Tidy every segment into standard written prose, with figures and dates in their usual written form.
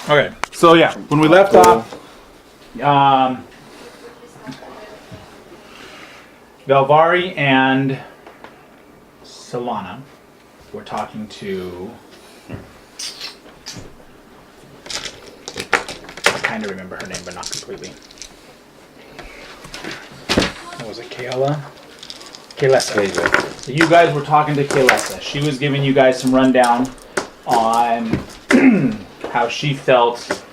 Okay, so yeah, when we left off, Valvari and Solana were talking to. I kind of remember her name, but not completely. What was it, Kayla? Kaylessa. So you guys were talking to Kaylessa. She was giving you guys some rundown on how she felt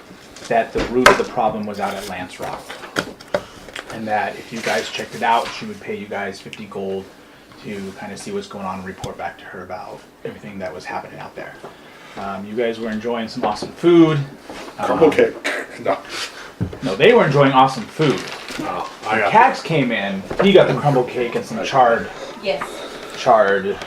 that the root of the problem was out at Lance Rock. And that if you guys checked it out, she would pay you guys 50 gold to kind of see what's going on and report back to her about everything that was happening out there. You guys were enjoying some awesome food. Okay. No, they were enjoying awesome food. Oh, Cax came in. He got the crumble cake and some charred food.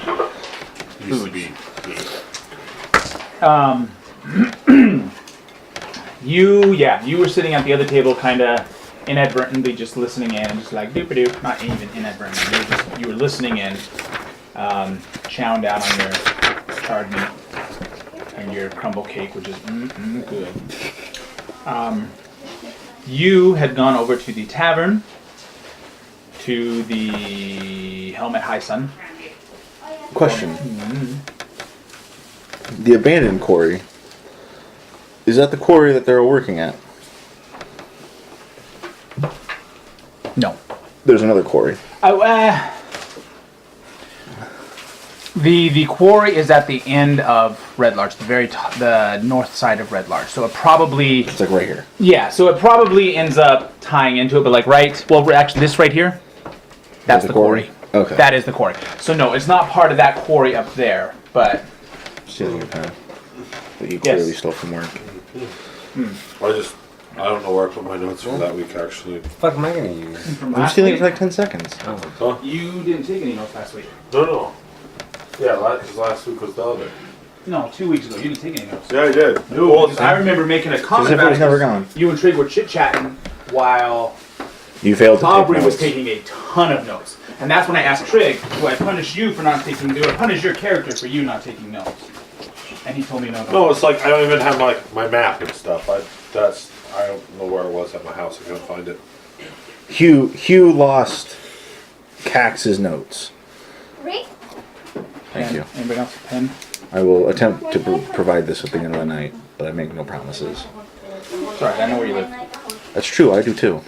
You were sitting at the other table, kind of inadvertently just listening in, just like doop-a-doop. Not even inadvertently. You were listening in, chowing down on your charred meat and your crumble cake, which is good. You had gone over to the tavern, to the Helmet High Sun. Question. The abandoned quarry. Is that the quarry that they're working at? No. There's another quarry. The quarry is at the end of Red Larch, the north side of Red Larch. So it probably... It's like right here. Yeah, so it probably ends up tying into it, but like actually this right here, that's the quarry. Okay. That is the quarry. So no, it's not part of that quarry up there, but... Stealing a pen that you clearly stole from work. I don't know where I put my notes for that week, actually. What the fuck am I gonna use? I'm stealing it for like 10 seconds. Huh? You didn't take any notes last week. No. Yeah, because last week was the other. No, 2 weeks ago. You didn't take any notes. Yeah, I did. No, because I remember making a comment As if it about was never gone. You and Trig were chit-chatting while You failed to take Aubrey notes. was taking a ton of notes. And that's when I asked Trig, do I punish you for not taking, do I punish your character for you not taking notes? And he told me no. No, it's like I don't even have my map and stuff. I don't know where it was at my house. I couldn't find it. Hugh lost Cax's notes. Rick? Thank you. Anybody else with a pen? I will attempt to provide this at the end of the night, but I make no promises. Sorry, I know where you live. That's true, I do too.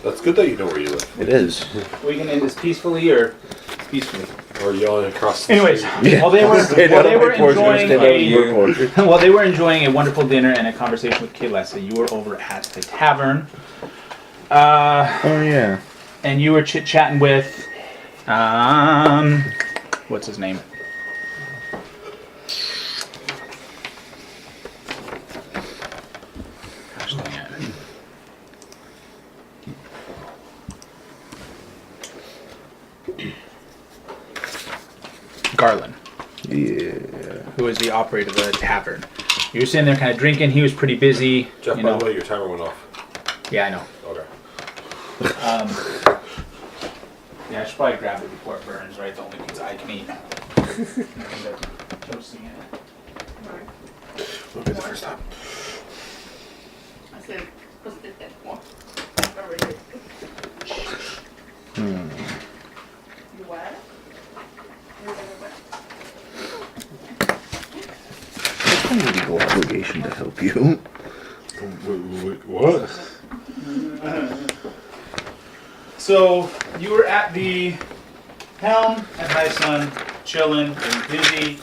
That's good that you know where you live. It is. We can end this peacefully or peacefully. Or yelling across the Anyways, street. while they were enjoying a wonderful dinner and a conversation with Kaylessa, you were over at the tavern. Oh yeah. And you were chit-chatting with, what's his name? Gosh dang it. Garland. Yeah. Who is the operator of the tavern. You were sitting there kind of drinking. He was pretty busy. Jeff, by the way, your timer went off. Yeah, I know. Okay. Yeah, I should probably grab it before it burns, right? The only pizza I can eat. Toasting it. It'll be the first time. I said, what's the that one? You what? It's my legal obligation to help you. Wait, what? So, you were at the helm at High Sun, chilling, and busy.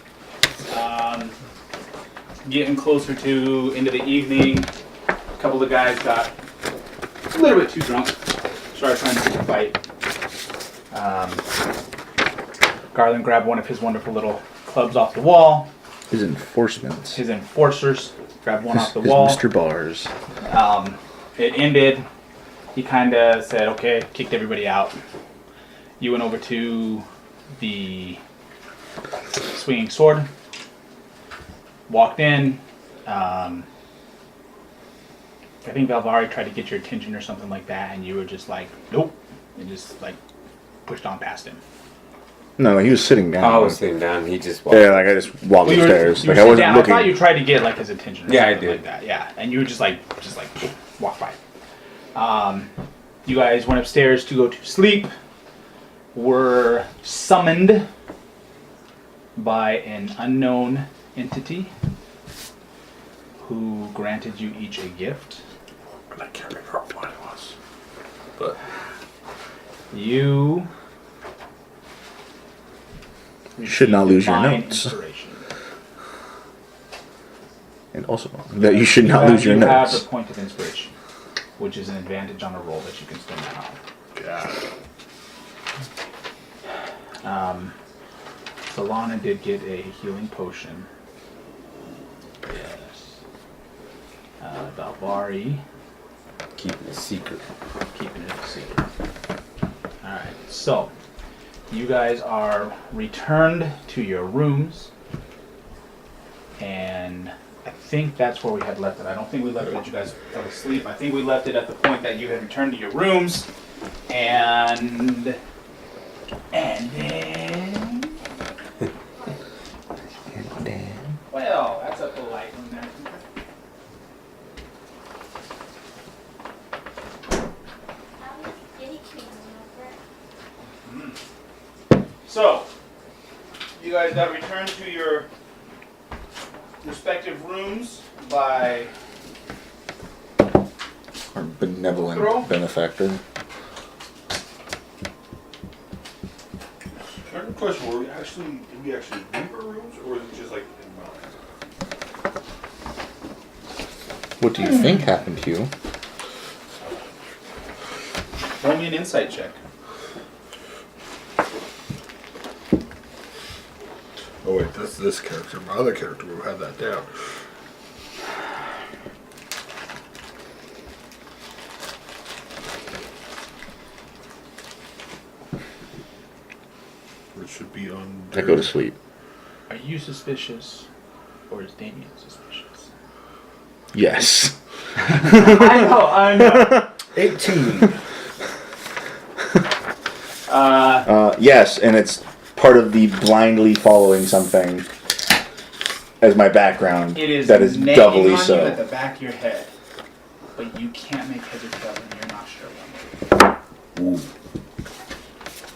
Getting closer to into the evening. A couple of guys got a little bit too drunk. Started trying to pick a fight. Garland grabbed one of his wonderful little clubs off the wall. His enforcements. His enforcers grabbed one off the his wall. Mr. Bars. It ended. He kind of said, okay, kicked everybody out. You went over to the swinging sword. Walked in. I think Valvari tried to get your attention or something like that, and you were just like, nope. And just like pushed on past him. No, he was sitting down. I was sitting down. He just walked. Yeah, like I just walked Well, upstairs. you were Like I wasn't down. looking. I thought you tried to get like his attention. Or Yeah, I something did. Like that. Yeah, and you were just like walk by. You guys went upstairs to go to sleep. Were summoned by an unknown entity who granted you each a gift. I can't remember what it was. But You should not lose your divine notes. inspiration. And also that you should not lose your You have notes. a point of inspiration, which is an advantage on a roll that you can still now. God. Solana did get a healing potion. Yes. Balvari, Keeping a secret. keeping it a secret. Alright, so you guys are returned to your rooms, and I think that's where we had left it. I don't think we left it as you guys fell asleep. I think we left it at the point that you had returned to your rooms, and then, well, that's a polite one there. So, you guys got returned to your respective rooms by Our benevolent Girl. benefactor. Current question: did we actually leave our rooms, or was it just like in mine? What do you think happened to you? roll me an insight check. Oh wait, that's this character. My other character will have that down. It should be on. I go to sleep. Are you suspicious, or is Damien suspicious? Yes. I know. 18. Yes, and it's part of the blindly following something as my background. It is that is nagging doubly on so. you at the back of your head, but you can't make heads or tails, and you're not sure one way.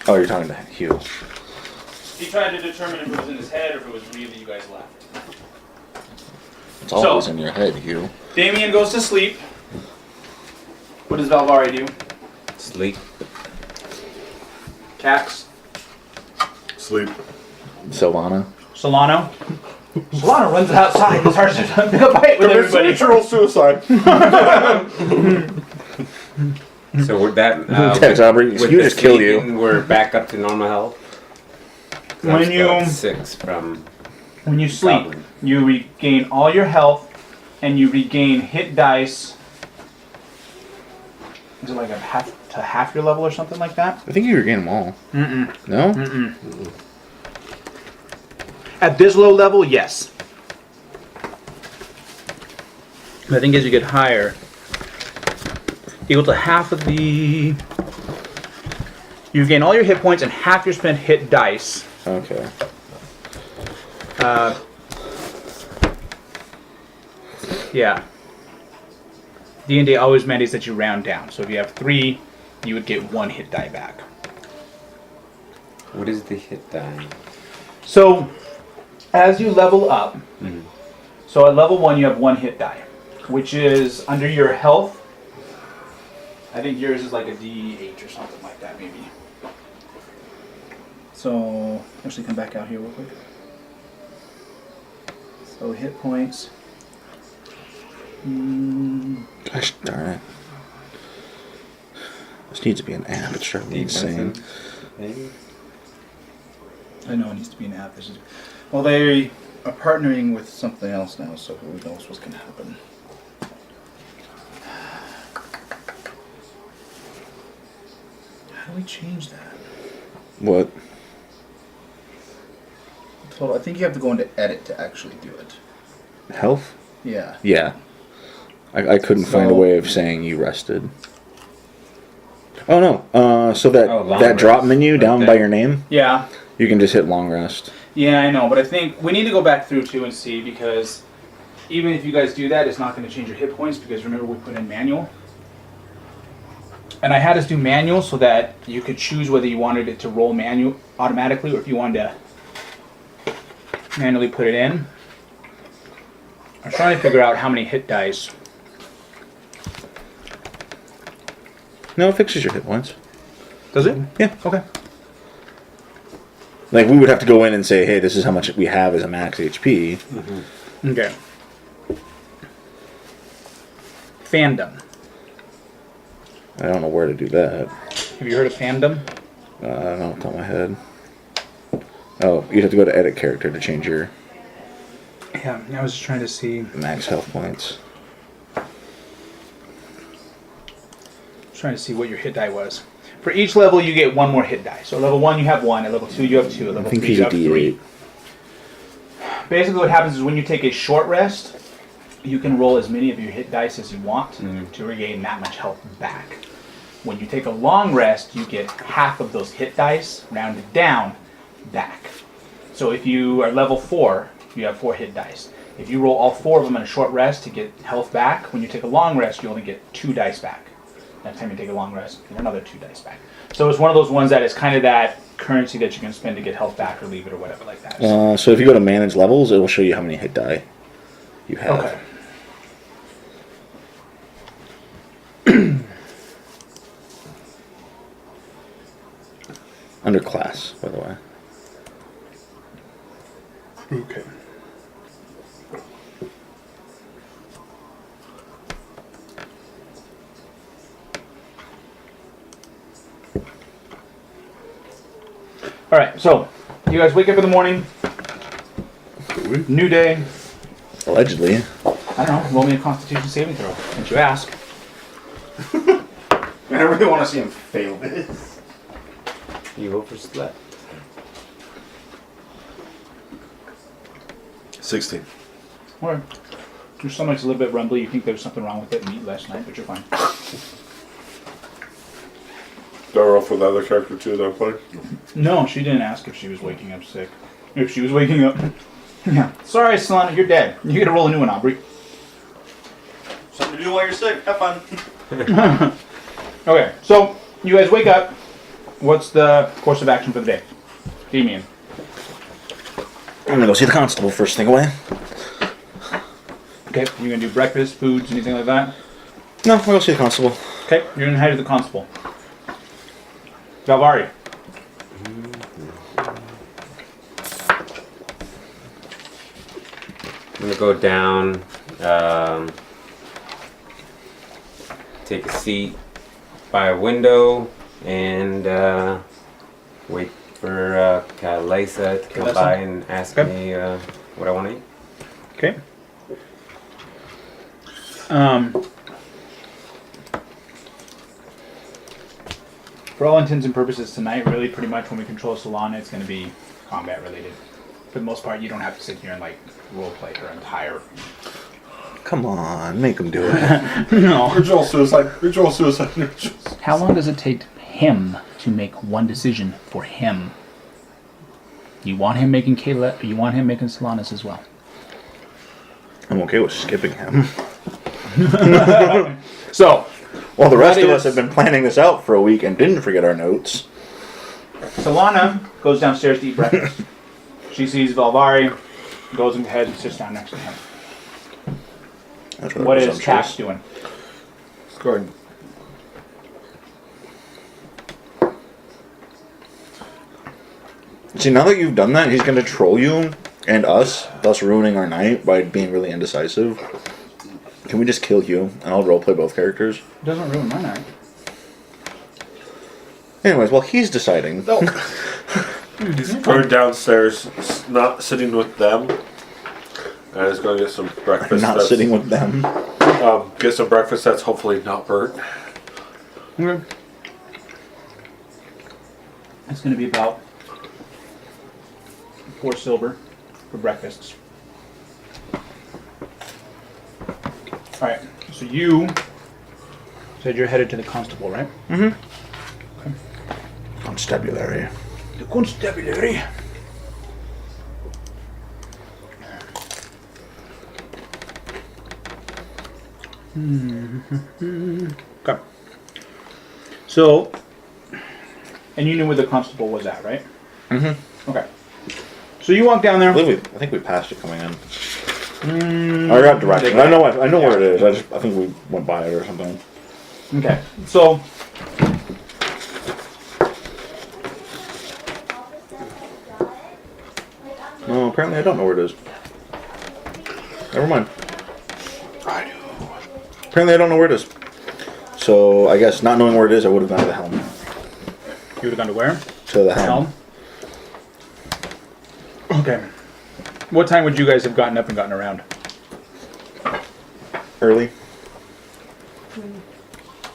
Oh, you're talking to Hugh. He tried to determine if it was in his head or if it was really you guys left. It's always in your head, Hugh. Damien goes to sleep. What does Valvari do? Sleep. Cax? Sleep. Solana. Solano? Solano runs outside and starts to pick a fight with everybody. Natural suicide. So with that, Tex Aubrey, with you the just killed you. sleeping, we're back up to normal health. When I'm still at you- 6 from. When you sleep, Goblin. you regain all your health and you regain hit dice. Is it like a half your level or something like that? I think you regain them all. No? At this low level, yes. But I think as you get higher, equal to half of the. You gain all your hit points and half your spent hit dice. Okay. Yeah. D&D always mandates that you round down. So if you have 3, you would get 1 hit die back. What is the hit die? So as you level up, so at level 1 you have 1 hit die, which is under your health. I think yours is like a D8 or something like that, maybe. So actually come back out here real quick. So hit points. Gosh darn it. This needs to be an app. It's driving me insane. Maybe? I know it needs to be an app. This is, well, they are partnering with something else now, so who knows what's going to happen. How do we change that? What? Total, I think you have to go into edit to actually do it. Health? Yeah. Yeah. I couldn't find a way of saying you rested. Oh no. So that Oh, long that drop rest. menu Right down by there. your name? Yeah. You can just hit long rest. Yeah, I know, but I think we need to go back through too and see, because even if you guys do that, it's not going to change your hit points, because remember we put in manual. And I had us do manual so that you could choose whether you wanted it to roll manual automatically or if you wanted to manually put it in. I'm trying to figure out how many hit dice. No, it fixes your hit points. Does it? Yeah. Okay. Like, we would have to go in and say, hey, this is how much we have as a max HP. Okay. Fandom. I don't know where to do that. Have you heard of fandom? I don't know, off the top of my head. Oh, you'd have to go to edit character to change your Yeah, I was just trying to see. max health points. Trying to see what your hit die was. For each level, you get one more hit die. So level 1, you have 1. At level 2, you have 2. At I level think 3, he's you a have 3. D8. Basically, what happens is when you take a short rest, you can roll as many of your hit dice as you want to regain that much health back. When you take a long rest, you get half of those hit dice, rounded down, back. So if you are level 4, you have 4 hit dice. If you roll all 4 of them in a short rest to get health back, when you take a long rest, you only get 2 dice back. Next time you take a long rest, you get another 2 dice back. So it's one of those ones that is kind of that currency that you can spend to get health back or leave it or whatever like that. So if you go to manage levels, it will show you how many hit die you have. Okay. Under class, by the way. Okay. All right, so you guys wake up in the morning. New day. Allegedly. I don't know. Roll me a Constitution saving throw. Since you ask. I really want to see him fail this. You overslept. 16. Or your stomach's a little bit rumbly. You think there was something wrong with it and eat last night, but you're fine. Do I roll for the other character too that I'm playing? No, she didn't ask if she was waking up sick. If she was waking up. Yeah. Sorry, Solana, you're dead. You get to roll a new one, Aubrey. Something to do while you're sick. Have fun. Okay, so you guys wake up. What's the course of action for the day? Damien. I'm gonna go see the constable first thing away. Okay, you gonna do breakfast, foods, anything like that? No, I'll go see the constable. Okay, you're gonna head to the constable. Valvari. I'm gonna go down, take a seat by a window, and wait for Kalesa to come Kalesa? by and ask Okay. me what I want to eat. Okay. For all intents and purposes tonight, really pretty much when we control Solana, it's going to be combat related. For the most part, you don't have to sit here and like role play her entire. Come on, make him do it. No. Ritual suicide. Ritual suicide. Ritual suicide. How long does it take him to make one decision for him? You want him making Kayla, you want him making Solanas as well. I'm okay with skipping him. So, Well, the rest That of us is- have been planning this out for a week and didn't forget our notes. Solana goes downstairs to eat breakfast. She sees Valvari, goes ahead and sits down next to him. That's rather What is presumptuous. Tax doing? It's going. See, now that you've done that, he's going to troll you and us, thus ruining our night by being really indecisive. Can we just kill Hugh and I'll roleplay both characters? Doesn't ruin my night. Anyways, while he's deciding, He's going downstairs, not sitting with them, and he's going to get some breakfast. not that's- sitting with them. Get some breakfast that's hopefully not burnt. Okay. It's going to be about 4 silver for breakfasts. Alright, so you said you're headed to the constable, right? Constabulary. The constabulary. Okay. So, and you knew where the constable was at, right? Mm-hmm. Okay. So you walk down there. I think we passed it coming in. I got directions. I know where it is. I think we went by it or something. Okay. So No, apparently I don't know where it is. Never mind. I do. Apparently I don't know where it is. So I guess not knowing where it is, I would have gone to the helm. You would have gone to where? To the helm. Okay. What time would you guys have gotten up and gotten around? Early.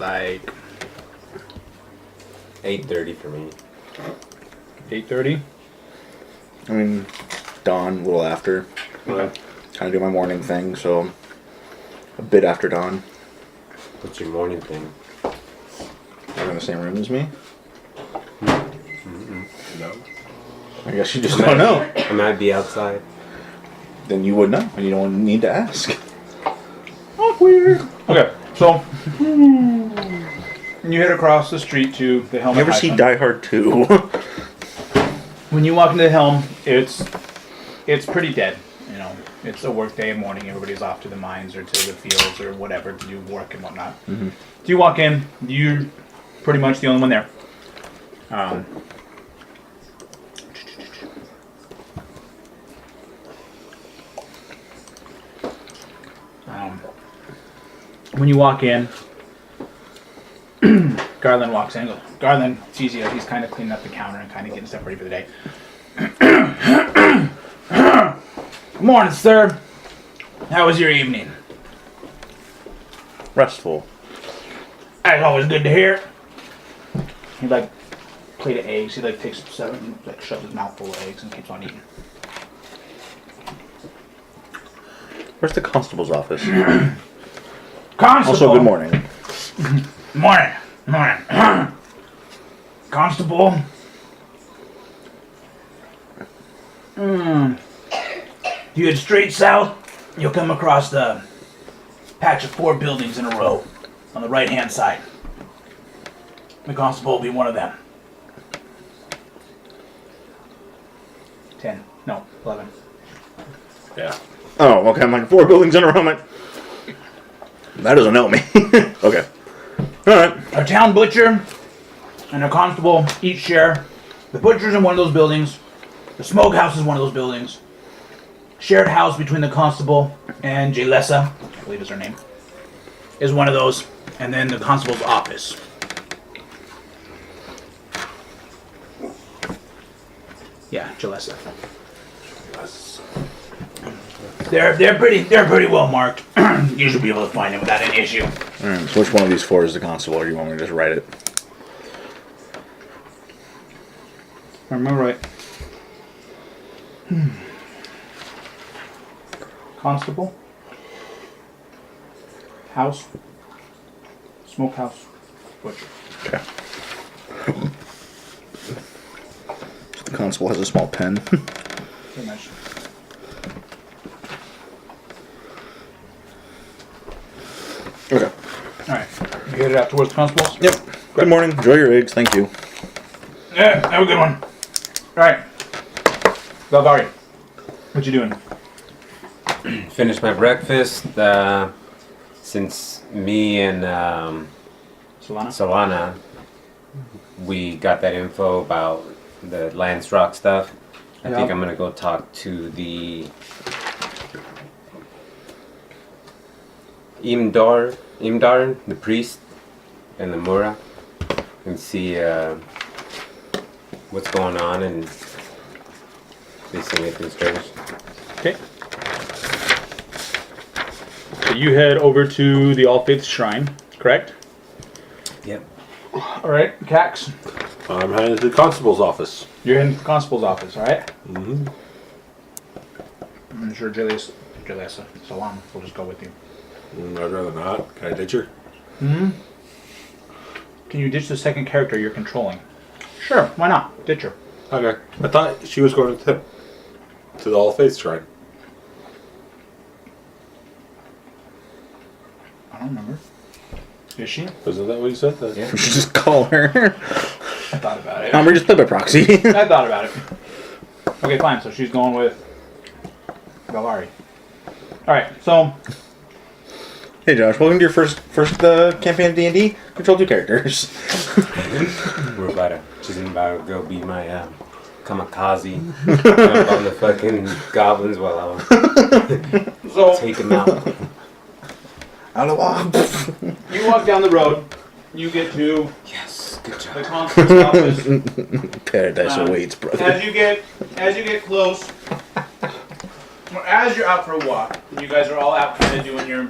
Like 8:30 for me. 8:30. I mean, dawn, a little after. Okay. Kind of do my morning thing, so a bit after dawn. What's your morning thing? You're in the same room as me? No. I guess you just don't know. I might be outside. Then you would know, and you don't need to ask. Awkward. Okay, so you head across the street to the helm. You ever see Die Hard 2? When you walk into the helm, it's pretty dead. You know, it's a work day morning. Everybody's off to the mines or to the fields or whatever to do work and whatnot. Mm-hmm. So you walk in, you're pretty much the only one there. When you walk in, Garland walks in and goes, Garland, it's easy. He's kind of cleaning up the counter and kind of getting stuff ready for the day. Good morning, sir. How was your evening? Restful. That's always good to hear. He plate of eggs. He takes 7, shoves his mouth full of eggs and keeps on eating. Where's the constable's office? Constable. Also, good morning. Morning. Morning. Constable. You head straight south, you'll come across the patch of 4 buildings in a row on the right-hand side. The constable will be one of them. 10. No, 11. Yeah. Oh, okay. I'm like 4 buildings in a row. I'm like, that doesn't help me. Okay. All right. A town butcher and a constable each share. The butcher's in one of those buildings. The smokehouse is one of those buildings. Shared house between the constable and Jalessa, I believe is her name, is one of those. And then the constable's office. Yeah, Jalessa. They're pretty well marked. You should be able to find them without any issue. All right. So which one of these 4 is the constable, or do you want me to just write it? If I remember right. Constable. House. Smokehouse. Butcher. Okay. So the constable has a small pen. Pretty much. Okay. Alright. You headed out towards the constables? Yep. Good morning. Enjoy your eggs. Thank you. Yeah, have a good one. Alright. Galgari. What you doing? Finished my breakfast. Since me and Solana? Solana, we got that info about the Lance Rock stuff. I think I'm gonna go talk to the Imdar, the priest, and the Mura, and see what's going on and if they see anything strange. Okay. So you head over to the All Faith Shrine, correct? Yep. Alright, Cax. I'm heading to the constable's office. You're in the constable's office, alright? Mm-hmm. I'm sure Jalessa, Solana will just go with you. I'd rather not. Can I ditch her? Can you ditch the second character you're controlling? Sure, why not? Ditch her. Okay. I thought she was going to the All Faith Shrine. I don't remember. Is she? Isn't that what you said? Yeah. We should just call her. I thought about it. We just play by proxy. I thought about it. Okay, fine. So she's going with Valari. All right. So Hey Josh, welcome to your first campaign of D&D. Control 2 characters. She's about to go be my kamikaze. Jump on the fucking goblins while I take them out. you walk down the road. You get to Yes, good the job. constable's office. Paradise awaits, brother. As you get close, or as you're out for a walk, you guys are all out kind of doing your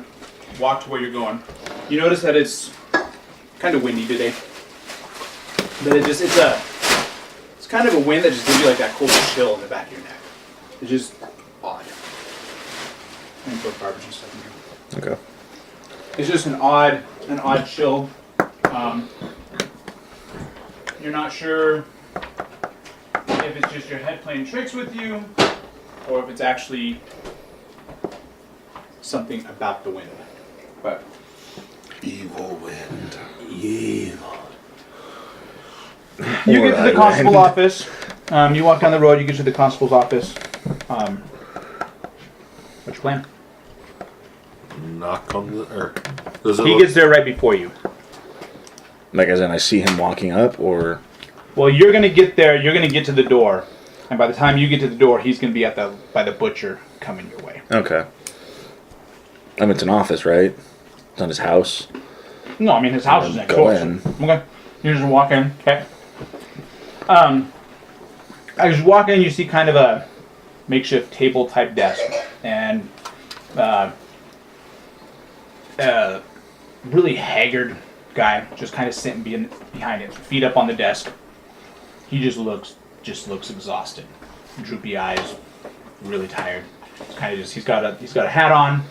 walk to where you're going. You notice that it's kind of windy today. But it's kind of a wind that just gives you like that cold chill in the back of your neck. It's just odd. And put garbage and stuff in here. Okay. It's just an odd chill. You're not sure if it's just your head playing tricks with you, or if it's actually something about the wind. But Evil wind. evil. You get to the constable office. You walk down the road. You get to the constable's office. What's your plan? Knock on the... Or, does it He look- gets there right before you. Like as in I see him walking up, or... Well, you're gonna get there. You're gonna get to the door, and by the time you get to the door, he's gonna be by the butcher coming your way. Okay. I mean, it's an office, right? It's not his house. No, I mean his house is next Go door. in. Okay, you just walk in. Okay. As you walk in, you see kind of a makeshift table type desk, and really haggard guy just kind of sitting behind it, feet up on the desk. He just looks exhausted, droopy eyes, really tired. It's kind of just he's got a hat on.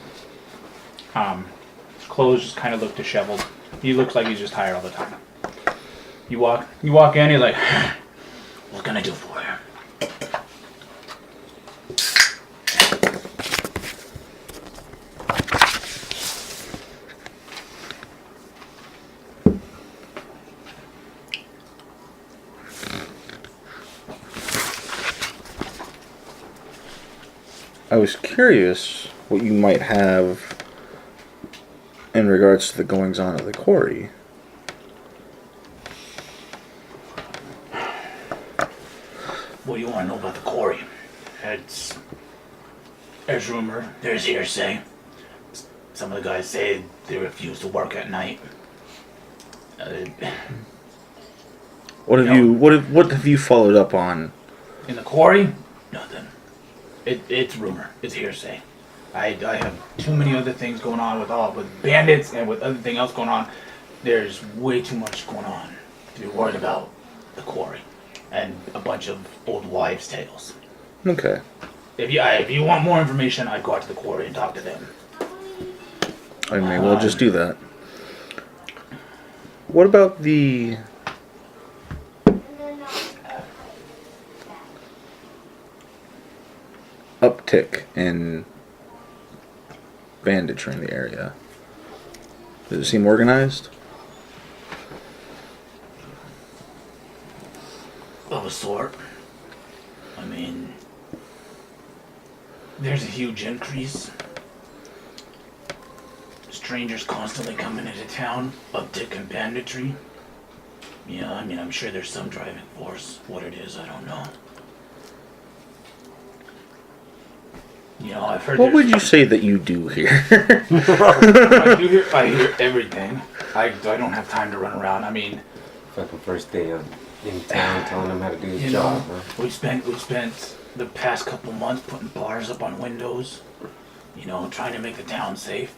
His clothes just kind of look disheveled. He looks like he's just tired all the time. You walk in. He's like, "What can I do for you?" I was curious what you might have in regards to the goings-on of the quarry. What do you want to know about the quarry? There's rumor, there's hearsay. Some of the guys say they refuse to work at night. What have you followed up on? In the quarry? Nothing. It's rumor. It's hearsay. I have too many other things going on with bandits and with everything else going on. There's way too much going on to be worried about the quarry and a bunch of old wives' tales. Okay. If you want more information, I'd go out to the quarry and talk to them. I may well just do that. What about the... uptick in banditry in the area? Does it seem organized? Of a sort. I mean, there's a huge increase. Strangers constantly coming into town, uptick in banditry. Yeah, I mean, I'm sure there's some driving force. What it is, I don't know. You know, I've heard. What would you say that you do here? I hear everything. I don't have time to run around. I mean, Fucking first day in town telling him how to do his you job. know, Huh? we spent the past couple months putting bars up on windows. You know, trying to make the town safe,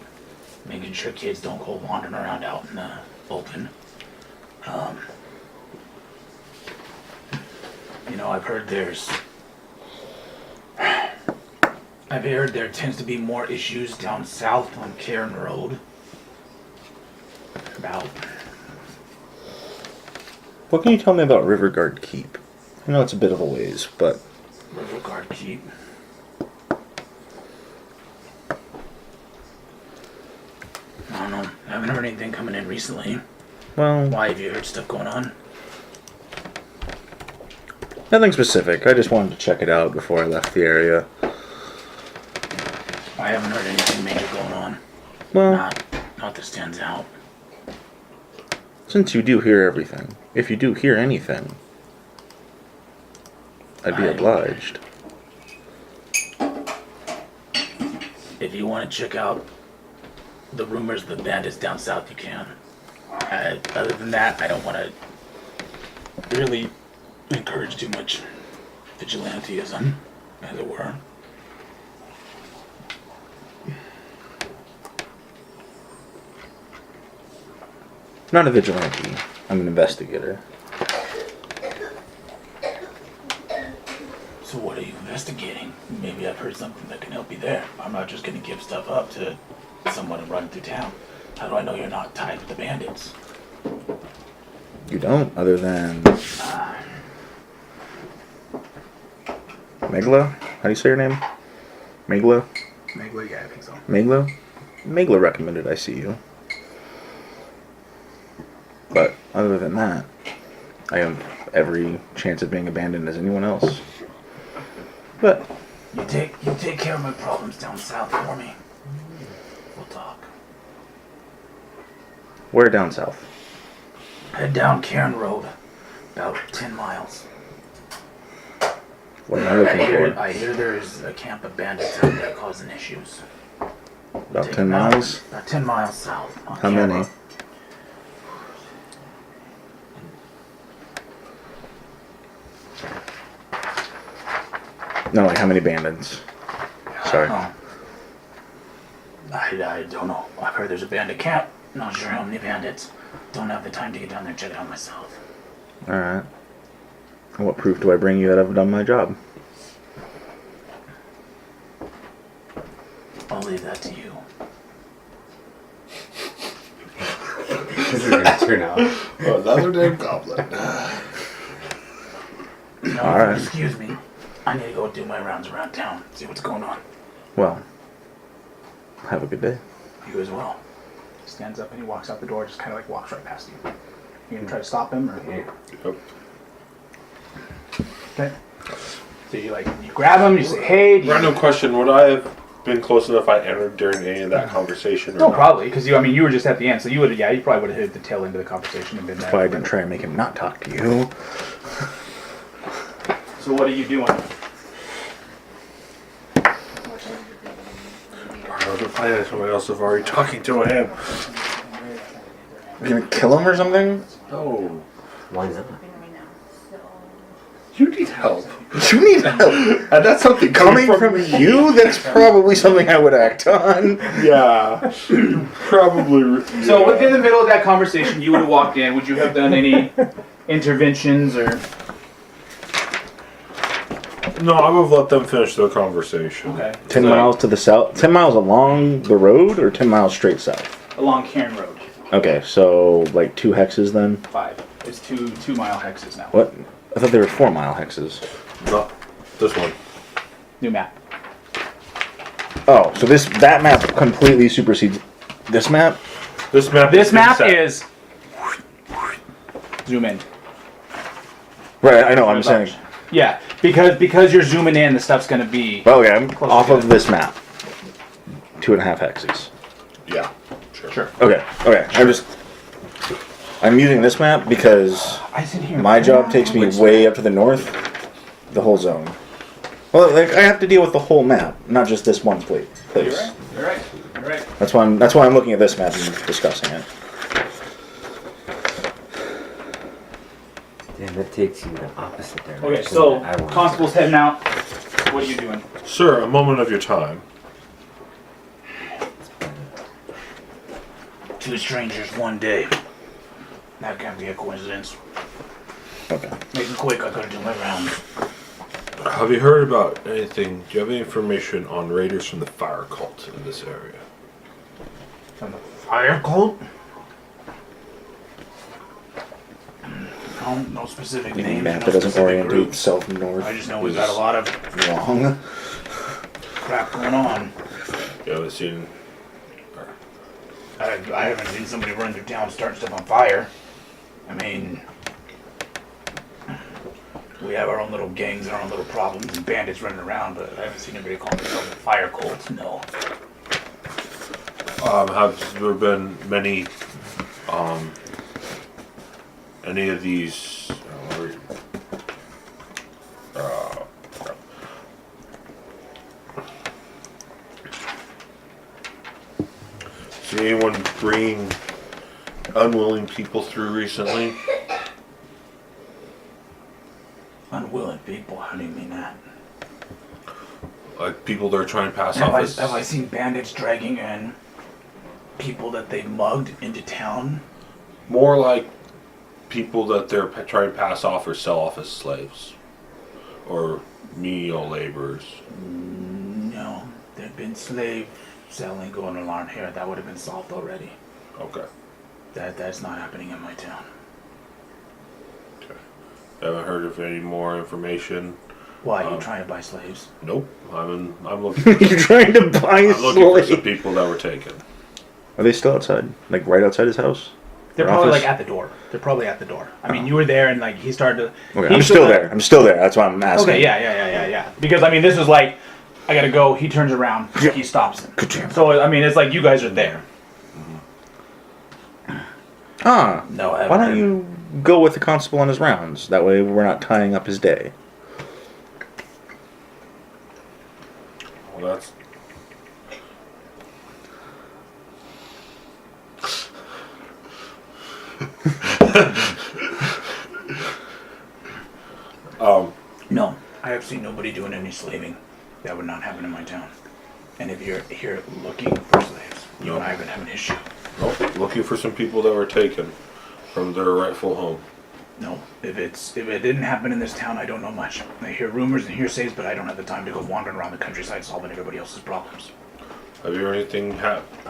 making sure kids don't go wandering around out in the open. You know, I've heard there tends to be more issues down south on Cairn Road. About What can you tell me about Riverguard Keep? I know it's a bit of a ways, but River guard keep. I don't know. I haven't heard anything coming in recently. well, Why have you heard stuff going on? nothing specific. I just wanted to check it out before I left the area. I haven't heard anything major going on. Well, Not that stands out. since you do hear everything, if you do hear anything, I'd be obliged. If you want to check out the rumors of the bandits down south, you can. Other than that, I don't want to really encourage too much vigilanteism, as it were. Not a vigilante. I'm an investigator. So what are you investigating? Maybe I've heard something that can help you there. I'm not just going to give stuff up to someone to run through town. How do I know you're not tied with the bandits? You don't, other than Megla? How do you say your name? Megla? Maybe, yeah, I think so. Megla? Megla recommended I see you. But other than that, I have every chance of being abandoned as anyone else. But You take care of my problems down south for me. We'll talk. where down south? Head down Cairn Road, about 10 miles. What am I looking for? I hear there's a camp of bandits out there causing issues. About Take 10 them out. miles? About 10 miles south. on How Cairn many? Road. No, like how many bandits? Sorry. Oh. I don't know. I've heard there's a bandit camp. Not sure how many bandits. Don't have the time to get down there and check it out myself. Alright. What proof do I bring you that I've done my job? I'll leave that to you. This is gonna turn out. Another damn goblin. No, Alright. Excuse me. I need to go do my rounds around town. See what's going on. Well, have a good day. You as well. He stands up and he walks out the door. Just kind of like walks right past you. You gonna try to stop him or? Yep. Okay. So you grab him. You say, "Hey." do you- Random question: would I have been close enough if I entered during any of that conversation? Or No, not? probably, because you were just at the end, so you would have, you probably would have hit the tail end of the conversation and been there. That's why I didn't try and make him not talk to you. So what are you doing? I was planning somebody else of already talking to him. You gonna kill him or something? Oh, Why not? you need help, You need help. and that's something Coming from you, that's probably something I would act on. Yeah, probably. So within the middle of that conversation, you would have walked in. Would you have done any interventions or? No, I would have let them finish their conversation. Okay. 10 So, miles to the south. 10 miles along the road or 10 miles straight south? along Cairn Road. Okay, so like 2 hexes then? 5. It's 2 mile hexes now. What? I thought they were 4 mile hexes. Not this one. New map. Oh, so that map completely supersedes this map? This map. This map set. is. Zoom in. Right, I know, I'm saying. Yeah, because you're zooming in, the stuff's gonna be. Well, okay, I'm Close off together. of this map. 2.5 hexes. Yeah. Sure. Sure. Okay, I'm using this map because I sit here. my job takes me way up to the north, the whole zone. Well, like I have to deal with the whole map, not just this one place. You're right. You're right. You're right. That's why I'm looking at this map and discussing it. Damn, that takes you the opposite direction. Okay, so that I want. constable's heading out. What are you doing? Sir, a moment of your time. 2 strangers, 1 day. That can't be a coincidence. Okay. Make it quick. I gotta do my round. Have you heard about anything? Do you have any information on raiders from the fire cult in this area? From the fire cult? No specific Any names. map No that doesn't specific orient groups. itself north. I just know we've got a lot of Wrong. crap going on. You haven't seen. I haven't seen somebody run through town starting stuff on fire. I mean, we have our own little gangs and our own little problems and bandits running around, but I haven't seen anybody call themselves the fire cults. No. Have there been many, any of these, see anyone bring unwilling people through recently? Unwilling people? How do you mean that? Like people that are trying to pass Have off I, as... have I seen bandits dragging in people that they mugged into town? More like people that they're trying to pass off or sell off as slaves. Or menial laborers. No. There'd been slave selling going on here. That would have been solved already. Okay. That's not happening in my town. Haven't heard of any more information. Why? You trying to buy slaves? Nope. I'm looking You're trying to buy I'm looking for some slaves. people that were taken. Are they still outside? Like right outside his house? They're Or probably office? like at the door. They're probably at the door. I mean, you were there and like he started to. Okay, he I'm still like- there. I'm still there. That's why I'm asking. Okay, yeah. Because I mean, this is like, I gotta go. He turns around. Yeah. He stops him. Ka-cham. So I mean, it's like you guys are there. Ah. No, I Why haven't don't you go with the constable on his rounds? That way we're not tying up his day. Well, that's... No, I have seen nobody doing any slaving. That would not happen in my town. And if you're here looking for slaves, you and I are gonna have an issue. Nope. Looking for some people that were taken from their rightful home. No, if it didn't happen in this town, I don't know much. I hear rumors and hearsays, but I don't have the time to go wandering around the countryside solving everybody else's problems. Have you heard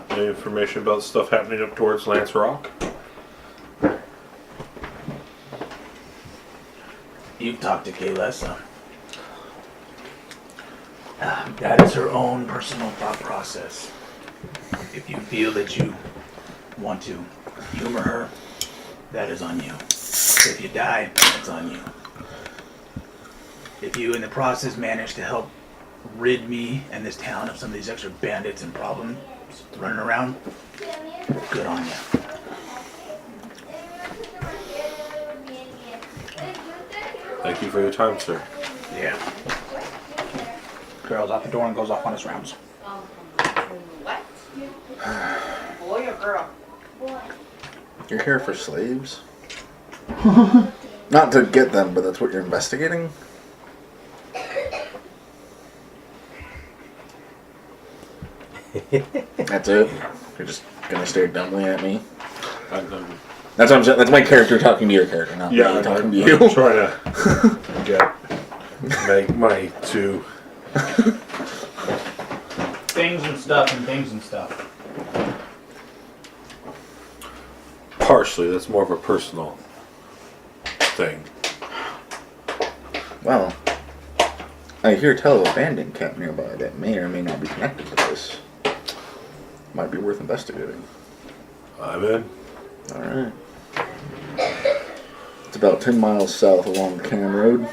any information about stuff happening up towards Lance Rock? You've talked to Kaylessa. That is her own personal thought process. If you feel that you want to humor her, that is on you. If you die, that's on you. If you, in the process, manage to help rid me and this town of some of these extra bandits and problems running around, good on you. Thank you for your time, sir. Yeah. Girl's out the door and goes off on his rounds. What? Boy or girl? You're here for slaves? Not to get them, but that's what you're investigating? That's it? You're just gonna stare dumbly at me? That's what I'm saying. That's my character talking to your character, not me talking to you. I'm trying to make money to... Things and stuff. Partially, that's more of a personal thing. Well, I hear tell of a bandit camp nearby that may or may not be connected to this. Might be worth investigating. I'm in. Alright. It's about 10 miles south along the Cam Road.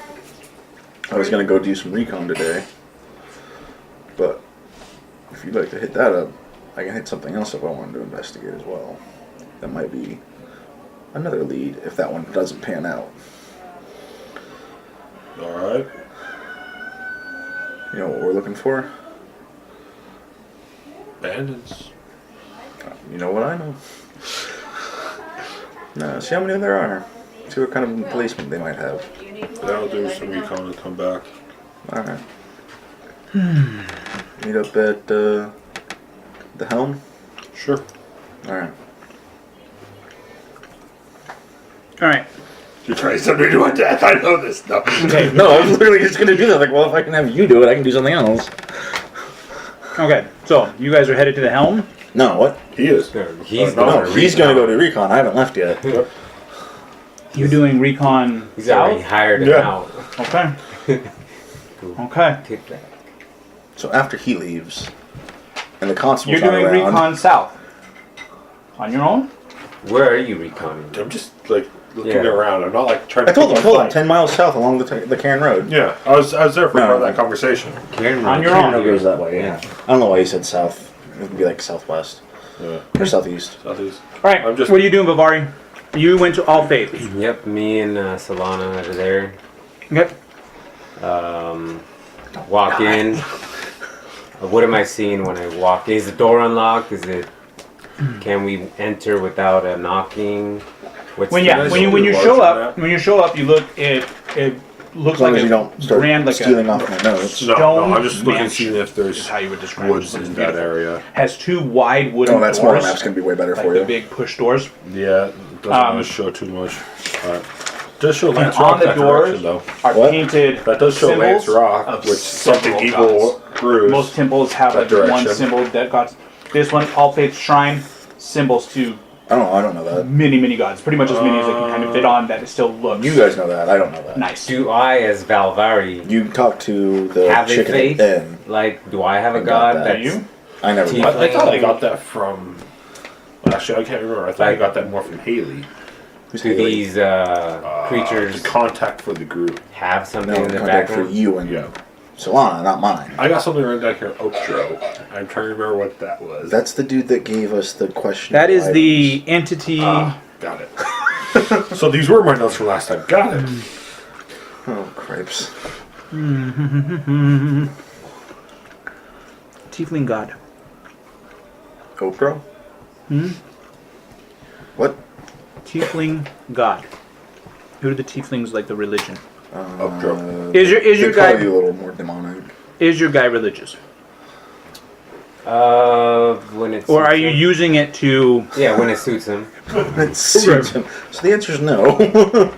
I was gonna go do some recon today. But if you'd like to hit that up, I can hit something else if I wanted to investigate as well. That might be another lead if that one doesn't pan out. Alright. You know what we're looking for? Bandits. You know what I know. No, see how many there are. See what kind of placement they might have. That'll do some recon and come back. Alright. Meet up at the helm? Sure. Alright. Alright. You're trying something to my death. I know this stuff. Okay. No, I was literally just gonna do that. Like, well, if I can have you do it, I can do something else. Okay, so you guys are headed to the helm? No, what? He is. He's No, No, he's gonna go to recon. I haven't left yet. Yep. You're doing recon He's already south? hired him Yeah. out. Okay. Cool. Okay. Take that. So after he leaves, and the constable's You're not doing around, recon south. On your own? Where are you reconning? I'm just like looking Yeah. around. I'm not like trying to. I told pick him, one fight. 10 miles south along the Cairn Road. Yeah, I was there for No. part of that conversation. Karen On your Cairn own. Road goes that way, yeah. I don't know why he said south. It would be like southwest. Yeah, Or southeast. southeast. All right. I'm just- What are you doing, Bavari? You went to All Faith. Yep, me and Solana are there. Okay. Walk in. What am I seeing when I walk? Is the door unlocked? Is it? Can we enter without a knocking? What's When the- yeah, when you Larger show up, map. when you show up, you look. It looks As long like as a you don't start grand, like stealing a off my notes. No, stone I'm just looking to mansion see if is there's how you would describe it. woods It's in beautiful. that area. Has two wide wooden Oh, that smaller doors, map's going to be way better like for the you. big push doors. Yeah, it doesn't really show too much. Does show Lance on Rock the that doors direction though. Are What? painted. That does show symbols Lance Rock, of which something several evil gods. brews. Most temples have that like one direction. symbol that gods. This one, All Faith Shrine, symbols to I don't know that. many gods. Pretty much as many as they can kind of fit on. That it still looks You guys know that. I don't know that. nice. Do I, as Valvari, You talk to the have a chicken faith? at Inn. Like, do I have a I got god that. that's You? I never. Teeth. I thought I got that from. Well, actually, I can't remember. I thought I got that more from Haley. Who's do Haley? these creatures The contact for the group. have something No, in the contact for background? you and Yeah. Solana, not mine. I got something written down here. Oakdro. I'm trying to remember what that was. That's the dude that gave us the question. That is the entity. Got it. So these were my notes from last time. Got it. Oh, cripes. Tiefling god. GoPro? What? Tiefling god. Who are the tieflings like the religion? Oakdro. Is your They're guy probably a little more demonic. is your guy religious? When it Or are suits you him. using it to Yeah, when it suits him. It suits him. So the answer is no.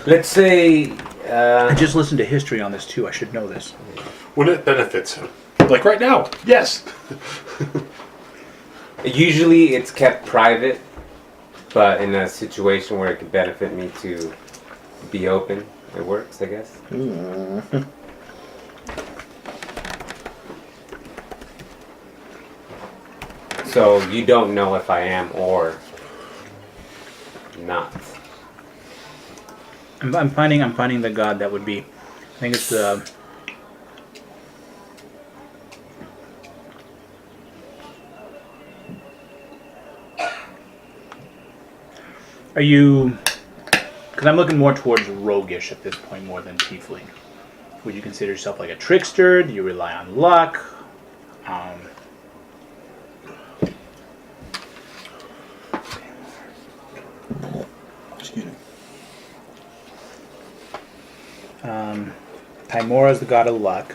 Let's say. I just listened to history on this too. I should know this. When it benefits him. Like right now. Yes. Usually it's kept private, but in a situation where it could benefit me to be open, it works, I guess. So you don't know if I am or not. I'm finding the god that would be. I think it's the. Are you? Because I'm looking more towards roguish at this point more than tiefling. Would you consider yourself like a trickster? Do you rely on luck? Excuse me. Tymora is the god of luck.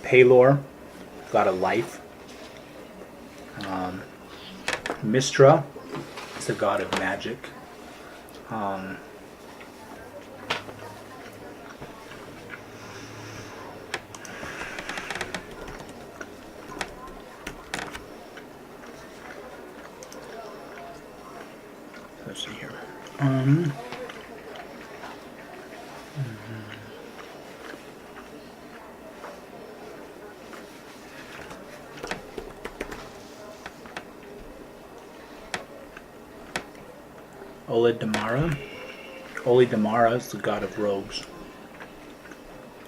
Palor, god of life. Mistra is the god of magic. Let's see here. Oledamara. Oledamara is the god of rogues.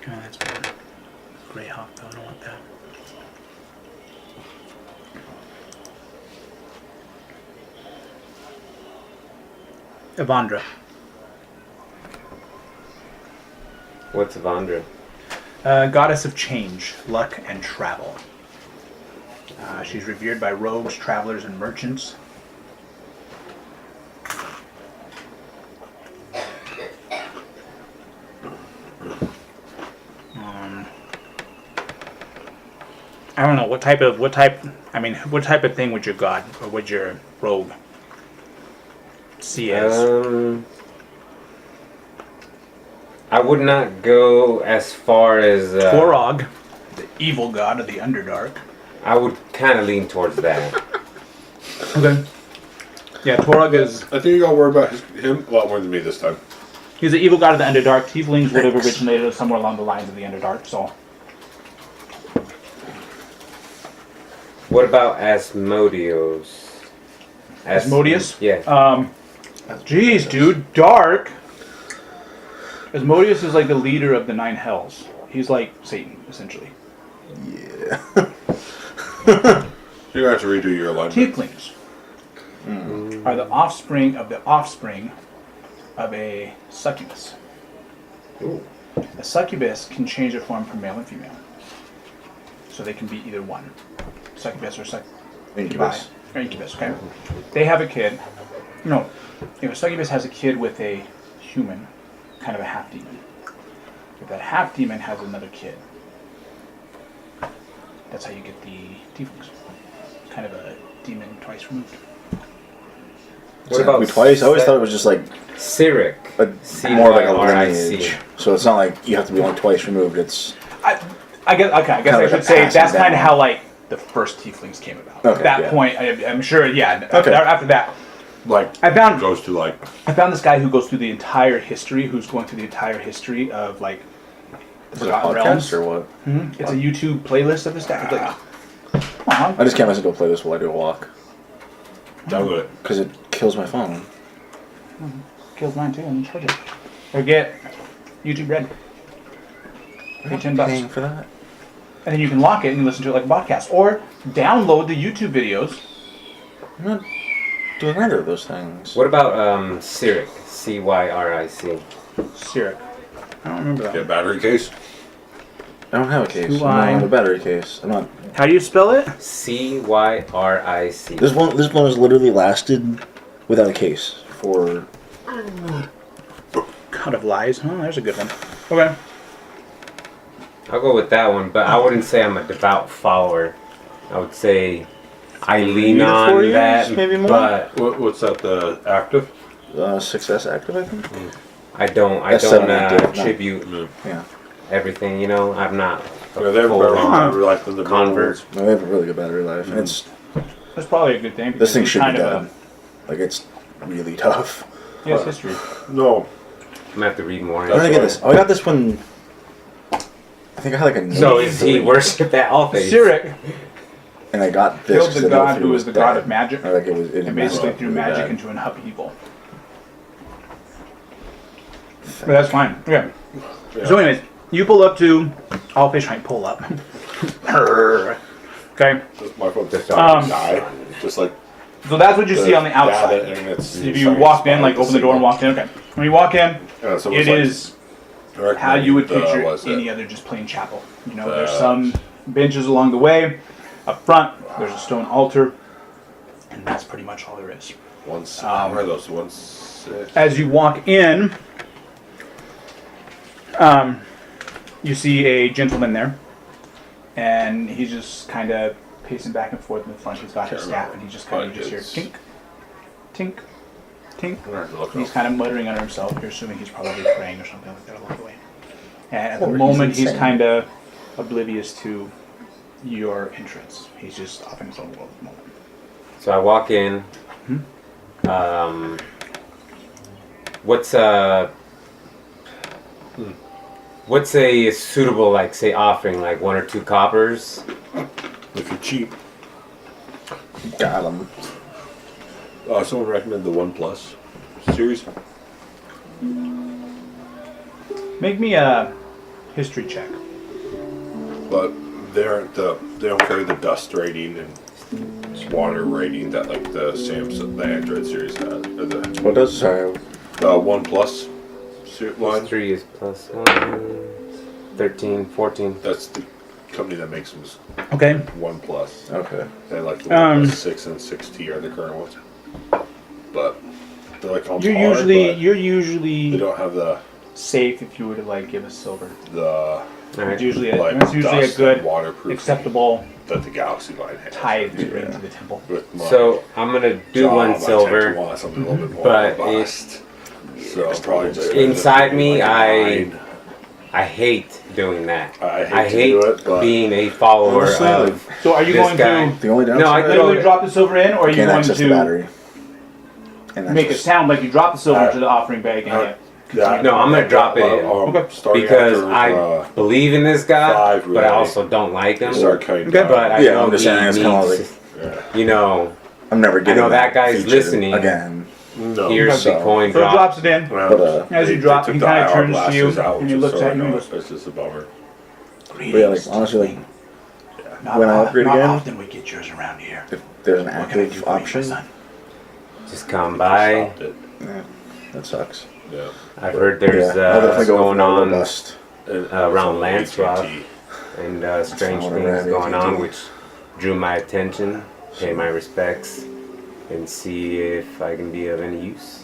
Oh, that's better. Greyhawk, though. I don't want that. Evandra. What's Evandra? Goddess of change, luck, and travel. She's revered by rogues, travelers, and merchants. I don't know what type of thing would your god or would your rogue see as? I would not go as far as. Torog, the evil god of the Underdark. I would kind of lean towards that. Okay. Yeah, Torog is... I think you gotta worry about him a lot more than me this time. He's the evil god of the Underdark. Tieflings would have originated somewhere along the lines of the Underdark, so... What about Asmodeus? Asmodeus? Yeah. Jeez, dude. Dark. Asmodeus is like the leader of the 9 hells. He's like Satan, essentially. Yeah. You're gonna have to redo your alignment. Tieflings are the offspring of a succubus. Ooh. A succubus can change their form from male and female. So they can be either one. Succubus or Incubus. Or incubus, okay? They have a kid. No. If a succubus has a kid with a human, kind of a half-demon. If that half-demon has another kid, that's how you get the tieflings. Kind of a demon twice removed. What about twice? I always thought it was just like Cyric? more like a C-Y-R-I-C. lineage. So it's not like you have to be only twice removed. It's I guess I Kinda should like say passing that's kind of down. how like the first tieflings came about. Okay, At that yeah. point, I'm sure. Yeah. Okay. After that, Like, I found goes to like, this guy who goes through the entire history. Who's going through the entire history of like the is it a Forgotten podcast Realms. or what? It's a YouTube playlist of this guy. Like, come on. I just can't listen to a playlist while I do a walk download it. because it kills my phone. Kills mine too. I'm charge it. Or get YouTube Red. Pay $10, Paying for that? and then you can lock it and listen to it like a podcast, or download the YouTube videos. I'm not doing either of those things. What about Cyric? C-Y-R-I-C. Syrup. I don't remember that. Get a battery case. I don't have a case. I don't Why? have a battery case. I'm not. How do you spell it? C-Y-R-I-C. This one has literally lasted without a case for. God of Lies. Oh, there's a good one. Okay. I'll go with that one, but I wouldn't say I'm a devout follower. I would say I lean 3 to 4 on years, that, maybe more? but What's that, the active? 6S active, I think. I don't S7 active, no. attribute Yeah. everything. You know, I'm not. a Yeah, they have a better full-on battery life than the convert. No, they have a really good battery life. And it's That's probably a good thing. this thing because should be it's kind of dead. Like it's really tough. Yes, history. No. I'm gonna have to read more. Where did I get this? Oh, I got this when. I think I had like a. So Note is he 3, worshipped at all things? Cyric And I got this. killed 'cause the Note god 3 who was the god of bad. magic, Or like it was. It and basically messed threw up really magic bad. into an hub evil. But that's fine. Okay. Yeah. So, anyways, you pull up to. All fish might pull up. Okay. Just my phone just Um, die. Just like So that's what you see on the outside. data and it's If you walked in, like open the door and walked in, okay. When you walk in, so it is how you would picture any other. other just plain chapel. You know, there's some benches along the way. Up front, there's a stone altar, and that's pretty much all there is. Where are those? 1-6. As you walk in, you see a gentleman there, and he's just kind of pacing back and forth in the front. He's got his staff, and he's just kind of just hear tink, tink, tink. He's kind of muttering under himself. You're assuming he's probably praying or something like that along the way. And at the Or he's moment, he's insane. kind of oblivious to your entrance. He's just off in his own world at the moment. So I walk in. What's a suitable, like, say, offering, like 1 or 2 coppers? If you're cheap. Got him. Someone recommended the OnePlus series. Make me a history check. But they don't carry the dust rating and water rating that like the Samsung, the Android series has. Or the What does sorry? OnePlus line. 3 is plus 1, 13, 14. That's the company that makes them. Okay. OnePlus. Okay. And like the OnePlus 6 and 6T are the current ones. But they're like almost You're hard, usually but they don't have the safe if you were to like give a silver. All right. It's usually like that's usually a dust good, and waterproof acceptable that the Galaxy line has. tithe to bring to the temple. With my So I'm gonna do job, 1 I tend to silver. want something a little bit more But robust. So I'm probably just Inside me, like a I 9. I hate doing that. I I hate to hate do it, but being a follower Honestly, of So are you this going guy. to The only No, I downside, literally drop the silver in, or are you can't going access the to battery. And that's make it just- sound like you drop the silver into the offering bag and yet yeah, No, I'm gonna drop it in. Okay. starting because after, I believe in this guy, 5, but I really. also don't like him. start cutting Okay. down. But I Yeah, know I'm just he saying it's kinda needs, like- Yeah. you know, I'm never getting know that guy's featured listening. again. No. here's the So- coin So it drop. drops it in. Well, But, As you they drop, took he the kinda IR turns to you, glasses out, and he just looks so at I you and know. goes, It's just a bummer. But yeah, like honestly, like Not, when I upgrade not again, often we get yours around here. if there's an What can I do active for you, my option, son? Just come by. Stopped it. yeah, that sucks. Yeah. I've heard there's yeah, I'll definitely go going with on Dust. around Lancelot AT&T. and strange Someone things around going AT&T. on, which drew my attention. Pay my respects and see if I can be of any use.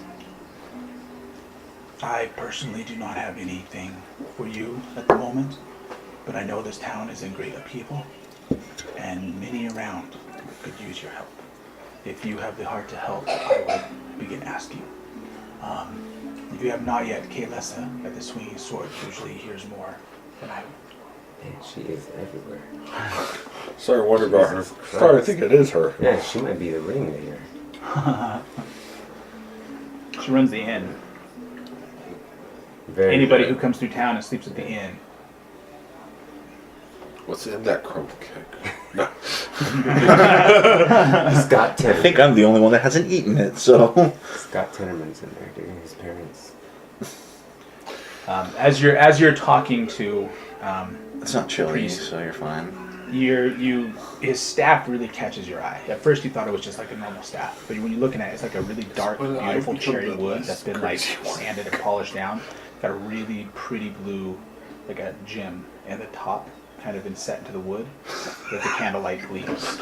I personally do not have anything for you at the moment, but I know this town is in great upheaval, and many around could use your help. If you have the heart to help, I will begin asking. If you have not yet, Kaylessa at the Swinging Sword usually hears more than I will. Man, she is everywhere. Started wondering about her. Jesus Christ. Started to think it is her. Yeah, she might be the ringleader. She runs the inn. Very Anybody good. who comes through town and sleeps at the inn. What's in that crumble cake? No. Scott I Tenner. think I'm the only one that hasn't eaten it, so. Scott Tennerman's in there, dude. His parents. As you're talking to It's not chili, Priest. so you're fine. his staff really catches your eye. At first you thought it was just like a normal staff, but when you're looking at it, it's like a really dark, Well, I beautiful become cherry the wood least that's been like crazy one. sanded and polished down. Got a really pretty blue, like a gem, and the top kind of been set into the wood with the candlelight gleams.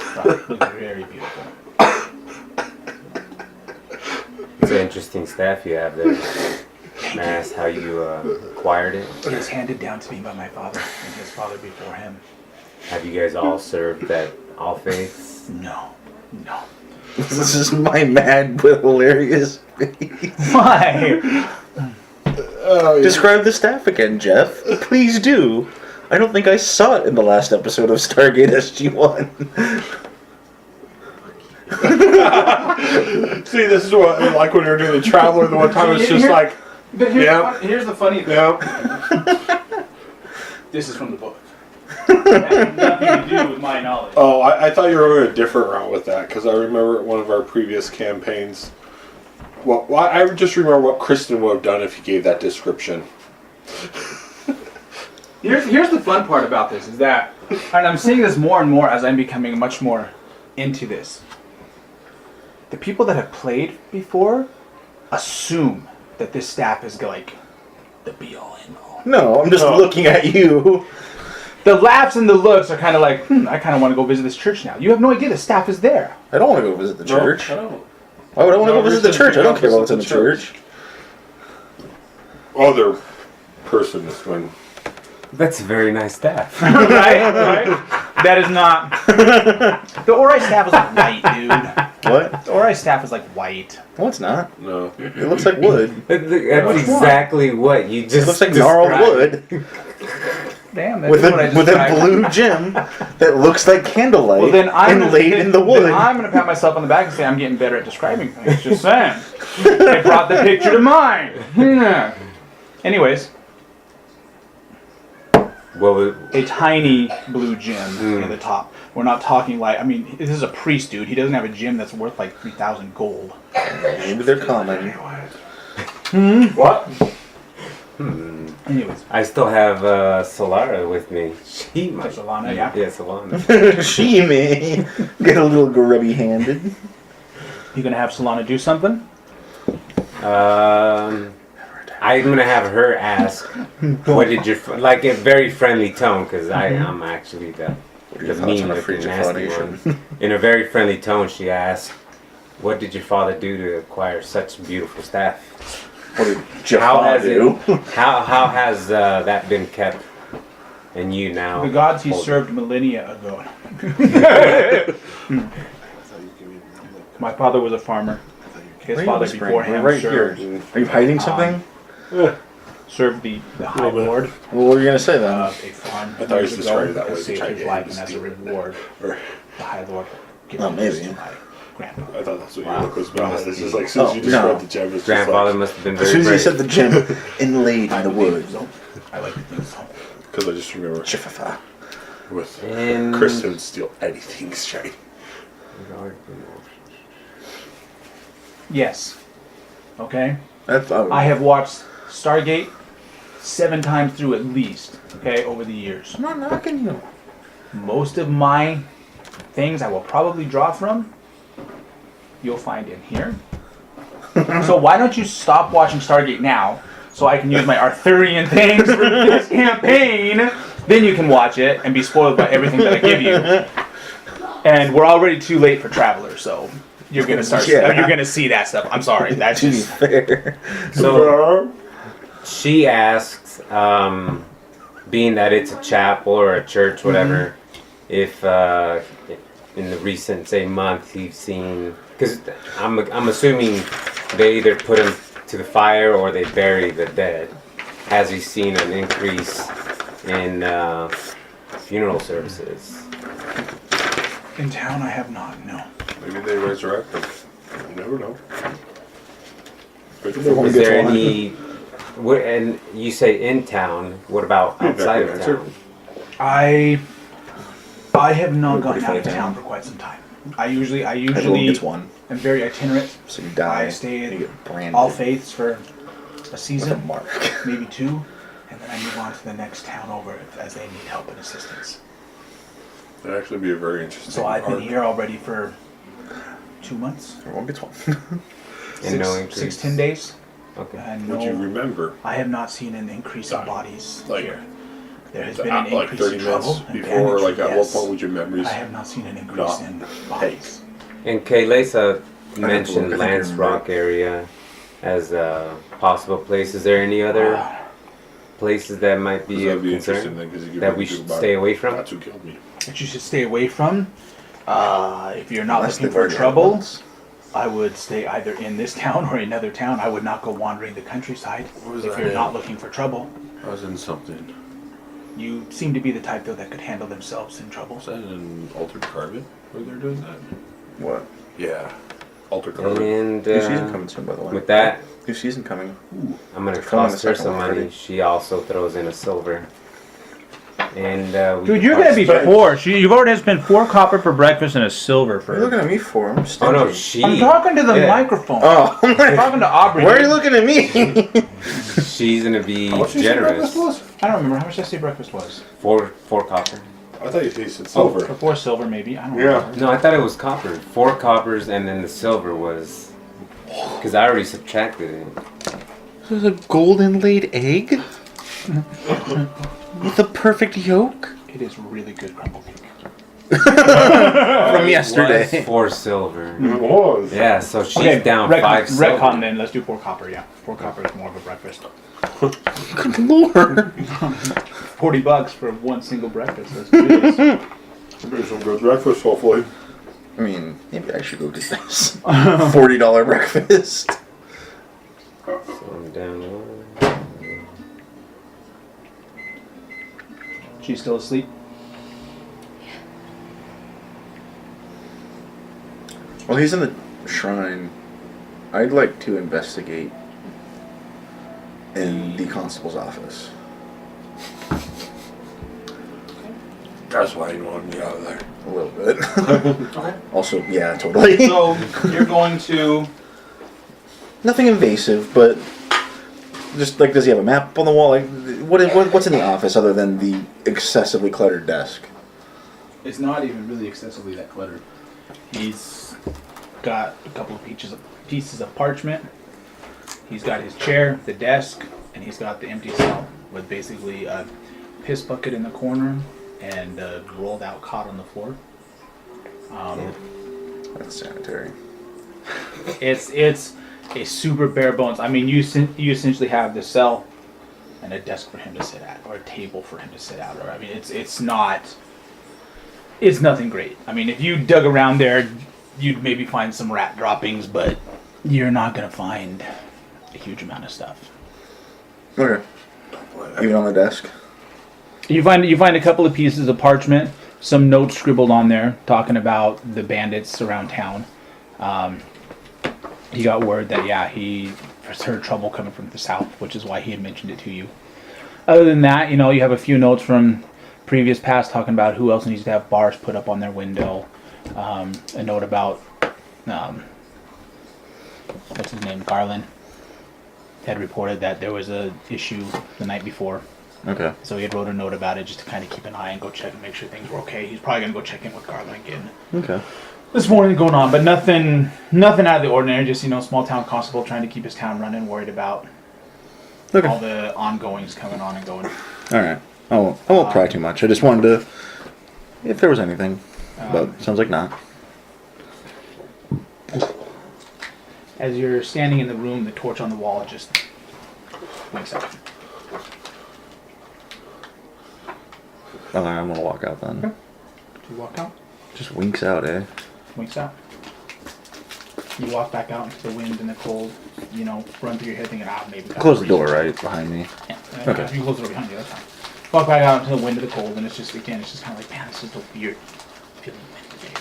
Looks very beautiful. It's an interesting staff you have there. May I ask how you acquired it? It was handed down to me by my father and his father before him. Have you guys all served at all faiths? No. This is my mad but hilarious face. Why? Describe the staff again, Jeff. Please do. I don't think I saw it in the last episode of Stargate SG-1. See, this is what like when we were doing the Traveler the one time. It's just like, But Yeah. here's the funny thing. yeah. This is from the book. It has nothing to do with my knowledge. Oh, I thought you were going a different route with that because I remember one of our previous campaigns. Well, I just remember what Kristen would have done if he gave that description. Here's the fun part about this is that, and I'm seeing this more and more as I'm becoming much more into this. The people that have played before assume that this staff is like the be all end all. No, I'm just No. looking at you. The laughs and the looks are kind of like, I kind of want to go visit this church now. You have no idea the staff is there. I don't want to go visit the church. I don't. Why would I want to No, go visit the Kristen's church? I don't care gonna about what's in the visit the church. Other person is when. That's a very nice staff. right? That is not. The Ori staff is like white, dude. What? The Ori staff is like white. No, it's not. No. It looks like wood. That's Which one? exactly what you just It looks like gnarled described. wood Damn, that's with what I a with a described. blue gem that looks like candlelight Well, then I'm inlaid in the then wood. I'm gonna pat myself on the back and say I'm getting better at describing things. Just saying. They brought the picture to mind. Yeah. Anyways, What was, a tiny blue gem at the top. We're not talking like, I mean, this is a priest, dude. He doesn't have a gem that's worth like 3,000 gold. Maybe they're common. What? Anyways, I still have Solara with me. She might. Solana, yeah. Yeah, Solana. She may get a little grubby-handed. You gonna have Solana do something? I'm gonna have her ask, "What did your like a very friendly tone?" Because I'm actually the are your thoughts on a mean-looking, Frigid nasty Foundation? one. In a very friendly tone, she asked, "What did your father do to acquire such beautiful staff? What did Jeff How has do? How has that been kept?" And you now The gods he hold it. served millennia ago. My father was a farmer. His Right father in the spring. before him We're right here. served. Are you hiding something? served the High Lord Well, what were you gonna say then? of a farm. I thought he was years describing ago that way, saved trying his to life, get and as a him to steal it. reward, Or, the High Lord gave Oh, this maybe. to my grandpa. I thought that's what Wow. your look was about. It's just like, as soon as you Oh, described no. the gem, it's Grandfather just must have been As soon very as you brave. said the gem inlaid in the wood. I like to think so. because I just remember Chifafa. with And- Chris didn't steal anything straight. Yes. Okay. That's I have watched Stargate 7 times through at least. Okay, over the years. I'm not knocking you. Most of my things I will probably draw from, you'll find in here. So why don't you stop watching Stargate now, so I can use my Arthurian things for this campaign? Then you can watch it and be spoiled by everything that I give you. And we're already too late for Traveler, so you're gonna start. Yeah. You're gonna see that stuff. I'm sorry. That's To be just. fair. So she asks, being that it's a chapel or a church, whatever, if in the recent, say, month you've seen, because I'm assuming they either put them to the fire or they bury the dead. Has he seen an increase in funeral services? In town, I have not. No. Maybe they resurrect them. You never know. Only Is gets there one. any? And you say in town. What about outside of Answer. town? I have not Pretty gotten out funny of town town. for quite some time. I usually Everyone gets one. am very itinerant. So you die. I stay you at get branded. all faiths for a With a season, mark. maybe 2, and then I move on to the next town over as they need help and assistance. That'd actually be a very interesting. So I've been arc. here already for 2 months, Everyone gets one. And no 6, increase. 10 days, Okay. and Would you no, remember, I have not seen an increase in bodies like, here. There has been an like increase 30 in minutes trouble and before? damage, Like, at what yes. point would your memories? I have not seen an increase not in bodies. And Kaylesa look, I mentioned think Lance you're Rock area as a possible place. Is there any other places that might be That'd of be interesting concern then, because you that we should stay away from? That's who killed me. That you should stay away from. If you're not Unless looking they've for already had trouble, ones. I would stay either in this town or another town. I would not go wandering the countryside. What was If that you're in? not looking for trouble, I was in something. you seem to be the type though that could handle themselves in trouble. Was that in Altered Carbon where they're doing that? What? Yeah. Altered Carbon. And New season coming soon, by the way. with that, New season coming. I'm gonna Filming cost the her second some one money. already. She also throws in a silver. And we Dude, can you're gonna be price- poor. You've already spent 4 copper for breakfast and a silver What are you looking at me for? I'm Oh stingy. no, she. I'm talking to the yeah, microphone. Oh, I'm talking to Aubrey. why are you looking at me? She's gonna be How much did you say generous. breakfast was? I don't remember how much did I say breakfast was. Four copper. I thought you said For silver. 4 silver, maybe. I don't Yeah. remember. No, I thought it was copper. 4 coppers, and then the silver was. Because I already subtracted it. This is a golden laid egg with a perfect yolk It is really good crumble cake. from yesterday. Was 4 silver. It was. Yeah, so she's down 5 silver. Retcon then. Let's do 4 copper. Yeah, 4 copper is more of a breakfast. Good lord. $40 for one single breakfast. Let's do this. Maybe some good breakfast, hopefully. I mean, maybe I should go get this. $40 breakfast. So I'm down 1. She's still asleep. Well, he's in the shrine. I'd like to investigate in the constable's office. That's why you wanted me out of there. A little bit. Okay. Also, yeah, totally. So you're going to. Nothing invasive, but just like, does he have a map up on the wall? Like, what's in the office other than the excessively cluttered desk? It's not even really excessively that cluttered. He's got a couple of pieces of parchment. He's got his chair, the desk, and he's got the empty cell with basically a piss bucket in the corner and a rolled out cot on the floor. That's sanitary. It's a super bare bones. I mean, you essentially have the cell and a desk for him to sit at, or a table for him to sit at, or I mean, it's nothing great. I mean, if you dug around there, you'd maybe find some rat droppings, but you're not gonna find a huge amount of stuff. Okay. Even on the desk. You find a couple of pieces of parchment, some notes scribbled on there talking about the bandits around town. He got word that he has heard trouble coming from the south, which is why he had mentioned it to you. Other than that, you have a few notes from previous past talking about who else needs to have bars put up on their window. A note about what's his name, Garland, had reported that there was a issue the night before. Okay. So he had wrote a note about it just to kind of keep an eye and go check and make sure things were okay. He's probably gonna go check in with Garland again Okay. this morning going on, but nothing out of the ordinary. Just small town constable trying to keep his town running, worried about Okay. all the ongoings coming on and going. All right. I won't pry too much. I just wanted to, if there was anything, but sounds like not. As you're standing in the room, the torch on the wall just winks out. All right, I'm gonna walk out then. Okay. You walk out. Just winks out, eh? Winks out. You walk back out into the wind and the cold. Run through your head thinking, maybe. Close the door right behind me. Yeah. Okay. If you close the door behind you, that's fine. Walk back out into the wind of the cold, and it's just kind of like, man, this is a weird feeling today.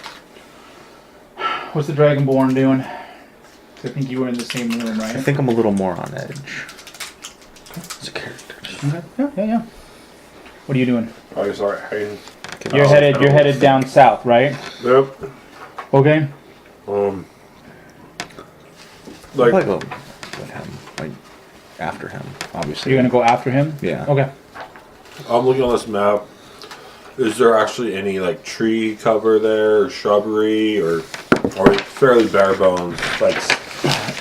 What's the Dragonborn doing? I think you were in the same room, right? I think I'm a little more on edge. As a character. Okay. Yeah. What are you doing? I was alright. You're headed down south, right? Yep. Okay. Like Like, go with him, like after him, obviously. You're gonna go after him? Yeah. Okay. I'm looking on this map. Is there actually any like tree cover there, or shrubbery, or fairly bare bones, like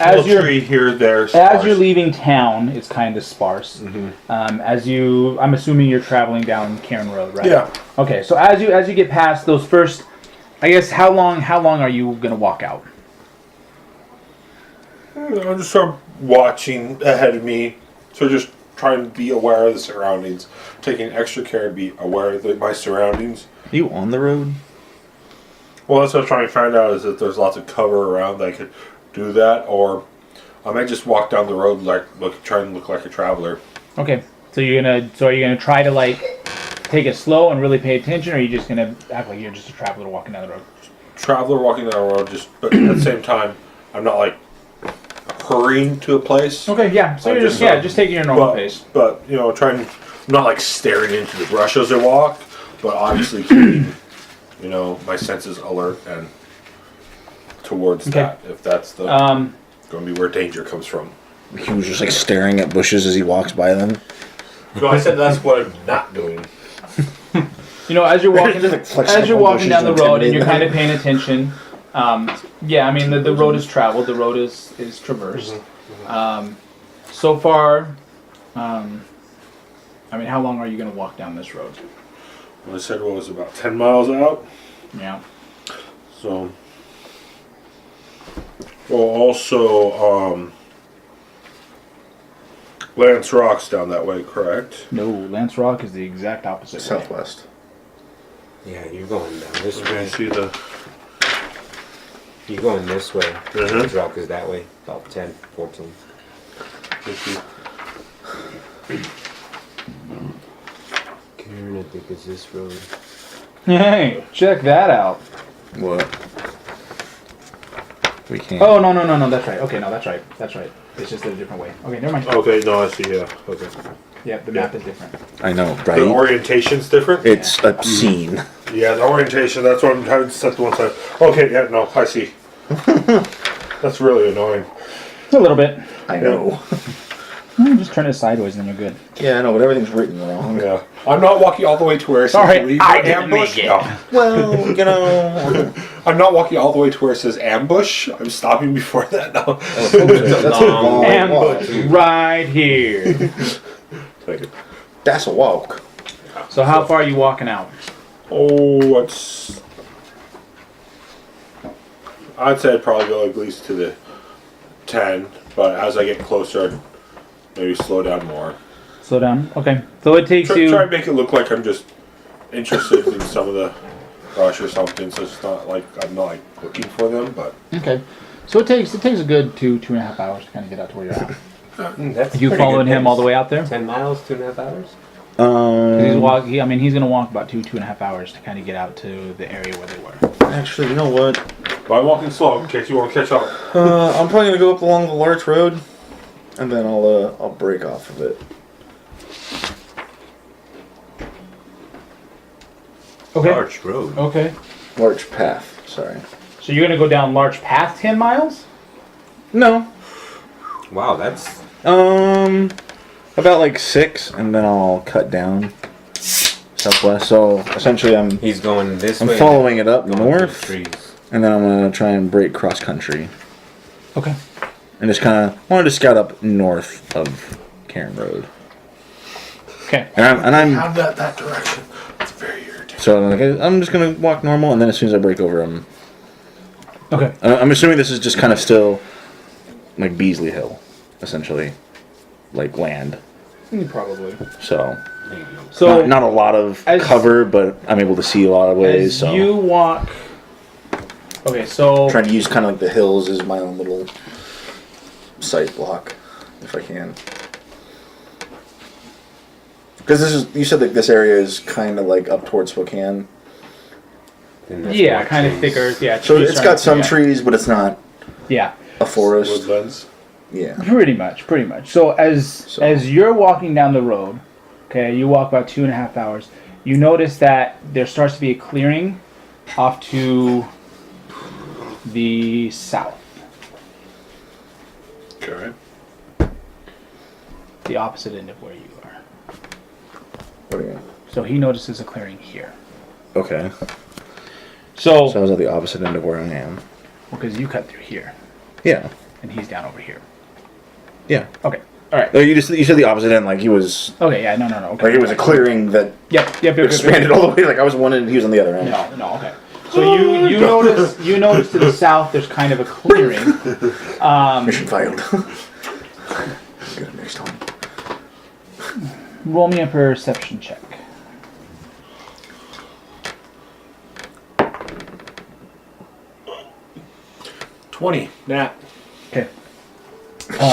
As little you're tree here, there? as sparse? you're leaving town, it's kind of sparse. I'm assuming you're traveling down Cairn Road, right? Yeah. Okay. So as you get past those first, I guess how long are you gonna walk out? I'm just sort of watching ahead of me, so just trying to be aware of the surroundings, taking extra care to be aware of my surroundings. Are you on the road? Well, that's what I'm trying to find out, is if there's lots of cover around that I could do that, or I might just walk down the road trying to look like a traveler. Okay. So are you gonna try to like take it slow and really pay attention, or are you just gonna act like you're just a traveler walking down the road? Traveler walking down the road, but at the same time, I'm not like hurrying to a place. Okay. Yeah. So I'm you're just, just taking your normal pace. But I'm not like staring into the brush as I walk, but obviously keeping my senses alert and towards that, if that's the going to be where danger comes from. He was just like staring at bushes as he walks by them. So I said that's what I'm not doing. As you're walking, Just, like, flexing as you're up on walking bushes down the to road and intimidate you're them. kind of paying attention. I mean the road is traveled, the road is traversed. So far, I mean, how long are you going to walk down this road? I said what was about 10 miles out. Yeah. So, well, also, Lance Rock's down that way, correct? No, Lance Rock is the exact opposite. way. Southwest. Yeah, you're going down this Okay, way. see the. You're going this way. Mhm. Ridge Rock is that way. About 10, 14. Karen, I think is this road. Hey, check that out. What? We can't. Oh no, that's right. Okay, no, that's right. It's just a different way. Okay, never mind. Okay, no, I see. Yeah. Okay. Yeah, the map is different. I know, The right? orientation's different. It's obscene. Yeah, the orientation. That's what I'm trying to set to one side. Okay, yeah, no, I see. That's really annoying. A little bit. I know. Just turn it sideways and then you're good. Yeah, I know, but everything's written wrong. Yeah, I'm not walking all the way to where it says Sorry, leave I for didn't ambush. make it. No. Well, I'm not walking all the way to where it says ambush. I'm stopping before that now. that's a long Ambush walk. right here. Thank you. That's a walk. So how far are you walking out? Oh, I'd say I'd probably go at least to the 10, but as I get closer, I'd maybe slow down more. Slow down. Okay. So it takes Try you. and make it look like I'm just interested in some of the brush or something, so it's not like I'm not like looking for them, but Okay. So it takes a good 2.5 hours to kind of get out to where you're at. That's You pretty following good him all the pace. way out there? 10 miles, 2.5 hours? He's gonna walk about 2.5 hours to kind of get out to the area where they were. Actually, you know what? But I'm walking slow in case you want to catch up. I'm probably gonna go up along the Larch Road, and then I'll break off of it. Okay. Arch Road. Okay. Larch Path. Sorry. So you're gonna go down Larch Path 10 miles? No. Wow, that's... About like 6, and then I'll cut down southwest. So essentially, I'm He's going this way. following it up going through the north, trees. and then I'm gonna try and break cross country, Okay. and just kind of wanted to scout up north of Cairn Road. Okay. And I'm Have that direction. It's very irritating. so I'm just gonna walk normal, and then as soon as I break over, Okay. I'm assuming this is just kind of still like Beasley Hill, essentially, like land. Probably. So So not a lot of as- cover, but I'm able to see a lot of ways. as So you walk. Okay, so trying to use kind of like the hills as my own little sight block, if I can. Because you said that this area is kind of like up towards Spokane, And there's yeah, more kind of trees. thicker. Yeah. so trees it's got some yeah. trees, but it's not Yeah. a forest. Woodlands. Yeah. Pretty much. So as you're walking down the road, okay, you walk about 2.5 hours. You notice that there starts to be a clearing off to the south, Okay. the opposite end of where you are. What do you mean? So he notices a clearing here. Okay. So, So I was at the opposite end of where I am. because you cut through here Yeah. and he's down over here. Yeah. Okay. All right. Oh, you said the opposite end, like he was Okay. Yeah. No. Okay. like it was a clearing that Yep. expanded all the way. Like I was one end, he was on the other end. No. Okay. So you notice to the south there's kind of a clearing. Mission failed. Get it next time. Roll me a perception check. 20. Nat. Okay.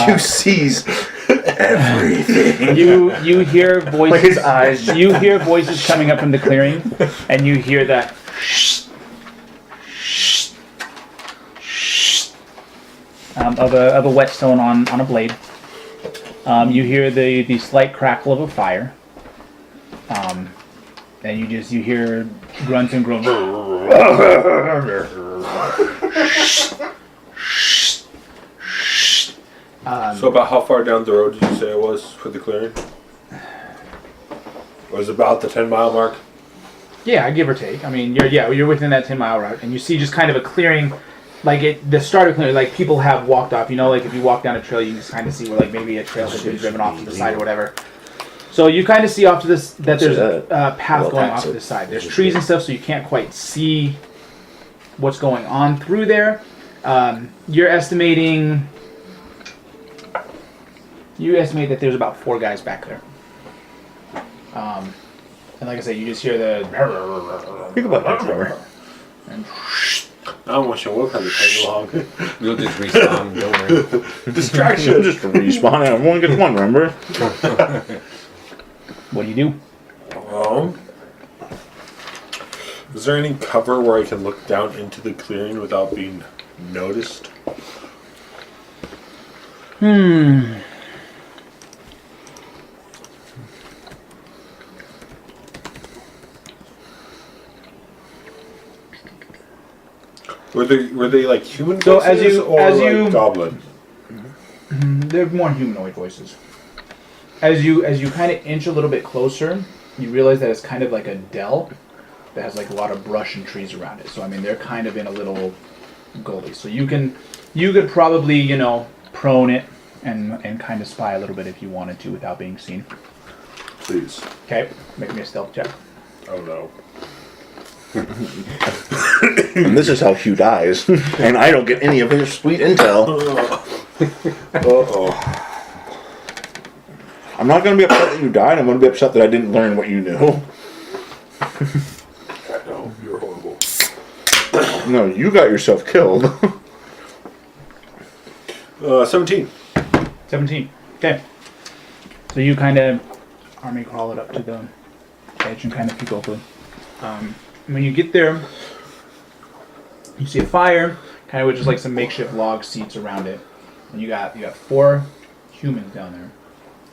You sees everything. You hear voices. Like his eyes. You hear voices coming up from the clearing, and you hear that. Of a whetstone on a blade. You hear the slight crackle of a fire. And you hear grunts and groans. So about how far down the road did you say it was for the clearing? Was it about the 10-mile mark? Yeah, give or take. I mean, you're within that 10-mile route, and you see just kind of a clearing, like the start of clearing, like people have walked off. You know, like if you walk down a trail, you can just kind of see where like maybe a trail has been driven off to the side or whatever. So you kind of see off to this that there's a path Well, going off that's to it. the side. There's trees and stuff, so you can't quite see what's going on through there. You're estimating. You estimate that there's about 4 guys back there. And like I said, you just hear the. Think about that for I wish I would have to tag along. You'll just respawn, don't worry. Distraction. Just respawn. Everyone gets one. Remember? What do you do? Is there any cover where I can look down into the clearing without being noticed? Were they like human So voices or like goblin? They're more humanoid voices. As you kind of inch a little bit closer, you realize that it's kind of like a dell that has like a lot of brush and trees around it. So I mean, they're kind of in a little gully. So you could probably prone it and kind of spy a little bit if you wanted to without being seen. Please. Okay, make me a stealth check. Oh no. And this is how Hugh dies, and I don't get any of his sweet intel. Uh-oh. I'm not going to be upset that you died. I'm going to be upset that I didn't learn what you knew. No, you're horrible. No, you got yourself killed. 17. 17. Okay. So you kind of army crawl it up to the edge and kind of peek over. When you get there, you see a fire, kind of with just like some makeshift log seats around it, and you got 4 humans down there,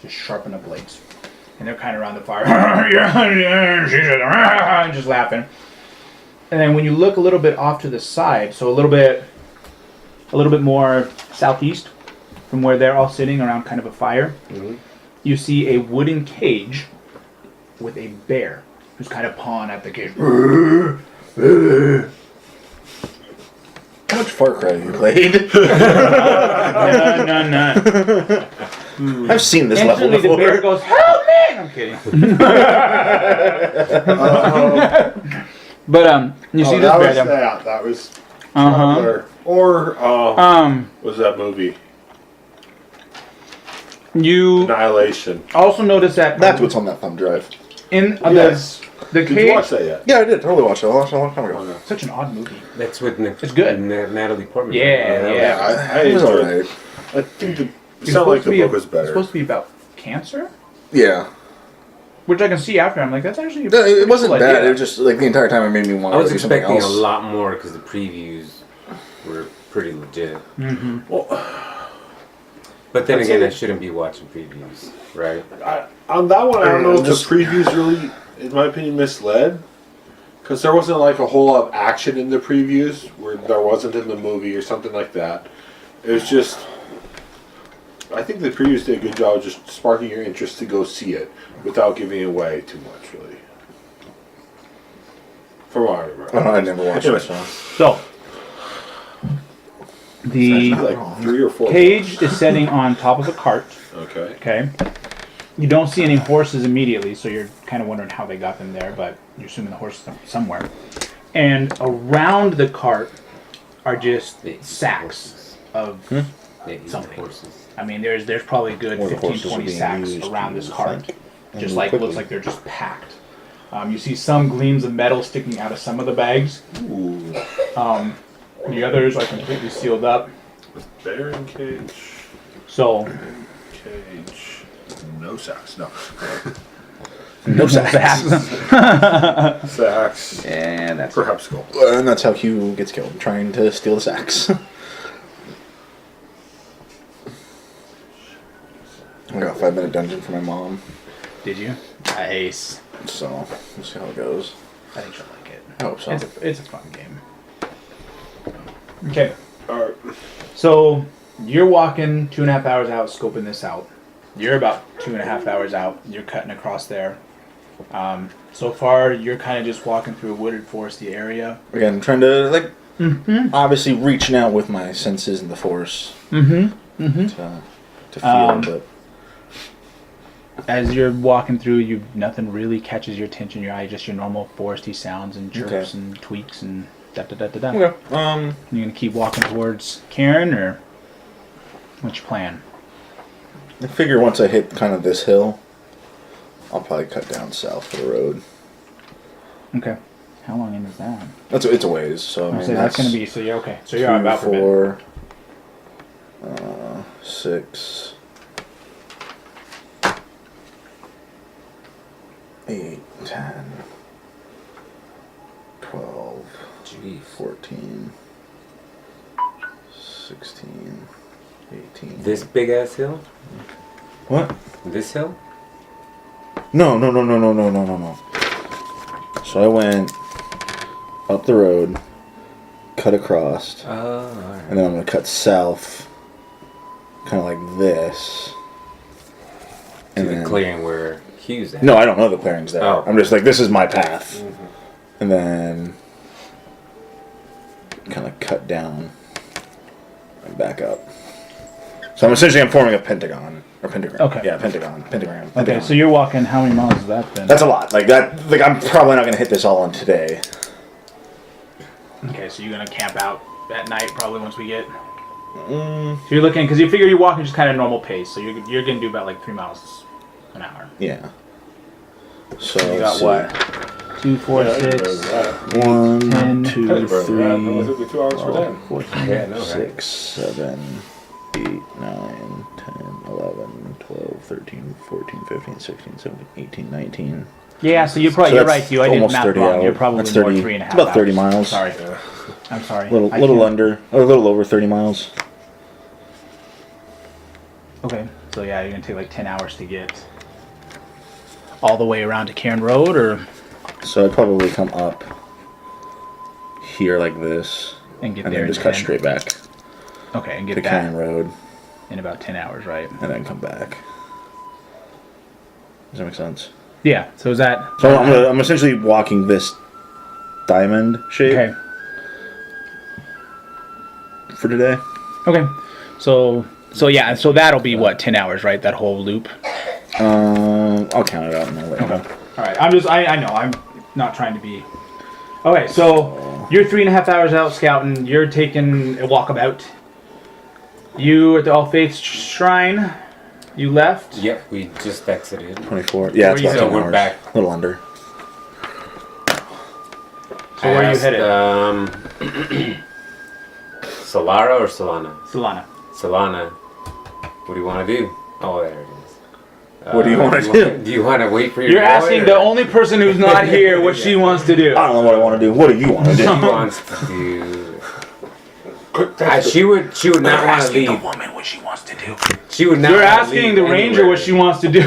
just sharpening up blades, and they're kind of around the fire, just laughing. And then when you look a little bit off to the side, so a little bit more southeast from where they're all sitting around kind of a fire, you see a wooden cage with a bear who's kind of pawing at the cage. How much Far Cry have you played? None. I've seen this level Instantly the bear before. goes, help me! I'm kidding. But you see this bear there. That was Uh-huh. Traveler. Or what's that movie? You Annihilation. also notice that That's what's on that thumb drive. in Yes. the Did you cage. watch that yet? Yeah, I did. Totally watched it. I watched it a long time ago. Such an odd movie. That's with It's good. Natalie Portman. Yeah. I It was enjoyed alright. I think it It's sounded like supposed to the be book was It's better. supposed to be about cancer, Yeah. which I can see after. I'm like, that's actually No, it wasn't cool bad. idea. It was just like the entire time it made me want I to was do something expecting a else. lot more because the previews were pretty legit. Well, But then I'd again, say- I shouldn't be watching previews, right? on that one, I don't know if Just- the previews really, in my opinion, misled. Because there wasn't like a whole lot of action in the previews, where there wasn't in the movie or something like that. It was just, I think the previews did a good job of just sparking your interest to go see it without giving away too much, really. From what I remember. Oh, I never watched Anyway. it. So. So the Actually, like 3 or 4. cage is sitting on top of a cart. Okay. Okay. You don't see any horses immediately, so you're kind of wondering how they got them there, but you're assuming the horses are somewhere. And around the cart are just sacks of They eat something. horses. I mean, there's probably a good Or the 15, horses are 20 being sacks used around to this cart. fight and Just move like, quickly. looks like they're just packed. You see some gleams of metal sticking out of some of the bags. Ooh. The others are completely sealed up. Bear in cage. So, Cage. No sacks. No. No sacks. Sacks. and that's Perhaps skull. And that's how Hugh gets killed, trying to steal the sacks. I got a 5-minute dungeon for my mom, Did you? Nice. so we'll see how it goes. I think she'll like it. I hope so. It's a fun game. Okay, Alright. so you're walking 2.5 hours out, scoping this out. You're about 2.5 hours out. You're cutting across there. So far, you're kind of just walking through a wooded, foresty area. Again, trying to like obviously reaching out with my senses and the force to feel, but As you're walking through, nothing really catches your attention. Your eye, just your normal foresty sounds and chirps Okay. and tweaks and da da da da da. okay. You gonna keep walking towards Karen, or what's your plan? I figure once I hit kind of this hill, I'll probably cut down south of the road. Okay. How long in is that? It's a ways, so I mean So that's gonna be. So you're okay. So you're 2, about for a bit. 4, 6, 8, 10, 12, Jeez. 14, 16, 18. This big ass hill? What? This hill? No. So I went up the road, cut across, Oh, alright. and then I'm gonna cut south, kind of like this. To And the then, clearing where Hugh's at. no, I don't know the clearing's there. Oh. I'm just like, this is my path. And then kind of cut down and back up. So I'm forming a pentagon. Or pentagram. Okay. Yeah, pentagram. Okay, Pentagon. so you're walking. How many miles is that then? That's a lot. Like that. Like I'm probably not gonna hit this all in today. Okay, so you're gonna camp out at night probably once we get. So you're looking because you figure you're walking just kind of normal pace, so you're gonna do about like 3 miles an hour. Yeah. So You got let's see. what? 2, 4, 6, 1, 10, 2, That took me 2 hours for 3, 10. 14. Yeah, no, right? 6, 7, 8, 9, 10, 11, 12, 13, 14, 15, 16, 17, 18, 19. Yeah, so you're probably, So you're that's right, too. I didn't almost math 30 wrong. hours. You're probably That's more 30 3.5 it's about 30 hours. miles. Sorry. I'm sorry. Little I little can't- under, or a little over 30 miles. Okay, so yeah, you're gonna take like 10 hours to get all the way around to Cairn Road, or So I'd probably come up here like this, and get and there then in just cut 10. straight back Okay, and to get Canyon that Road, in about 10 hours, right? and then come back. Does that make sense? Yeah. So is that So I'm essentially walking this diamond shape okay? for today. Okay. So yeah, so that'll be what, 10 hours, right? That whole loop. I'll count it out and I'll let you know. All right. I know. I'm not trying to be. Okay, so you're 3.5 hours out scouting. You're taking a walkabout. You at the All Faiths Shrine. You left. Yep, we just exited. 24. Yeah, it's Where about you 10 headed? hours. We're back. A little under. So where are you Asked, headed? Solara or Solana? Solana. Solana. What do you want to do? Oh, there it is. What do you wanna do? Do you want to wait for your You're boy, asking or- the only person who's not here what she wants to do. I don't know what I want to do. What do you want to She do? wants to do. She would not want to leave. woman what she wants to do. She would not. You're wanna asking leave the ranger anywhere. what she wants to do.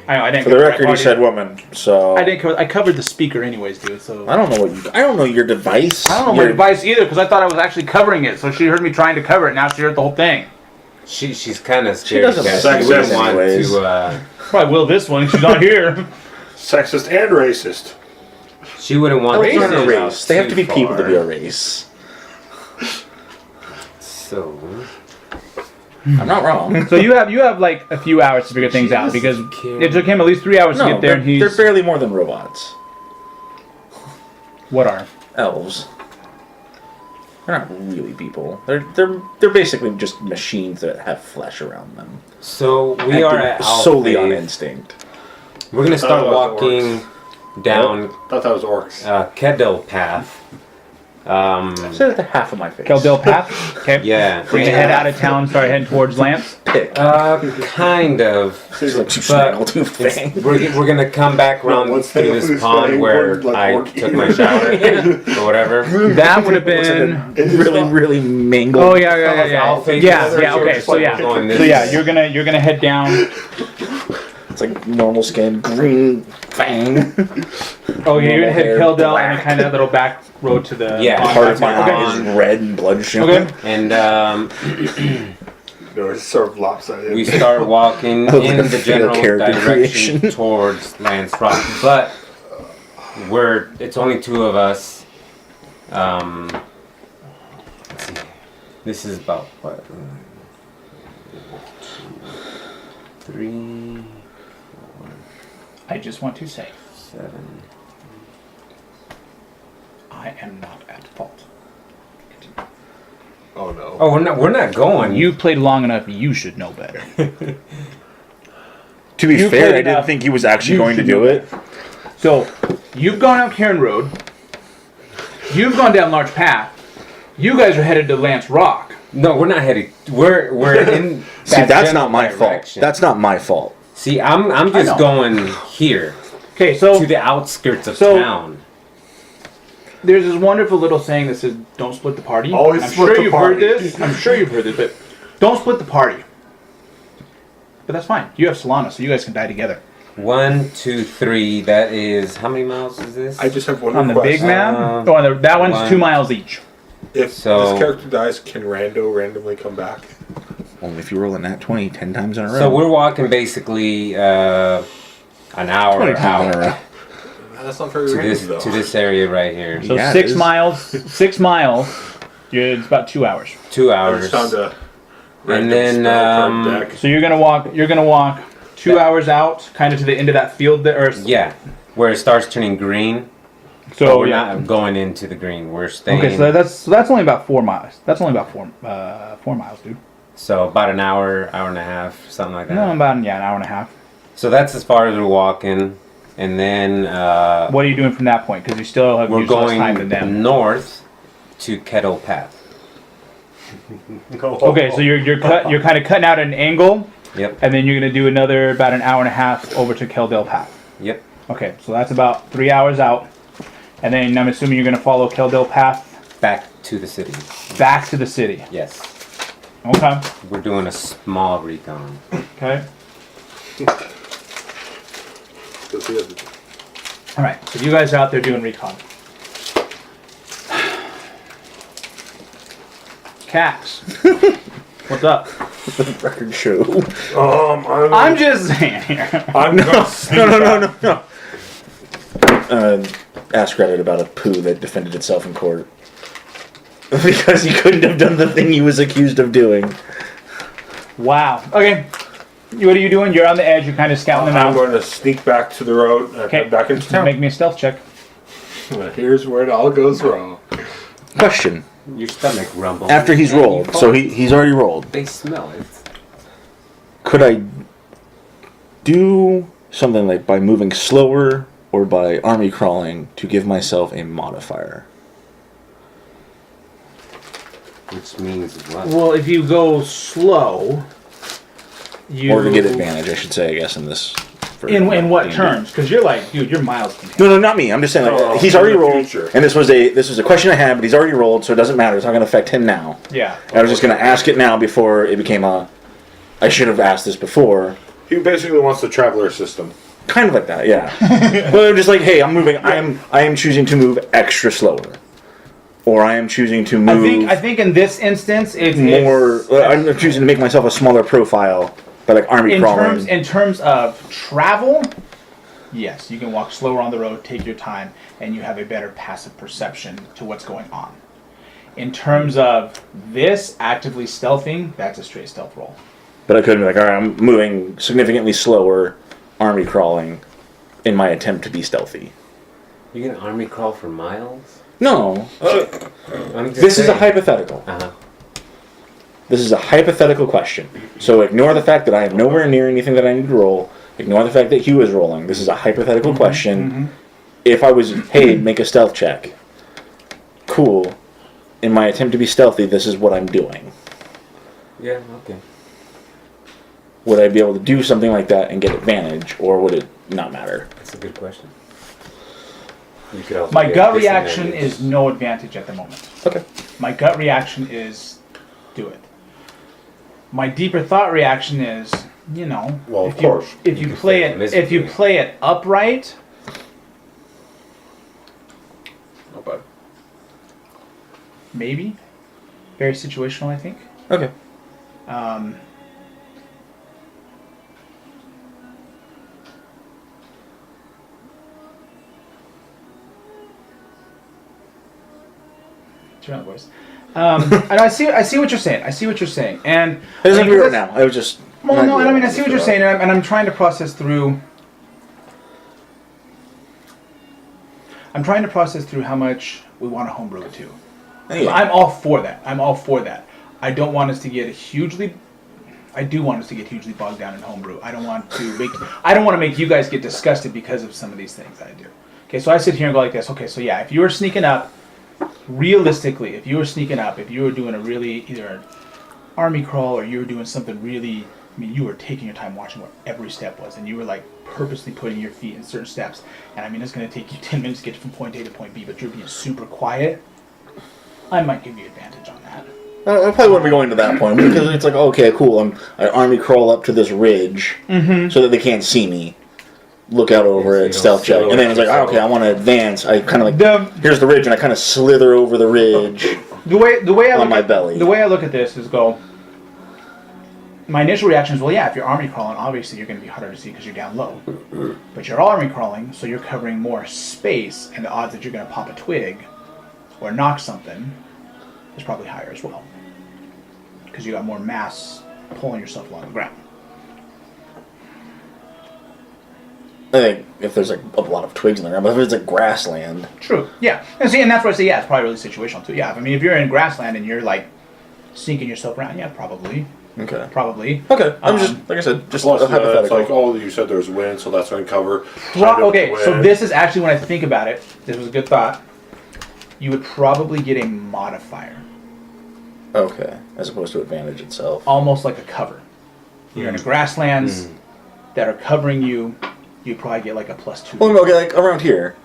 I know. I didn't. For the cover that record, he part said either. woman. So I didn't. I covered the speaker anyways, dude. So I don't know what you. I don't know your device. I don't know my advice either because I thought I was actually covering it. So she heard me trying to cover it. Now she heard the whole thing. She's kind of scared. doesn't because like she wouldn't sex want anyways. to. Probably will this one. She's not here. Sexist and racist. She wouldn't want. They're to not a send it out race. They have to be too people to far. be a race. So I'm not wrong. So you have like a few hours to figure things out because it took him at least 3 hours to No, get there, and they're he's barely more than robots. what are? Elves. They're not really people. They're basically just machines that have flesh around them. So we are at solely on Alfave. instinct. We're gonna start Oh, walking down Thought that was orcs. Kedel Path. Say that to half of my face. Keldale Path. Okay. Yeah. We're gonna head out of town. Start heading towards Lance. Pick. Kind of. It's like two But snaggletooth thing. we're gonna come back around what's through the- this who's pond saying where one, like, I orc took my shower or whatever. That would have been. Really mingled. Oh yeah. I'll think Yeah. it's- Okay. it's So like yeah. going So this yeah, way. you're gonna head down. It's like normal skin, green fang. Oh yeah, you're gonna Normal head hair, Keldale and black. then kind of that little back road to the Yeah, pond. Part of my Okay. eye is red and bloodshot. Okay. And No, it's sort of lopsided. we start walking Like in a the fair general character direction creation. towards Lance Rock, but it's only two of us. Let's see. This is about what? 3, I just want to say, 7. I am not at fault. Oh no. Oh, we're not going. You've played long enough. You should know better. To be You fair, played I didn't enough. think he was actually You going to should do know it. So, you've gone up Cairn Road. You've gone down Larch Path. You guys are headed to Lance Rock. No, we're not heading. We're in. See, that that's general not my direction. fault. That's not my fault. See, I'm know. just going here Okay, so to the outskirts of So- town. there's this wonderful little saying that says, "Don't split the party." Always I'm split sure the you've party. heard this. I'm sure you've heard this, but don't split the party. But that's fine. You have Solana, so you guys can die together. 1, 2, 3. That is how many miles is this? I just have one On the request. big map, Um, on that one's one. 2 miles each. If So- this character dies, can Rando randomly come back? Only if you roll a nat 20 10 times in a row. So we're walking basically an hour 20 times in a out row. That's not very to random, this though. to this area right here. So Yeah, it 6 is. miles. 6 miles. It's about 2 hours. 2 I hours. just found a And random then, spell card deck. So you're gonna walk. You're gonna walk 2 hours out, kind of to the end of that field there. Or, Yeah, where it starts turning green. So But we're yeah. not going into the green. We're staying. Okay, so that's only about 4 miles. That's only about 4 miles, dude. So about an hour, hour and a half, something like that. No, about an hour and a half. So that's as far as we're walking, and then What are you doing from that point? Because you still have we're used less time than going them. north to Kettle Path. Okay, so you're kind of cutting out an angle, Yep. and then you're gonna do another about an hour and a half over to Keldale Path. Yep. Okay, so that's about 3 hours out, and then I'm assuming you're gonna follow Keldale Path Back to the city. back to the city. Yes. Okay. We're doing a small recon. Okay. All right. So you guys are out there doing recon. Cax, what's up? The record show. I'm just saying here. I'm gonna sneak No. Ask Reddit about a poo that defended itself in court. Because he couldn't have done the thing he was accused of doing. Wow. Okay. What are you doing? You're on the edge. You're kind of scouting them I'm out. going to sneak back to the road and Okay. head back into town. Make me a stealth check. Here's where it all goes wrong. Question. Your stomach rumbles. After he's and you rolled, fall. so he's already rolled. They smell it. Could I do something like by moving slower or by army crawling to give myself a modifier? Which means what? Well, if you go slow, you Or to get advantage, I should say, I guess, in this. for In what D&D. terms? Because you're like, dude, you're miles from here. No, not me. I'm just saying, like, Oh, he's in already the rolled, future. and this was a question I had, but he's already rolled, so it doesn't matter. It's not going to affect him now. Yeah. I was just going to ask it now before it became a. I should have asked this before. He basically wants the traveler system. Kind of like that, yeah. But I'm just like, hey, I'm moving. I am choosing to move extra slower, or I am choosing to move I think in this instance, it's more. I'm choosing to make myself a smaller profile by like army crawling. in terms of travel. Yes, you can walk slower on the road, take your time, and you have a better passive perception to what's going on. In terms of this actively stealthing, that's a straight stealth roll. But I could be like, all right, I'm moving significantly slower, army crawling, in my attempt to be stealthy. You can army crawl for miles? No, I'm just this is a saying. hypothetical. Uh-huh. This is a hypothetical question. So ignore the fact that I am nowhere near anything that I need to roll. Ignore the fact that Hugh is rolling. This is a hypothetical question. If I was, hey, make a stealth check. Cool. In my attempt to be stealthy, this is what I'm doing. Yeah, okay. Would I be able to do something like that and get advantage, or would it not matter? That's a good question. You could also My get gut reaction disadvantage. is no advantage at the moment. Okay. My gut reaction is do it. My deeper thought reaction is, you know, Well, of if course. if you play it upright, Not bad. maybe. Very situational, I think. Okay. Turn on the voice. And I see what you're saying. I see what you're saying. And It doesn't have to be right that's- now. I was just. Well, no, and I mean, I see what you're saying, and I'm trying to process through. I'm trying to process through how much we want to homebrew it to. Yeah. I'm all for that. I'm all for that. I don't want us to get hugely. I do want us to get hugely bogged down in homebrew. I don't want to make. I don't want to make you guys get disgusted because of some of these things that I do. Okay, so I sit here and go like this. Okay, so yeah, if you were sneaking up, realistically, if you were sneaking up, if you were doing a really either an army crawl or you were doing something really. I mean, you were taking your time watching what every step was, and you were like purposely putting your feet in certain steps. And I mean, it's going to take you 10 minutes to get from point A to point B, but you're being super quiet. I might give you advantage on that. I probably wouldn't be going to that point because it's like, okay, cool. I army crawl up to this ridge so that they can't see me. Look out over Yeah, so it, you stealth don't check, and then it's like, okay, I want to advance. I kind of like here's the ridge, and I kind of slither over the ridge. The way I On look my at, belly. The way I look at this is go. My initial reaction is, well, yeah, if you're army crawling, obviously you're going to be harder to see because you're down low. But you're army crawling, so you're covering more space, and the odds that you're going to pop a twig or knock something is probably higher as well. Because you got more mass pulling yourself along the ground. I think if there's like a lot of twigs in the ground, but if it's like grassland, True. Yeah. And see, and that's why I say, yeah, it's probably really situational too. Yeah. I mean, if you're in grassland and you're like sneaking yourself around, yeah, probably. okay. Probably. Okay, I'm just like I said, just Plus, a it's hypothetical. like, oh, you said there's wind, so that's going to cover. Okay, so this is actually when I think about it. This was a good thought. You would probably get a modifier. Okay, as opposed to advantage itself. almost like a cover. You're in a grasslands that are covering you. You probably get like a +2. Well, okay, like around here,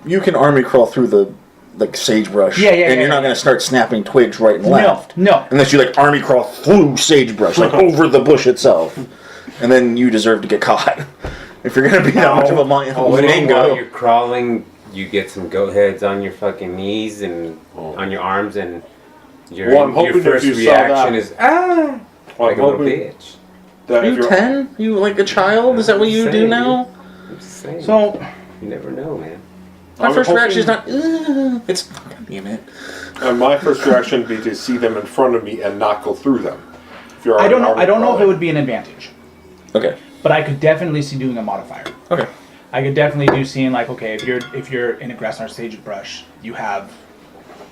you can army crawl through the like sagebrush, Yeah, and you're not going to start snapping twigs right and left. No. Unless you like army crawl through sagebrush, like over the bush itself, and then you deserve to get caught. If you're going to be that much of a While mango. you're crawling, you get some goat heads on your fucking knees and on your arms, and Well, I'm hoping your if first you saw reaction that- is Well, like I'm a little hoping bitch. that Are if you you're 10? You like a child? Is that what you do Same, now? I'm just saying. So you never know, man. My I'm first hoping- reaction is not, it's, God damn it. my first reaction would be to see them in front of me and not go through them. If you're I don't know. already I don't know if it crawling. would be an advantage, Okay. but I could definitely see doing a modifier. Okay. I could definitely do seeing like, okay, if you're in a grassland or sagebrush, you have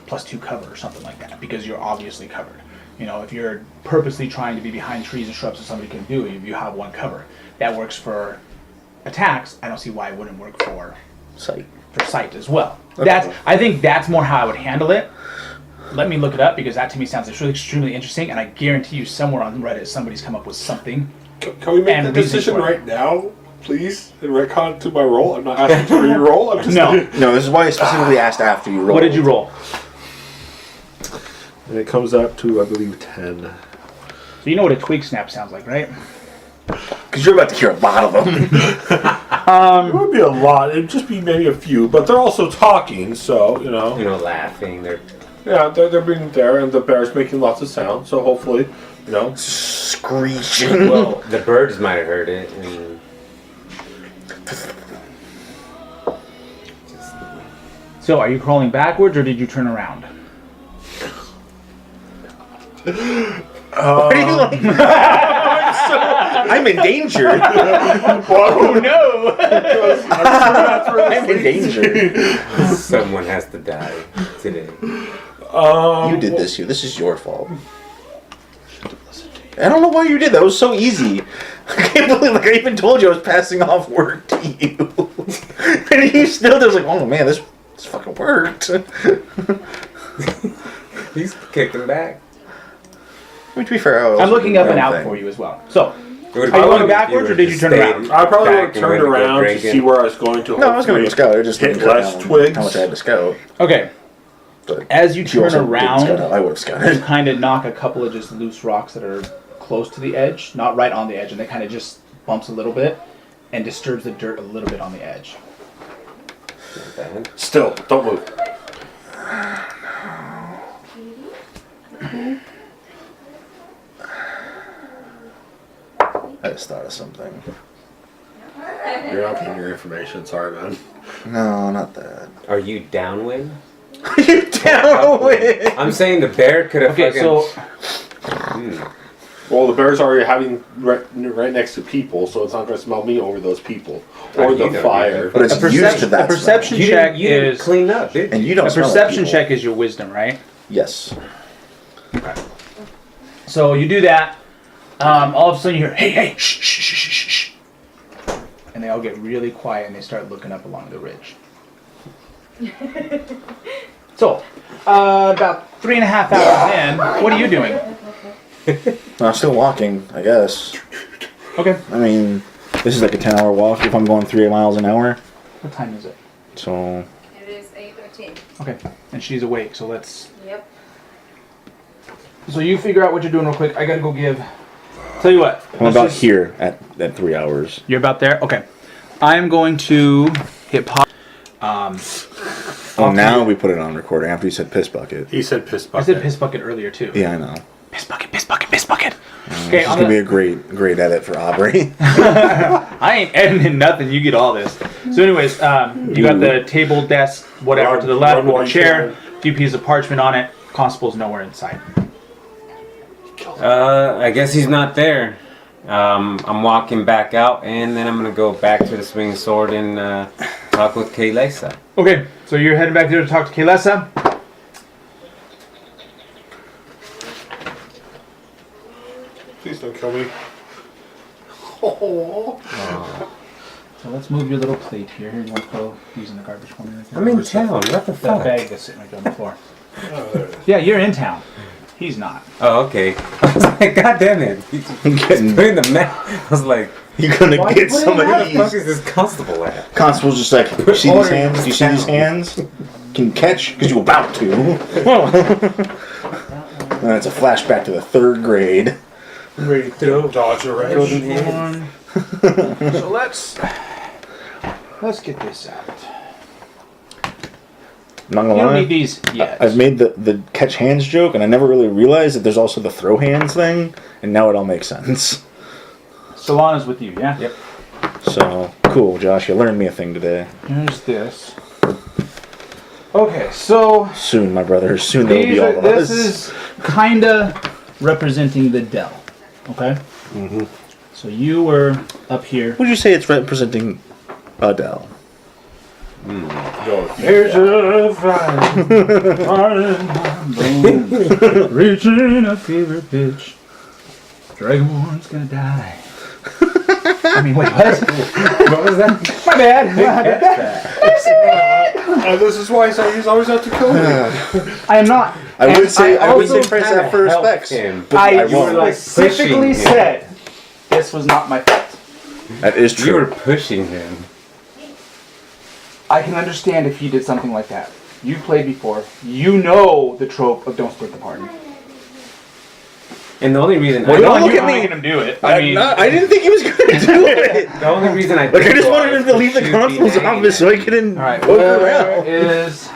+2 cover or something like that because you're obviously covered. You know, if you're purposely trying to be behind trees and shrubs so somebody can do it, you have 1 cover. That works for attacks. I don't see why it wouldn't work for Sight. sight as well. Okay. I think that's more how I would handle it. Let me look it up because that to me sounds extremely interesting, and I guarantee you somewhere on Reddit somebody's come up with something. Can we make and the reason decision for it. right now, please? And retcon to my roll. I'm not asking for your roll. I'm just No. No, this is why I specifically asked after you rolled. What did you roll? And it comes up to, I believe, 10. So you know what a twig snap sounds like, right? Because you're about to hear a lot of them. It would be a lot. It'd just be maybe a few, but they're also talking, so You know, laughing. they're being there, and the bear's making lots of sound. So hopefully, Screeching. Well, the birds might have heard it. And So are you crawling backwards or did you turn around? What are you like? I'm endangered. Oh no! I'm endangered. someone has to die today. You did this, you. This is your fault. I don't know why you did that. It was so easy. I can't believe, like, I even told you I was passing off work to you. And you still just like, oh man, this fucking worked. He's kicked him back. I mean, to be fair, I'm looking up and out for you as well. So, It would've Are you been going if backwards you or did you just turn stayed around? I probably would back have and turned went to go around to drinking. see where I was going to. No, I was going to go scout. I just hit didn't cut less down twigs. how much I had to scout. okay, But as you if turn also didn't around, scout out, I would have you scouted. kind of knock a couple of just loose rocks that are close to the edge, not right on the edge, and they kind of just bumps a little bit and disturbs the dirt a little bit on the edge. Not bad. Still, don't move. I just thought of something. You're not getting your information. Sorry, man. No, not that. Are you downwind? You down with? I'm saying the bear could have Okay, fucking... so Well, the bears are having right next to people, so it's not going to smell me over those people or You the know, fire. But it's a used to that a perception You check didn't, you didn't is clean up, did you? And you don't a smell like perception people. check is your wisdom, right? Yes. So you do that. All of a sudden you hear, hey, shh, shh, shh, shh, shh, shh. And they all get really quiet and they start looking up along the ridge. So, about 3.5 hours in, what are you doing? I'm still walking, I guess. Okay. I mean, this is like a 10-hour walk if I'm going 3 miles an hour. What time is it? So, It is 8:13. Okay. And she's awake, so let's... Yep. So you figure out what you're doing real quick. I gotta go give... Tell you what. I'm let's about just- here at 3 hours. You're about there? Okay. I'm going to hit pause. Oh, now we put it on recording after you said piss bucket. He said piss I bucket. said piss bucket earlier too. Yeah, I know. Piss bucket, piss bucket, piss bucket. Okay, This is I'm gonna be gonna, a great edit for Aubrey. I ain't editing nothing. You get all this. So, anyways, you got the table, desk, whatever to the left Run with while a you chair, can. few pieces of parchment on it. Constable's nowhere in sight. I guess he's not there. I'm walking back out, and then I'm gonna go back to the swinging sword and talk with Kaylesa. Okay, so you're heading back there to talk to Kaylesa. Please don't kill me. Oh. So let's move your little plate here. You want to go using the garbage for me? Right there? I'm in town. What the That fuck? bag that's sitting right there on the floor. Oh, there it is. Yeah, you're in town. He's not. Oh, okay. I was like, God damn it. He's getting- putting the map. I was like, You're gonna Why get you put some it of in where the fuck these. is this constable at? Constable's just like, you see these ordering hands? Do you see these down. hands? Can you catch? Because you're about to. And it's a flashback to the 3rd grade. Ready to dodge a Throw them wrench. hands. So let's get this out. I'm not gonna You don't lie. need these yet. I've made the catch hands joke, and I never really realized that there's also the throw hands thing, and now it all makes sense. Solana's with you, yeah? Yep. So, cool, Josh. You learned me a thing today. Here's this. Okay, so Soon, my brother. Soon there will be all of this us. is kinda representing the Dell. Okay? Mm-hmm. So you were up here. Would you say it's representing Adele? Go. Here's a fire, reaching a fever pitch. Dragonborn's gonna die. I mean, wait, what? What was that? My bad. And this is why he's always out to kill me. I am not. I would And say I would say also praise kinda that for helped respects. him. But I I won't. like specifically pushing him. said this was not my fault. That is You were true. pushing him. I can understand if you did something like that. You played before. You know the trope of don't split the party. And the only reason Well, I don't You're look at me. making him do it. I didn't think he was going to do it. the only reason I Like, I did just go wanted out him to was leave the she'd be constable's hanging office so there. he couldn't all right, poke where around. is?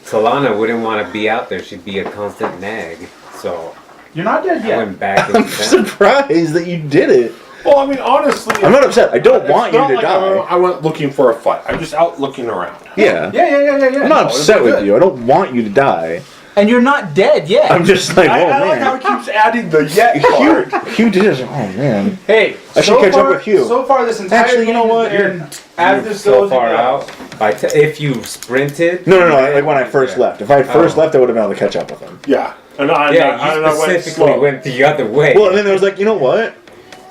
Solana wouldn't want to be out there. She'd be a constant nag. So You're not dead I yet. went back I'm into town. surprised that you did it. Well, I mean, honestly, I'm not upset. I don't it's want you not to like die. I went looking for a fight. I'm just out looking around. Yeah. Yeah. I'm not upset with you. I don't want you to die. And you're not dead yet. I'm just like, oh I like how man. he keeps adding the yet part. Hugh did it. Oh man. Hey, I should catch up with you. So far, this entire Actually, you know game what? has been as You're this so goes, far you go. out. If you sprinted. No. Like when I first left. If I had first Oh. left, I would have been able to catch up with him. Yeah. And I Yeah, you went specifically slow. went the other way. Well, and then I was like, you know what?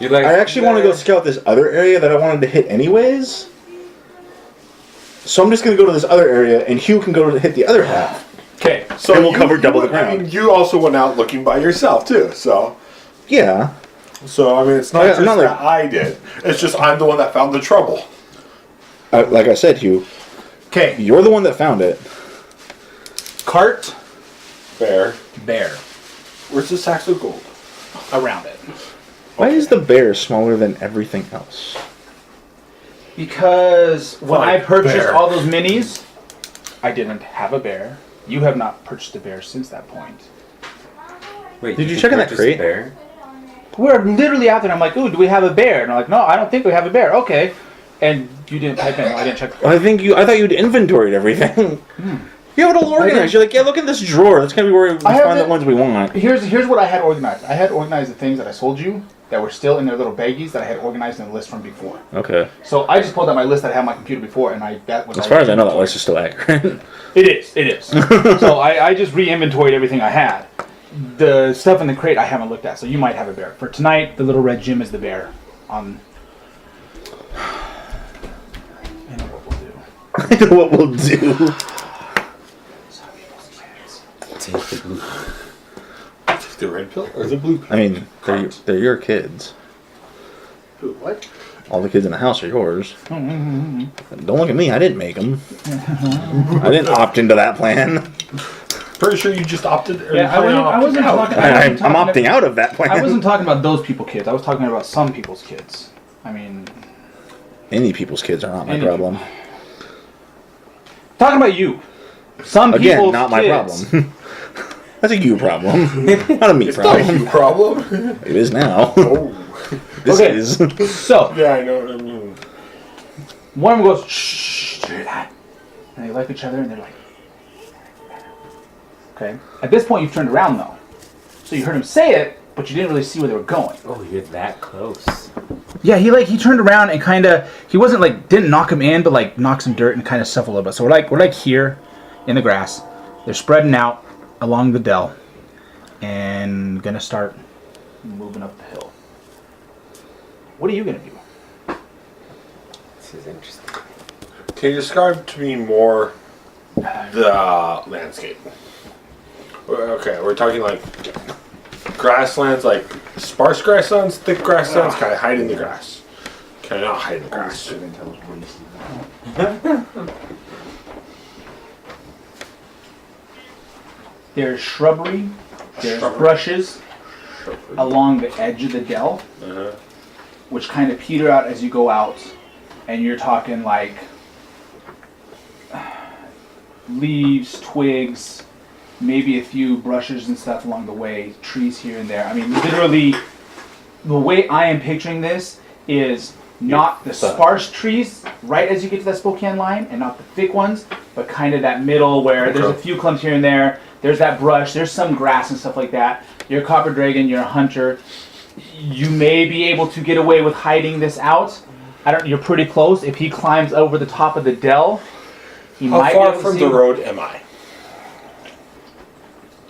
You're like, I actually want to go scout this other area that I wanted to hit anyways. So I'm just gonna go to this other area, and Hugh can go to hit the other half. Okay, so And we'll cover double the I ground. mean, you also went out looking by yourself too. So Yeah. I mean, it's not I'm just not that I did. It's just I'm the one that found the trouble. Like I said, Hugh, Okay, you're the one that found it. cart, Bear. bear, Where's the sacks of gold? around it. Why is the bear smaller than everything else? Because when Fine, I purchased bear. all those minis, I didn't have a bear. You have not purchased a bear since that point. Wait, Did you can check in that purchase crate? Bear? We're literally out there, and I'm like, ooh, do we have a bear? And I'm like, no, I don't think we have a bear. Okay. And you didn't type in. I didn't check. I thought you'd inventoried everything. You have it all organized. You're like, yeah, look in this drawer. That's gonna be where we I have find it- the ones we want. Here's what I had organized. I had organized the things that I sold you that were still in their little baggies that I had organized in the list from before. Okay. So I just pulled out my list that I had on my computer before, and that was As all far as I know, that inventory. list is still accurate. It is. So I just re-inventoried everything I had. The stuff in the crate I haven't looked at, so you might have a bear. For tonight, the little red Jim is the bear. I know what we'll do. I know what we'll do. Take the blue. The red pill or the blue pill? I mean, they're your kids. What? All the kids in the house are yours. Don't look at me. I didn't make them. I didn't opt into that plan. Pretty sure you just opted. Or Yeah, I wasn't talking. I'm opting out of that plan. I wasn't talking about those people's kids. I was talking about some people's kids. I mean, Any people's kids are not my Any problem. talking about you. Some Again, people's not my kids. problem. That's a you problem, not a me It's not a problem. you problem. It is now. Oh. This Okay. is. So Yeah, I know what I mean. one of them goes, "Shh, do that," and they like each other, and they're like, okay. At this point, you've turned around though, so you heard him say it, but you didn't really see where they were going. Oh, you're that close. Yeah, he turned around and he wasn't like didn't knock him in, but like knocked some dirt and kind of stuff a little bit. So we're like here in the grass. They're spreading out along the dell and gonna start moving up the hill. What are you gonna do? This is interesting. Can you describe to me more the landscape? Okay, we're talking like grasslands, like sparse grasslands, thick grasslands, can I hide in the grass? Can I not hide in the grass? There's shrubbery, there's brushes along the edge of the dell, which kind of peter out as you go out, and you're talking like leaves, twigs, maybe a few brushes and stuff along the way, trees here and there. I mean, literally, the way I am picturing this is not the sparse trees right as you get to that Spokane line, and not the thick ones, but kind of that middle where there's a few clumps here and there. There's that brush, there's some grass and stuff like that. You're a copper dragon, you're a hunter. You may be able to get away with hiding this out. You're pretty close. If he climbs over the top of the dell, he How might far be able to from see. the road am I?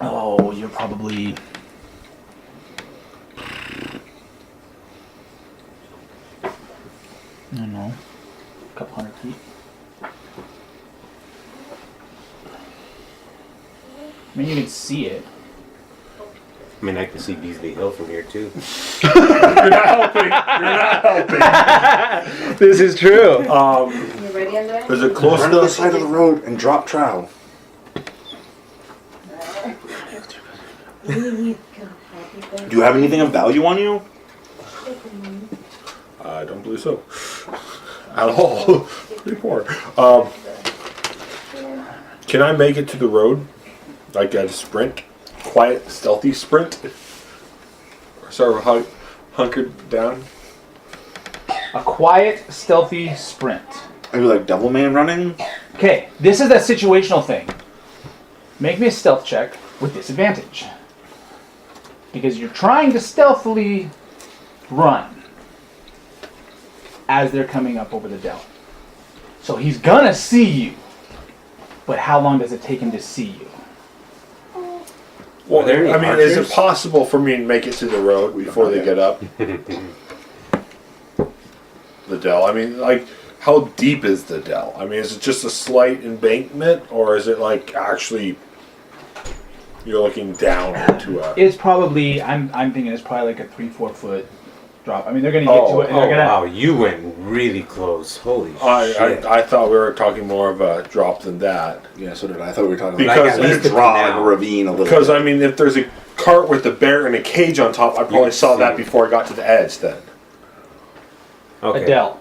Oh, you're probably... I don't know, a couple 100 feet. I mean, you can see it. I mean, I can see Beasley Hill from here too. You're not helping. This is true. You ready under it? Is it close Run to the side of the road and drop trowel. Do Do you have anything of value on you? I don't believe so. At all. Pretty poor. Can I make it to the road? Like a sprint? Quiet, stealthy sprint? Or sort of hunkered down? A quiet, stealthy sprint. Maybe like Devilman running? Okay, this is that situational thing. Make me a stealth check with disadvantage. Because you're trying to stealthily run as they're coming up over the dell. So he's gonna see you. But how long does it take him to see you? Well, Are there any I mean, is it archers? possible for me to make it to the road before they get up? The dell. I mean, like, how deep is the dell? I mean, is it just a slight embankment, or is it like actually you're looking down into a? It's probably, I'm thinking it's probably like a 3-4 foot drop. I mean, they're gonna get to it and Oh they're gonna... wow, you went really close. Holy shit. I thought we were talking more of a drop than that. Yeah, so did I. I thought we were talking Because about at like least a the draw, like canal. a ravine a little Because bit. I mean, if there's a cart with a bear and a cage on top, I probably can saw that see. before I got to the edge. Then Okay. A dell.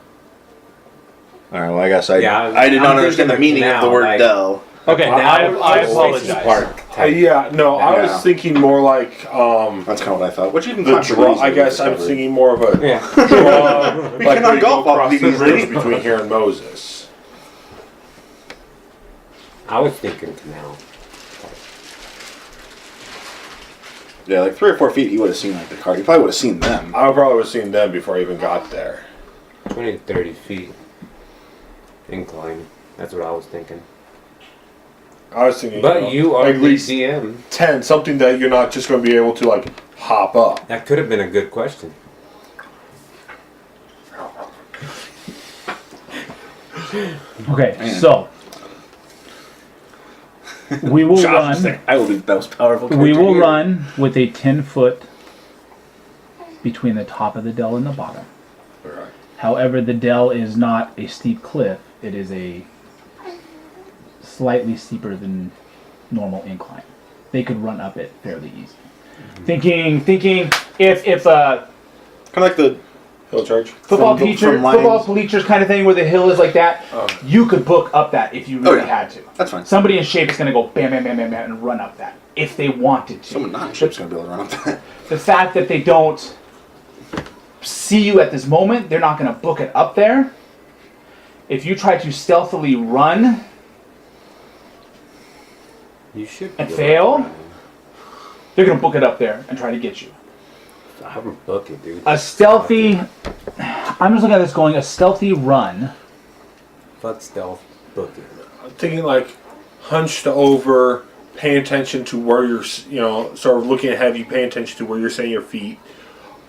Alright, well I guess I Yeah, I did I'm not understand the thinking meaning of the now, word like- dell. Okay, I apologize. Park type. yeah, no, I was Yeah. thinking more like That's kind of what I thought. Which you can the climb trees draw. and I guess I'm discover. thinking more of a Yeah. draw. We like cannot where you golf go off across these the bridge trees. between here and Moses. I was thinking canal. Yeah, like 3 or 4 feet, you would have seen like the cart. You probably would have seen them. I probably would have seen them before I even got there. 20 to 30 feet. Incline. That's what I was thinking. I was thinking, But you are at the least DM. 10, something that you're not just going to be able to like hop up. That could have been a good question. Okay, so we will Josh was run. like, I will be the most powerful We character will here. run with a 10-foot between the top of the dell and the bottom. Alright. However, the dell is not a steep cliff. It is a slightly steeper than normal incline. They could run up it fairly easy. Thinking if Kind of like the Hill charge. football from teacher, lines. football bleachers kind of thing where the hill is like that, you could book up that if you really yeah. had to. That's fine. Somebody in shape is going to go bam, bam, bam, bam, bam, and run up that if they wanted to. Someone not in shape's gonna be able to run up that. The fact that they don't see you at this moment, they're not going to book it up there. If you try to stealthily run You should. and be able fail, to run. they're going to book it up there and try to get you. I would book it, dude. A stealthy, I'm just looking at this going, a stealthy run. Fuck stealth. Book it. I'm thinking like hunched over, paying attention to where you're, sort of looking ahead of you, paying attention to where you're setting your feet,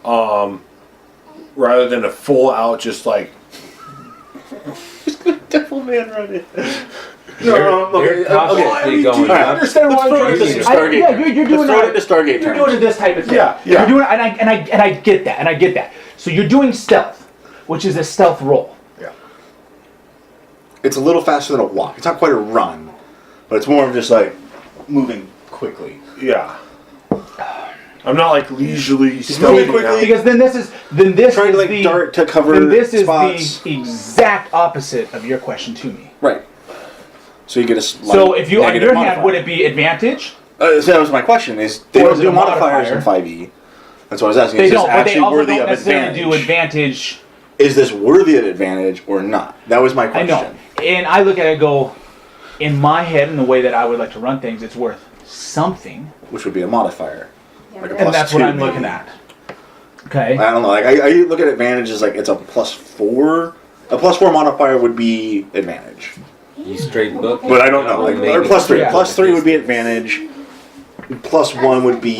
rather than a full out just like Devil man running. They're cautiously going I up. understand why Let's throw it you're to doing Stargate. Yeah, you're doing Let's throw it to Stargate You're terms. doing it this type of thing. Yeah, yeah. You're doing, and I get that, and I get that. So you're doing stealth, which is a stealth roll. Yeah. It's a little faster than a walk. It's not quite a run, but it's more of just like moving quickly. Yeah. I'm not like leisurely moving stealthing quickly. out. Because then this is Trying to like dart to cover then this is spots. the exact opposite of your question to me. Right. So you get a So if you on negative your hand, modifier. would it be advantage? So that was my question. Is they Or don't is it do a modifiers in modifier? 5e? That's what I was asking. They Is this don't, but they actually also worthy don't of necessarily advantage? do advantage. Is this worthy of advantage or not? That was my I question. know, and I look at it and go, in my head and the way that I would like to run things, it's worth something, Which would be a modifier. Like a and that's what +2 I'm looking maybe. at. Okay. I don't know. Like I look at advantage as like it's a +4. A +4 modifier would be advantage. You straight book. But I don't know. Like or Maybe. +3. Yeah. +3 would be advantage. +1 would be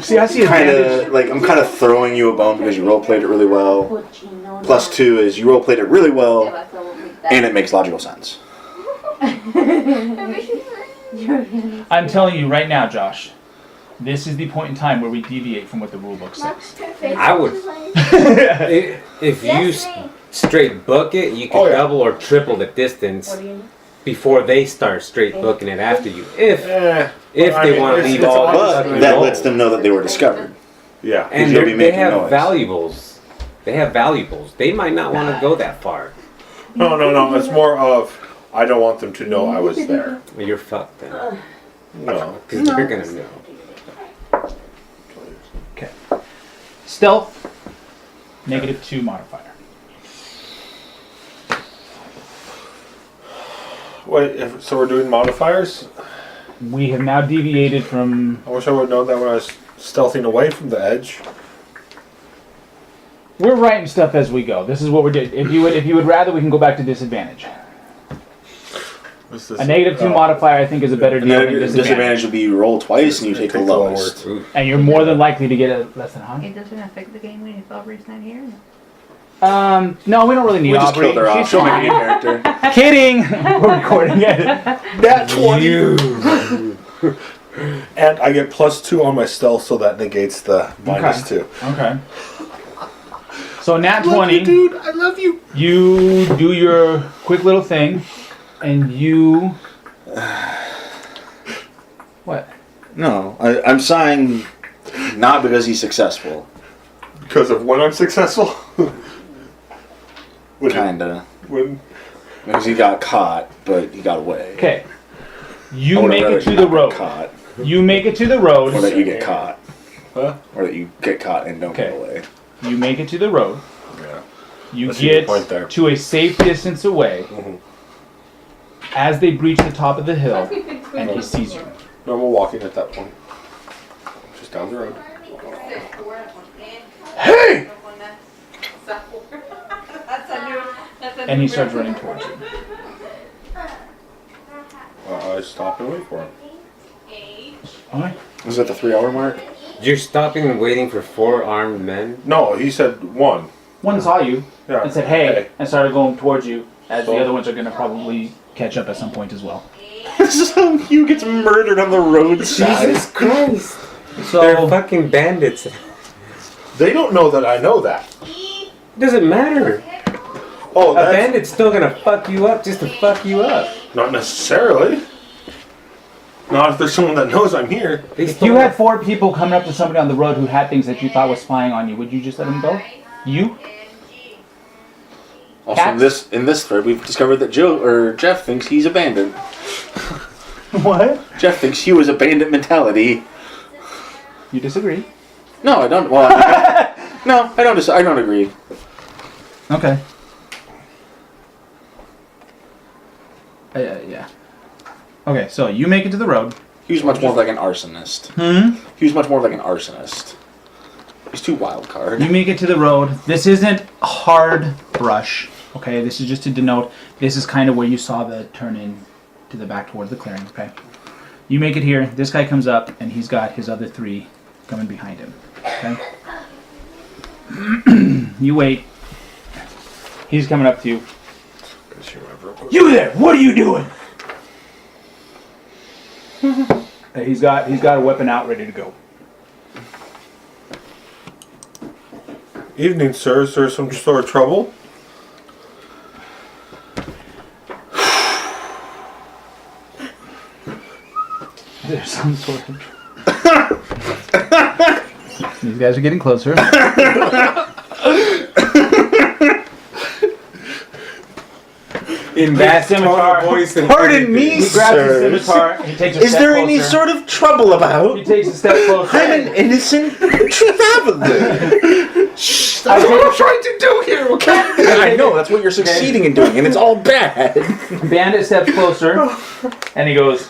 See, I see kind advantage. of like I'm kind of throwing you a bone because you role played it really well. +2 is you role played it really well and it makes logical sense. I'm telling you right now, Josh. This is the point in time where we deviate from what the rule book says. I would. If you straight book it, you can Oh, yeah. double or triple the distance before they start straight booking it after you. If I they mean, want to it's- leave it's all a the lot, stuff But in that roll. lets them know that they were discovered. Yeah. And you'll be they making have noise. valuables. They have valuables. They might not want to go that far. No. It's more of I don't want them to know I was there. Well, you're fucked then. No. Because they're going to know. Okay. Stealth, -2 modifier. Wait. So we're doing modifiers? We have now deviated from. I wish I would have known that when I was stealthing away from the edge. We're writing stuff as we go. This is what we're doing. If you would rather, we can go back to disadvantage. What's this? A -2 modifier, I think, is a better And deal then than the disadvantage. disadvantage would be you roll twice and you take the Take the lowest. lowest. And you're more than likely to get a less than 100. It doesn't affect the game when if Aubrey's not here. No, we don't really need We just Aubrey. killed her off. She's She'll make a fine. new character. Kidding. We're recording it. That 20. And I get +2 on my stealth, so that negates the -2. Okay. So nat 20. dude. I love you. You do your quick little thing, and you. What? No, I'm sighing not because he's successful. Because of when I'm successful? when, Kinda. when Because he got caught, but he got away. Okay. I You would've make rather it to you the not get road. Caught, You make it to the road. or that you get caught. Huh? Or that you get caught and don't get Okay. away. You make it to the road. Yeah. You I see your get point there. to a safe distance away. Mhm. As they breach the top of the hill, and he sees you. Normal walking at that point. Just down the road. Hey! And And he starts running towards you. I stop and wait for him. Alright. Was that the 3-hour mark? You're stopping and waiting for 4 armed men? No, he said 1. One saw you Yeah. and said, hey, and started going towards you, as the So? other ones are going to probably catch up at some point as well. This is how Hugh gets murdered on the roadside. Jesus Christ! They're So, fucking bandits. They don't know that I know that. Doesn't matter. Oh, A that's bandit's still gonna fuck you up just to fuck you up. not necessarily. Not if there's someone that knows I'm here. They if stole you had 4 people coming up to somebody on the road who had things that you thought was spying on you, would you just let them go? You? Also, in this thread, we've discovered that Jeff thinks he's a bandit. What? Jeff thinks Hugh is a bandit mentality. You disagree? No, I don't. Well, no, I don't. I don't agree. Okay. Yeah. Okay, so you make it to the road. Hugh's much more like an arsonist. Hugh's much more like an arsonist. He's too wild card. You make it to the road. This isn't hard brush. Okay, this is just to denote. This is kind of where you saw the turn in to the back towards the clearing. Okay. You make it here. This guy comes up, and he's got his other 3 coming behind him. Okay. You wait. He's coming up to you. Because you remember You there? What are you doing? He's got a weapon out, ready to go. Evening, sir. Is there some sort of trouble? There's some sort of. These guys are getting closer. In that scimitar voice and Pardon me, He grabs his sir. scimitar. He takes a Is step there closer. any sort of trouble about? He takes a step closer. I'm an innocent traveler. That's what I'm trying to do here, okay? I know, that's what you're succeeding in doing, and it's all bad. Bandit steps closer, and he goes,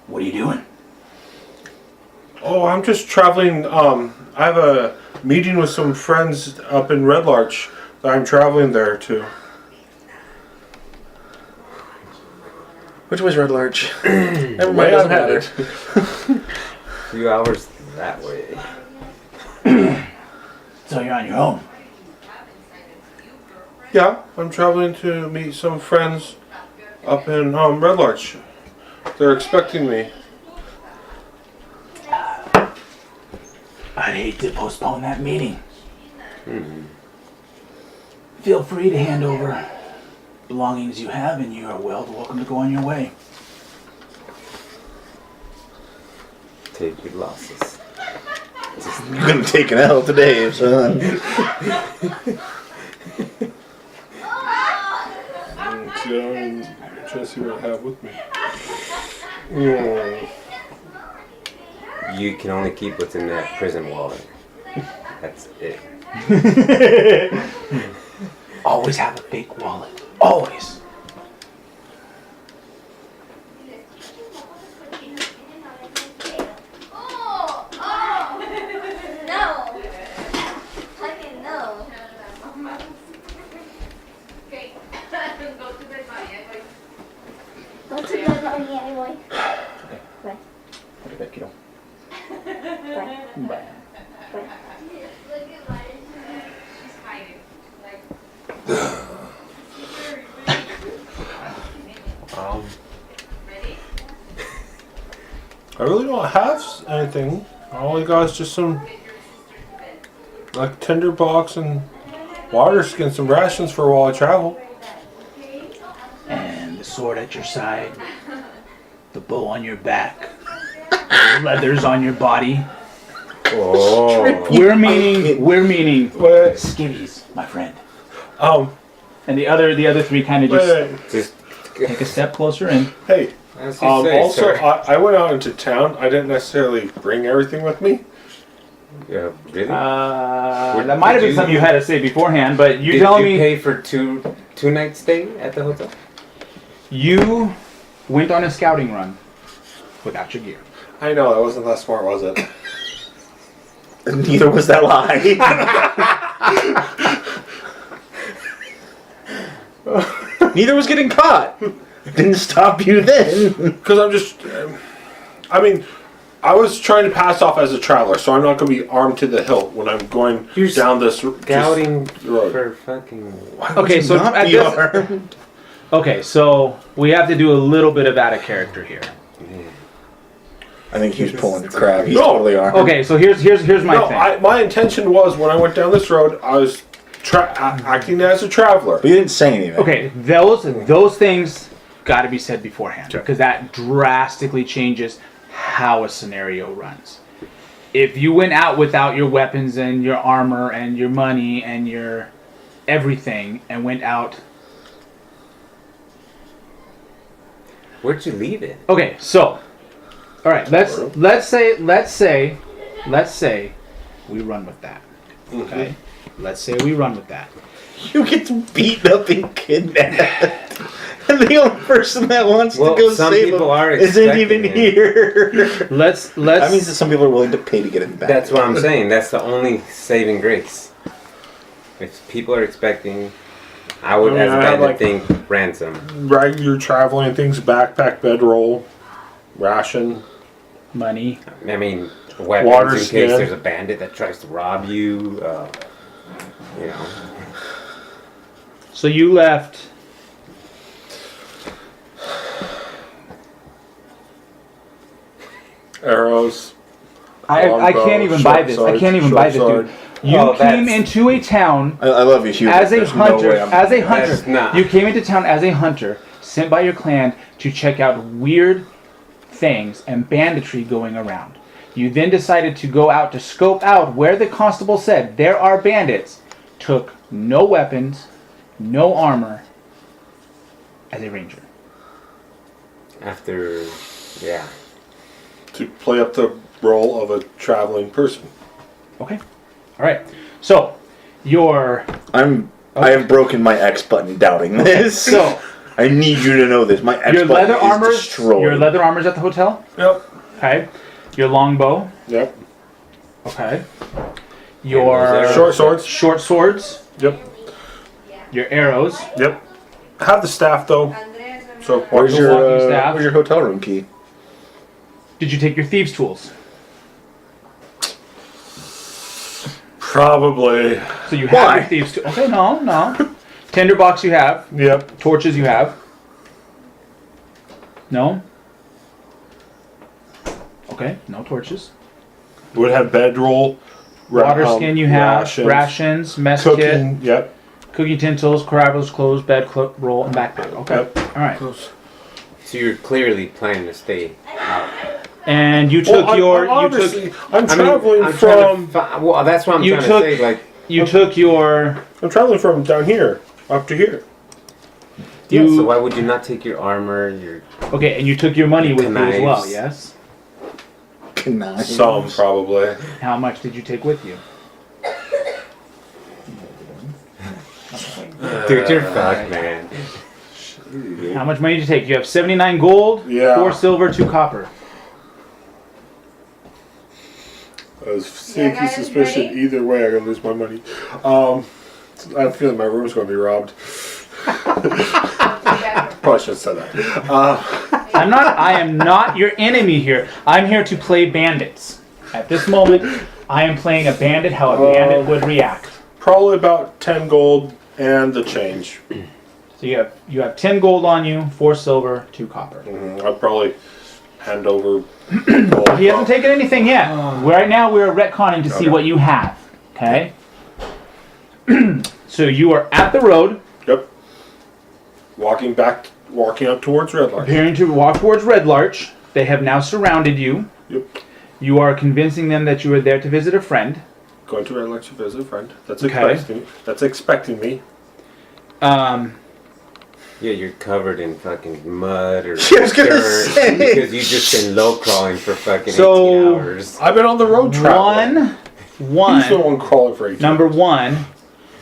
"What are you doing?" Oh, I'm just traveling. I have a meeting with some friends up in Red Larch that I'm traveling there to. Which was Red Larch? Never mind, Way doesn't I'm matter. headed. a few hours that way. So you're on your own. Yeah, I'm traveling to meet some friends up in Red Larch. They're expecting me. I'd hate to postpone that meeting. Feel free to hand over belongings you have, and you are welcome to go on your way. Take your losses. You're gonna take an L today, son. See, I'm trying to see what I have with me. You can only keep what's in that prison wallet. That's it. Always have a fake wallet. Always. Go to bed, mommy, anyway. Bye. Put it back, kiddo. Bye. Bye. I really don't have anything. All I got is just some like tinder box and water skin, some rations for while I travel. And the sword at your side, the bow on your back, the leathers on your body. Oh. We're meaning Wait, skivvies, my friend. um, And the other three kind of just wait. Just take a step closer in. Hey, as you say, also, sir. I went out into town. I didn't necessarily bring everything with me. Yeah, really? That might have been you- something you had to say beforehand, but you Did telling you me pay for two nights stay at the hotel? you went on a scouting run without your gear. I know, that wasn't that smart, was it? Neither was that lie. Neither was getting caught. Didn't stop you then. Because I'm just, I mean, I was trying to pass off as a traveler, so I'm not going to be armed to the hilt when I'm going You're down this Scouting road. for fucking. Okay, so Not at be this, armed. okay, so we have to do a little bit of out of character here. I think he was pulling the crab. He's No. totally armed. Okay, so here's my No, thing. my intention was when I went down this road, I was acting as a traveler. But you didn't say anything. Okay, those things got to be said beforehand because that drastically changes how a scenario runs. If you went out without your weapons and your armor and your money and your everything and went out. Where'd you leave it? Okay, so all right, let's say we run with that. Okay, let's say we run with that. You get beaten up and kidnapped. And the only person that wants Well, to go some save him people are isn't even expecting it. here. Let's. That means that some people are willing to pay to get him back. That's what I'm saying. That's the only saving grace. If people are expecting, I would, I mean, as a I have, bandit, like- think ransom. Regular traveling things, backpack, bedroll, ration. money. I mean, weapons Water in skin. case there's a bandit that tries to rob you. You know. So you left. Arrows. I Longbow, can't even buy short this. sword, I can't even short buy this, sword. dude. You Oh, came that's- into a town I love you, Hugh. as a There's no hunter. way I'm- As a hunter, That's not- you came into town as a hunter, sent by your clan to check out weird things and banditry going around. You then decided to go out to scope out where the constable said there are bandits. Took no weapons, no armor, as a ranger. After, yeah. To play up the role of a traveling person. Okay. All right. So, your I have broken my X button doubting this. so I need you to know this. My X your button leather is armor's destroyed. your leather armor's at the hotel. Yep. Okay. Your longbow. Yep. Okay. Your arrows. Short swords. short swords. Yep. Your arrows. Yep. Have the staff though. So Where's The your walking staff. where's your hotel room key? Did you take your thieves' tools? probably. So you have Why? your thieves' tools. Okay, no. Tinderbox you have. Yep. Torches you have. No. Okay, no torches. Would have bedroll. Water skin you have. Rations, mess kit, Cooking. Yep. cookie utensils, carabos, clothes, bed, roll, and backpack. Okay. Yep. All right. So you're clearly planning to stay out. And you took I'm your traveling I'm from. well, that's what I'm You trying took- to say. Like, you took your I'm traveling from down here up to here. yeah, you so why would you not take your armor, your okay, and you took your money with you as well. Knives. Yes. Knives. Some probably. How much did you take with you? dude, you're fucked, man. How much money did you take? You have 79 gold, Yeah. 4 silver, 2 copper. I was Yeah, sneaky guys, suspicion ready? either way. I'm gonna lose my money. I have a feeling my room's gonna be robbed. Probably should have said that. I am not your enemy here. I'm here to play bandits. At this moment, I am playing a bandit how a bandit would react. Probably about 10 gold and the change. So you have 10 gold on you, 4 silver, 2 copper. I'd probably hand over. Gold. He hasn't taken anything yet. Right now we're retconning to see Okay. what you have. Okay? So you are at the road, Yep. Walking up towards Red Larch. preparing to walk towards Red Larch. They have now surrounded you. Yep. You are convincing them that you are there to visit a friend. Going to Red Larch to visit a friend. That's Okay. expecting. That's expecting me. Yeah, you're covered in fucking mud or I was gonna dirt say. because you've just been low crawling for fucking So- 18 hours. I've been on the road traveling. He's the One. one crawling for 18 Number hours. 1.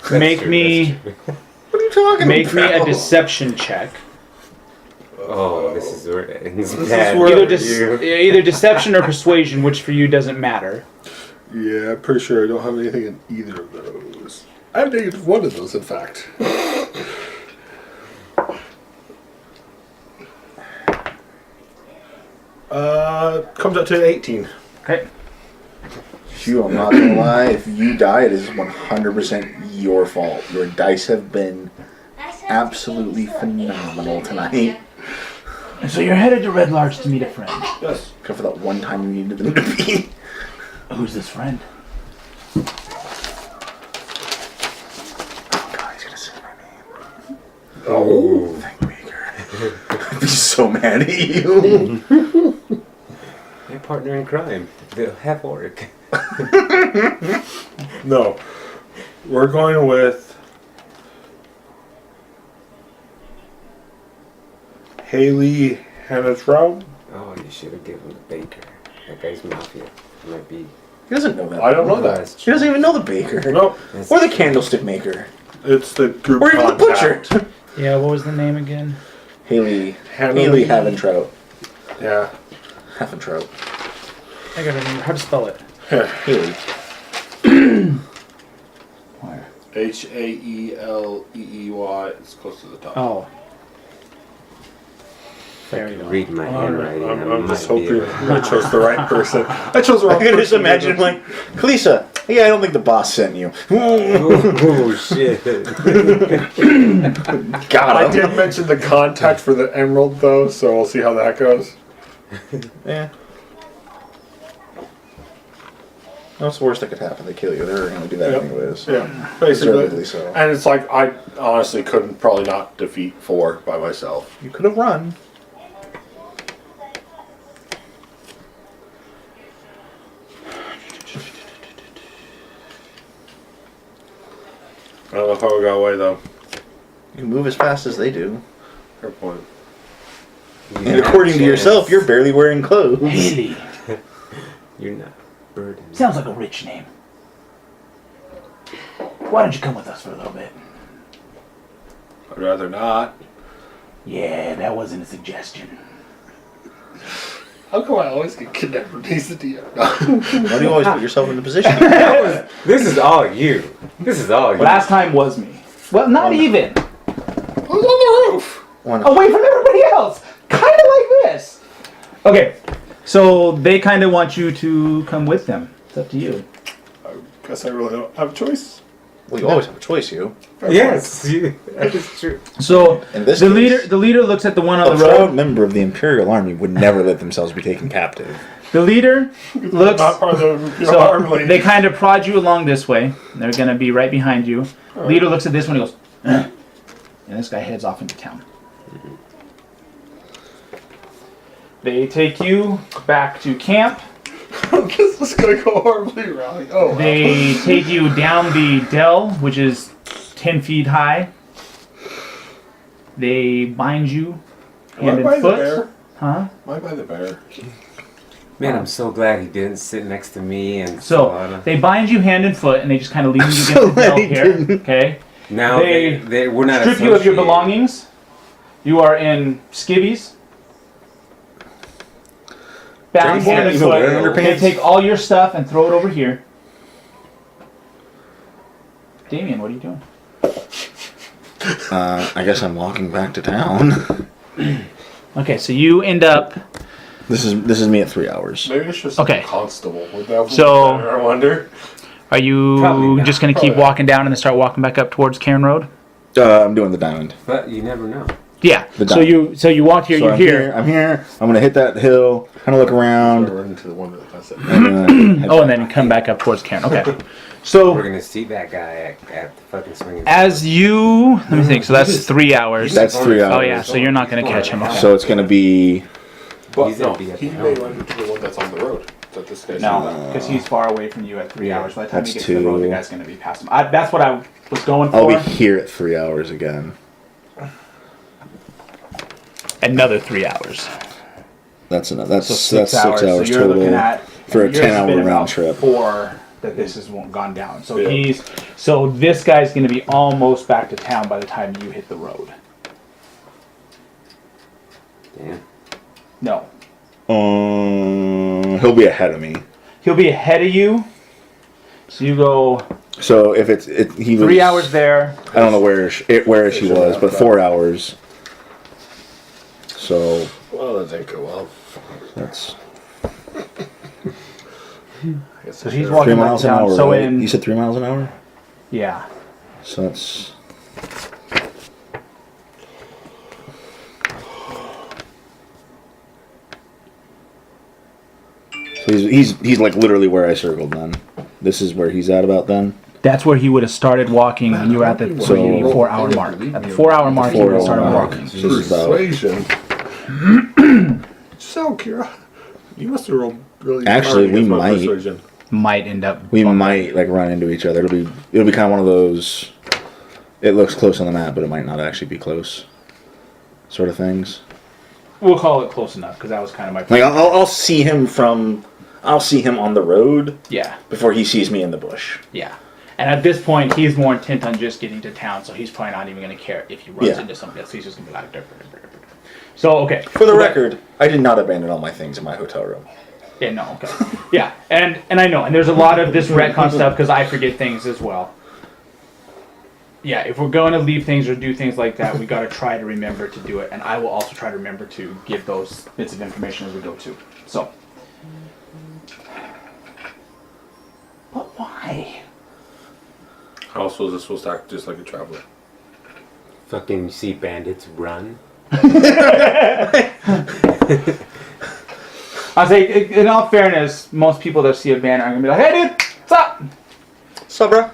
That's Make true, me that's true. What are you talking make me about? a deception check. Oh, this is where it ends. is bad where- for you. Either deception or persuasion, which for you doesn't matter. Yeah, I'm pretty sure I don't have anything in either of those. I have negative one of those, in fact. Comes up to 18. Okay. Hugh, I'm not gonna lie. If you die, it is 100% your fault. Your dice have been absolutely phenomenal tonight. And so you're headed to Red Larch to meet a friend. Yes. Except for that one time you needed them to be. Who's this friend? God, he's gonna say my name. Oh. Thank Baker. I'd be so mad at you. My partner in crime, the half orc. No. We're going with Haley Hannatraub. Oh, you should have given the baker. That guy's mafia. Might be. He doesn't know that. I don't know that. That's He true. doesn't even know the baker. No, That's Or the true. candlestick maker. it's the group Or even the contact. butcher. Yeah, what was the name again? Haley. Hannah- Haley Haventrout. Yeah. Haventrout. I gotta remember how to spell it. Haley. Where? Haeleey. It's close to the top. Oh. Very well. Read my handwriting. I'm just might be hoping able- I chose the right person. I chose the wrong I can just person. imagine him like, Kalisa, Yeah, I don't think the boss sent you. Oh shit! Got I him. did mention the contact for the emerald though, so we'll see how that goes. Yeah. What's the worst that could happen? They kill you. They're going to do that Yep. anyways. Yeah, basically. Deservedly so. And it's like I honestly couldn't probably not defeat 4 by myself. You could have run. I don't know if I would go away though. You can move as fast as they do. Fair point. And according to yourself, you're barely wearing clothes. Haley. You're not burdened. Sounds like a rich name. Why don't you come with us for a little bit? I'd rather not. Yeah, that wasn't a suggestion. How come I always get kidnapped from these idiots? Why do you always put yourself in the position? This is all you. This is all you. Last time was me. Well, not even. I was on the roof. Away from everybody else. Kind of like this. Okay, so they kind of want you to come with them. It's up to you. I guess I really don't have a choice. Well, you always have a choice, you. Yes, that is true. So In this the case, leader looks at the one on a the proud road. member of the Imperial Army would never let themselves be taken captive. The leader looks. Not part of the So army. they kind of prod you along this way. They're going to be right behind you. Leader looks at this one and goes, "Eh." And this guy heads off into town. They take you back to camp. This is gonna go horribly wrong. Oh, wow. They take you down the dell, which is 10 feet high. They bind you Am I hand by and the foot. bear? Huh? Am I by the bear? Man, I'm so glad he didn't sit next to me and So they bind you hand and foot, and they just kind of leave you against the dell here. Okay. now they we're not Strip you of your associated. belongings. You are in skivvies. Bound Jason, hand and even wearing foot. They underpants? take all your stuff and throw it over here. Damien, what are you doing? I guess I'm walking back to town. Okay, so you end up. This is me at 3 hours. Maybe it's just Okay. a constable. Would that be So- better, I wonder? Are you Probably not. just going to keep walking down and then start walking back up towards Cairn Road? I'm doing the diamond. But you never know. Yeah. The So diamond. you walk here. So You're I'm here. I'm here. I'm gonna hit that hill. Kind of look I'm around. run into the one that I said. And then head Oh, and back. then come back up towards Cairn. Okay. We're So gonna see that guy at the fucking swinging. as you let me think. So that's 3 hours. That's 3 hours. Oh yeah. So you're not going to catch him. Okay. So it's gonna be. But He's no, gonna be at he the may helm. run into the one that's on the road. That this guy's No, because he's far away from you at 3 hours. By the time That's he gets to the road, the 2. guy's going to be past him. That's what I was going for. I'll be here at 3 hours again. Another 3 hours. That's enough. That's So that's 6 hours. 6 hours so you're total looking at for a yours has 10-hour been round about trip. 4 that this has gone down. So Yeah. so this guy's going to be almost back to town by the time you hit the road. Damn. No, He'll be ahead of me. he'll be ahead of you. So you go So if he was 3 hours there. I don't know where she was, but 4 hours. So Well, that didn't go well. that's I guess So I he's should've- walking 3 back miles to an town. hour. So right? in You said 3 miles an hour. yeah. So that's. So he's like literally where I circled then. This is where he's at about then. That's where he would have started walking when you were at the So- 4 hour mark. At the 4 hour mark, he would have started 4 hour walking. mark. This is about. Persuasion. So, Kira, you must have rolled really. Actually, hard we against my might. persuasion. Might end up. We might like run into each other. It'll be kind of one of those. It looks close on the map, but it might not actually be close. Sort of things. We'll call it close enough because that was kind of my. Like I'll see him on the road Yeah. before he sees me in the bush. Yeah. And at this point, he's more intent on just getting to town, so he's probably not even going to care if he runs Yeah. into somebody else. He's just going to be like, "Durr, durr, durr, durr, durr." So, okay. For the record, I did not abandon all my things in my hotel room. Yeah, no, okay. Yeah, and I know, and there's a lot of this retcon stuff because I forget things as well. Yeah, if we're going to leave things or do things like that, we got to try to remember to do it, and I will also try to remember to give those bits of information as we go too. So. But why? Why? How else was it supposed to act just like a traveler? Fucking see bandits run. I say, in all fairness, most people that see a band are gonna be like, "Hey, dude, what's up?" Sup, bro?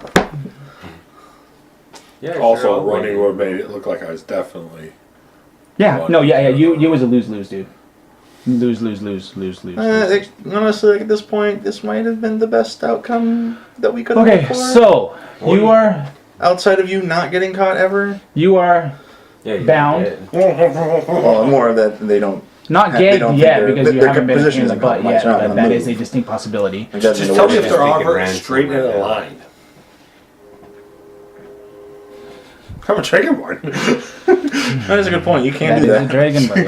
Yeah. Also, running would have made it look like I was definitely. Yeah, no, yeah. You was a lose, dude. Lose. Honestly, like, at this point, this might have been the best outcome that we could have Okay, hoped for. so you are Outside of you not getting caught ever? yeah, bound. Well, more of that they don't. Not They gagged don't yet think because you their haven't been position in the isn't butt compromised, yet. they're not But gonna that is move. a distinct possibility. It doesn't Just tell me work. if they're Speaking all ransom straight in right a now. line. I'm a dragonborn. That is a good point. You can't That do is a that. dragon, but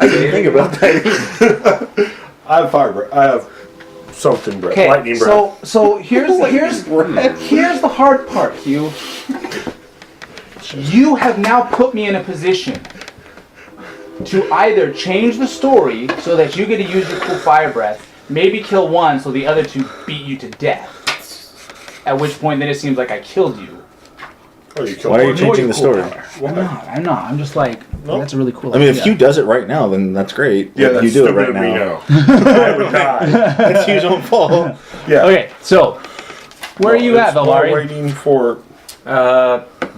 I didn't think about that. I have fire breath. I have something breath. okay. Lightning breath. So here's the hard part, Hugh. You have now put me in a position to either change the story so that you get to use your cool fire breath, maybe kill one so the other two beat you to death. At which point then it seems like I killed you. Oh, you killed Why are you one. changing the story? I'm not. I'm just like, Nope. that's a really cool I mean, idea. if Hugh does it right now, then that's great. Yeah, But that's you do it stupid right of me now. I would die. That's Hugh's own fault. Yeah. Okay, so where are you at, It's more Valari? waiting for.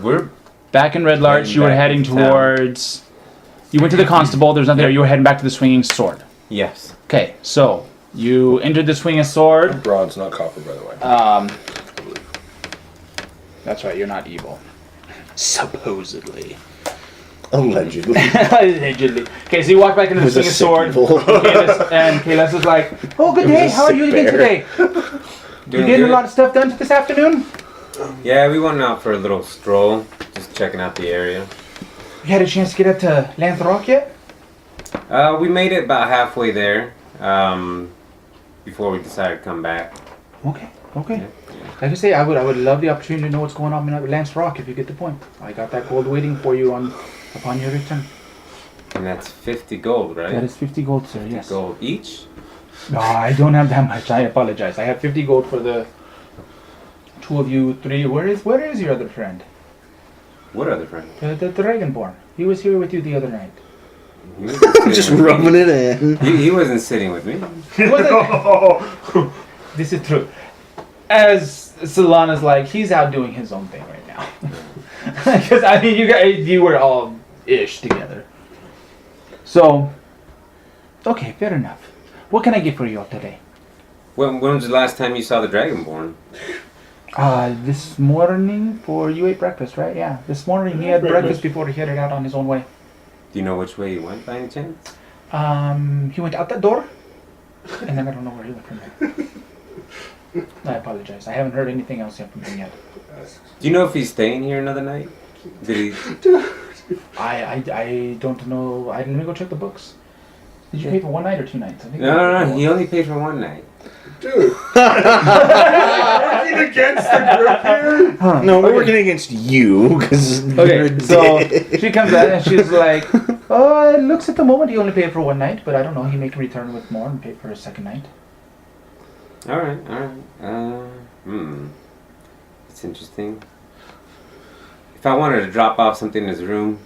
We're Back in Red Larch, Heading you were back heading into town. towards. You went to the constable. There's nothing there. You were heading back to the swinging sword. yes. Okay, so you entered the swinging sword. Bronze, not copper, by the way. That's right. You're not evil. Supposedly. Allegedly. Allegedly. Okay, so you walk back into the Who's a swinging sick sword. evil. And Kayla's is like, "Oh, good It was day. a How are sick you doing bear. today? You Doing getting a good. lot of stuff done this afternoon? Yeah, we went out for a little stroll, just checking out the area. You had a chance to get up to Lance Rock yet? We made it about halfway there before we decided to come back. Okay. Like I say, I would love the opportunity to know what's going on at Lance Rock if you get the point. I got that gold waiting for you upon your return. And that's 50 gold, right? That is 50 gold, sir. 50 Yes. gold each? No, I don't have that much. I apologize. I have 50 gold for the two of you, three. Where is your other friend? What other friend? The Dragonborn. He was here with you the other night. He wasn't sitting Just with me. rubbing it in. He wasn't sitting with me. He wasn't- This is true. As Solana's like, he's out doing his own thing right now. Because I mean, you were all ish together. So, okay, fair enough. What can I get for you all today? When was the last time you saw the Dragonborn? This morning you ate breakfast, right? Yeah. This morning he had breakfast before he headed out on his own way. Do you know which way he went by any chance? He went out that door, and then I don't know where he went from there. I apologize. I haven't heard anything else yet from him yet. Do you know if he's staying here another night? Did he? I don't know. Let me go check the books. Did you pay for one night or 2 nights? I think No. He only paid for one night. Dude. Working against the group here? No, we're working against you because Okay, so she comes out and she's like, "Oh, it looks at the moment he only paid for one night, but I don't know. He may return with more and pay for a second night." All right. It's interesting. If I wanted to drop off something in his room,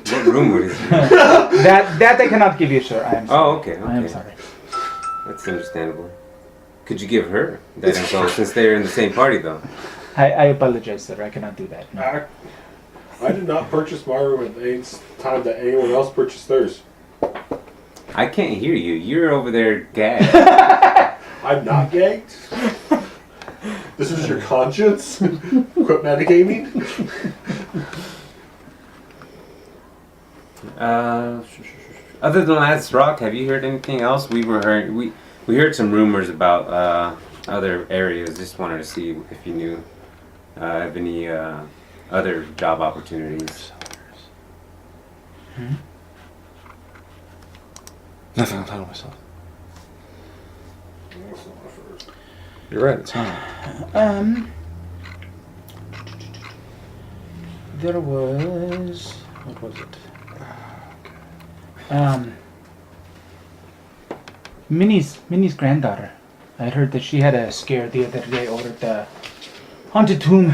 what room would it be? That I cannot give you, sir. I am sorry. Oh, okay. I am sorry. That's understandable. Could you give her that info since they're in the same party, though? I apologize, sir. I cannot do that. No. I did not purchase my room at the time that anyone else purchased theirs. I can't hear you. You're over there gagged. I'm not gagged. This is your conscience? Quit metagaming? Other than Last Rock, have you heard anything else? We heard some rumors about other areas. Just wanted to see if you knew of any other job opportunities. Nothing. I'm proud of myself. You're right. It's not. There was what was it? Minnie's granddaughter. I had heard that she had a scare the other day over at the haunted tomb.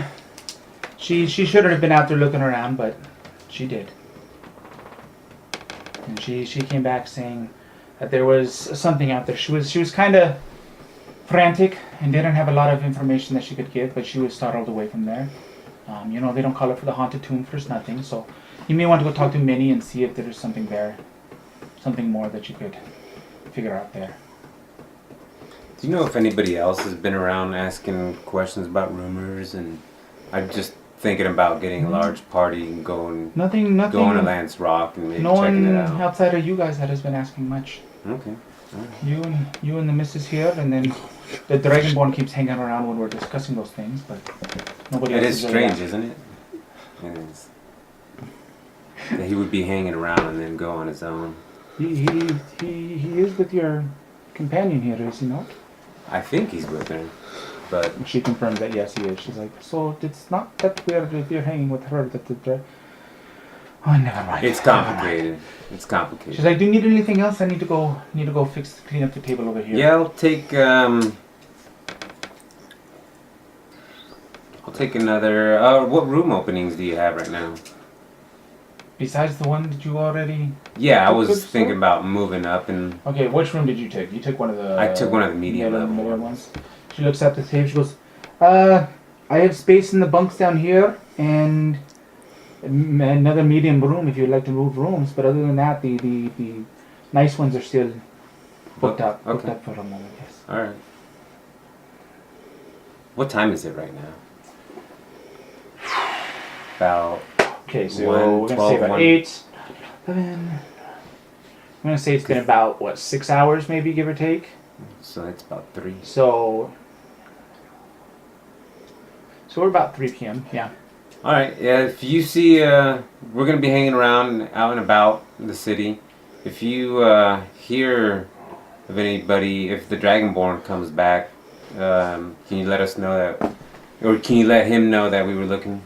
She shouldn't have been out there looking around, but she did. And she came back saying that there was something out there. She was kind of frantic and didn't have a lot of information that she could give, but she was startled away from there. They don't call it for the haunted tomb for nothing, so you may want to go talk to Minnie and see if there's something there, something more that you could figure out there. Do you know if anybody else has been around asking questions about rumors? And I'm just thinking about getting a large party and going Nothing. going to Lance Rock and maybe No checking one it out. outside of you guys that has been asking much. Okay. You and the missus here, and then the Dragonborn keeps hanging around when we're discussing those things, but nobody else. It is really strange, asking. isn't it? It is. That he would be hanging around and then go on his own. He is with your companion here, is he not? I think he's with her, but She confirms that yes, he is. She's like, so it's not that weird if you're hanging with her that the. Oh, never mind. it's Never mind. complicated. It's complicated. She's like, do you need anything else? I need to go clean up the table over here. Yeah, I'll take another. What room openings do you have right now? Besides the one that you already. Yeah, I Good was stuff. thinking about moving up, and Okay, which room did you take? You took one of the. I took one of the medium level ones. She looks at the table. She goes, I have space in the bunks down here and another medium room if you'd like to move rooms. But other than that, the nice ones are still booked up. Booked Okay. up for the moment. Yes. all right. What time is it right now? About Okay, so 1, we're gonna 12, say about 1. 8, 11. I'm gonna say it's been about 6 hours, maybe give or take. so it's about 3. So we're about 3 p.m. Yeah. All right. Yeah. If you see, we're gonna be hanging around out and about the city. If you hear of anybody, if the Dragonborn comes back, can you let us know that, or can you let him know that we were looking?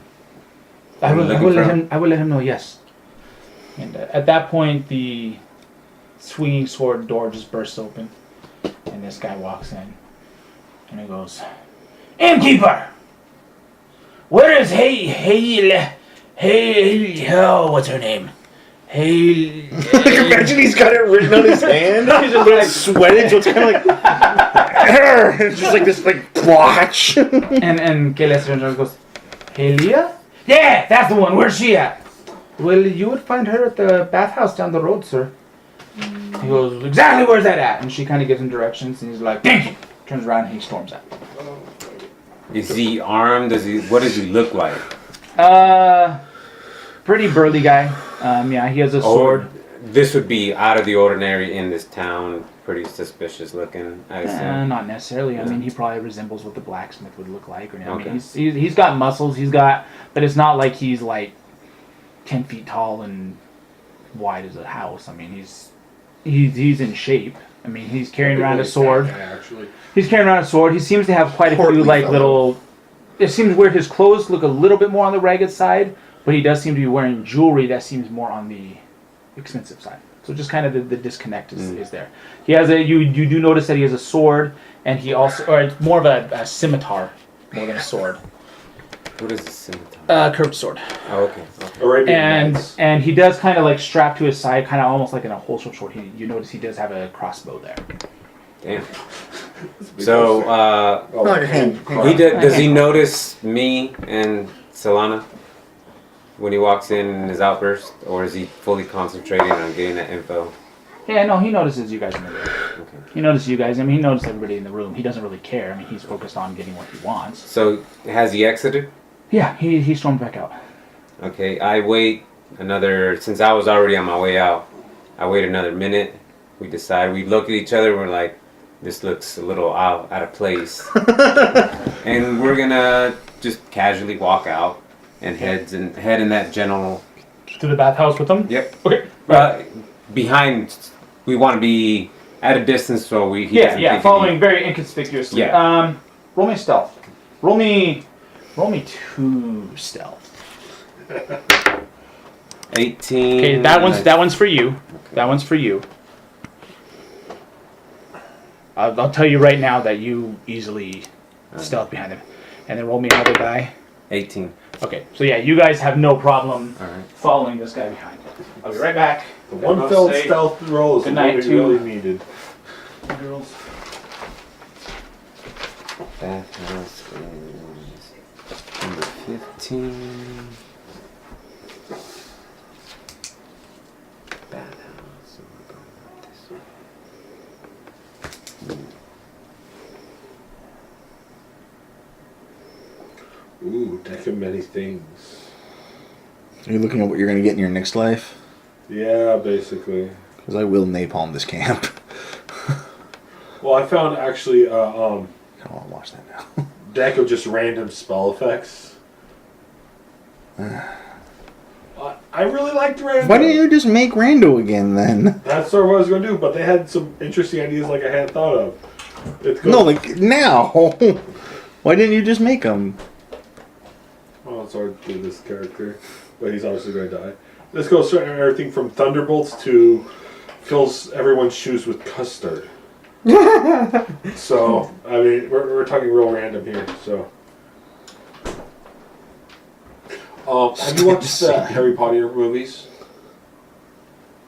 I will Looking let for him. I will let him know. Yes. And at that point, the swinging sword door just bursts open, and this guy walks in, and he goes, "Innkeeper, where is oh, what's her name? Imagine he's got it written on his hand. He's just like sweating, so it's kind of like it's just like this like blotch. and Kelly goes, Helia? Yeah, that's the one. Where's she at? Well, you would find her at the bathhouse down the road, sir. He goes, exactly where's that at? And she kind of gives him directions, and he's like, thank you. Turns around and he storms out. Is he armed? What does he look like? Pretty burly guy. Yeah, he has a sword. This would be out of the ordinary in this town. Pretty suspicious looking, I assume. Not necessarily. I Yeah. mean, he probably resembles what the blacksmith would look like. Or, I Okay. mean, he's got muscles. But it's not like he's like 10 feet tall and wide as a house. I mean, he's in shape. I mean, he's carrying around a sword. Actually, He's carrying around a sword. He seems to have quite a few Portly like fellow. little. It seems weird. His clothes look a little bit more on the ragged side, but he does seem to be wearing jewelry that seems more on the expensive side. So just kind of the disconnect is there. He has you do notice that he has a sword, and he also, or it's more of a scimitar more than a sword. What is a scimitar? Curved sword. Oh, okay. Arabian Nights. And he does kind of like strap to his side, kind of almost like in a holster sword. You notice he does have a crossbow there. Damn. So, Like a hand. does he notice me and Solana when he walks in his outburst, or is he fully concentrating on getting that info? Yeah, no, he notices you guys in the room. Okay. He notices you guys. I mean, he notices everybody in the room. He doesn't really care. I mean, he's focused on getting what he wants. So, has he exited? Yeah, he stormed back out. Okay, I wait since I was already on my way out, I wait another minute. We decide, we look at each other, we're like, this looks a little out of place. And we're gonna just casually walk out and head in that general. To the bathhouse with him? Yep. Okay. Behind, we want to be at a distance so he Yeah, doesn't think following very inconspicuously. Yeah. Roll me stealth. Roll me 2 stealth. 18. Okay, that one's for you. That one's for you. I'll tell you right now that you easily stealth behind them. And then roll me another die. 18. Okay, so yeah, you guys have no problem All right. following this guy behind. I'll be right back. The one I'll failed say stealth roll is good what night we to- really needed. Girls. Bathhouse is number 15. Bathhouse. We're going up this way. Ooh, deck of many things. Are you looking at what you're going to get in your next life? Yeah, basically. Because I will napalm this camp. Well, I found actually I don't want to watch that now. deck of just random spell effects. I really liked random. Why didn't you just make Rando again then? That's sort of what I was going to do, but they had some interesting ideas like I hadn't thought of. It's No, like now. Why didn't you just make him? Oh, it's hard to do this character, but he's obviously going to die. This goes through everything from thunderbolts to fills everyone's shoes with custard. So, I mean, we're talking real random here. So, have you watched the Harry Potter movies?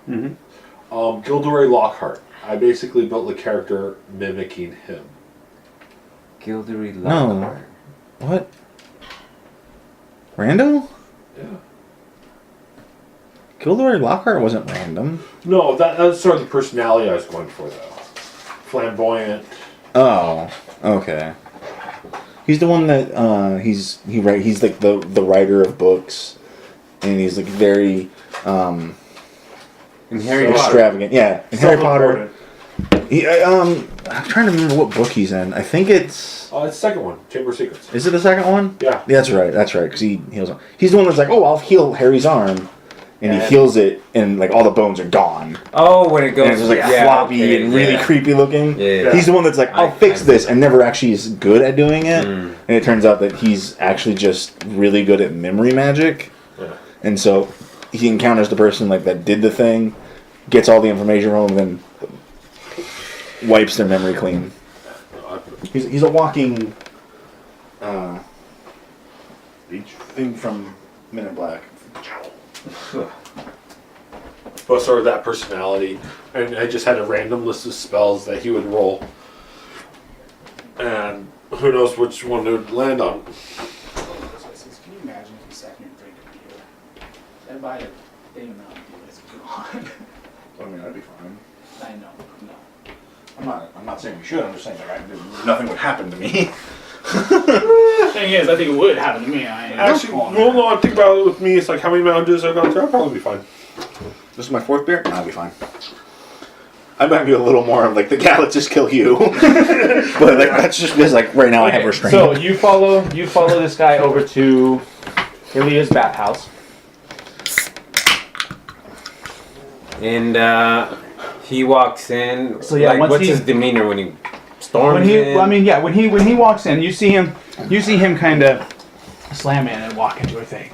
Mm-hmm. Gilderoy Lockhart. I basically built the character mimicking him. Gilderoy No. Lockhart. What? Rando? Yeah. Gilderoy Lockhart wasn't random. No, that's sort of the personality I was going for, though. Flamboyant. Oh, okay. He's the one that he's like the writer of books, and he's like very In Harry So- Potter. extravagant. Yeah, in Harry Potter. Self-important. I'm trying to remember what book he's in. I think it's. Oh, it's the second one, Chamber of Secrets. Is it the second one? Yeah. That's right. That's right. Because he heals. He's the one that's like, oh, I'll heal Harry's arm, and he Yeah. heals it, and like all the bones are gone, Oh, when it goes and it's just like yeah, floppy okay, and really yeah. creepy looking. Yeah. He's the one that's like, I'll I- fix I- this, and never actually is good at doing it. Mm. And it turns out that he's actually just really good at memory magic. Yeah. And so he encounters the person like that did the thing, gets all the information from them, and then wipes their memory clean. He's a walking thing from Men in Black. But sort of that personality, and I just had a random list of spells that he would roll, and who knows which one it would land on. Can you imagine if you sat here and drank a beer? I'd buy a thing amount of beer. It's gone. I mean, that'd be fine. I know. No. I'm not saying we should. I'm just saying like nothing would happen to me. Thing is, I think it would happen to me. Actually, well, no, think about it with me. It's like how many Mountain Dews I've gone through. I'll probably be fine. This is my fourth beer. I'll be fine. I might be a little more of like the guy, let's just kill you. But like that's just because like right now I have restraint. So you follow this guy over to Ilya's bathhouse. And he walks in. So, yeah, like, once what's he- his demeanor when he storms When he, in? well, I mean, yeah, when he walks in, you see him kind of slam in and walk into a thing.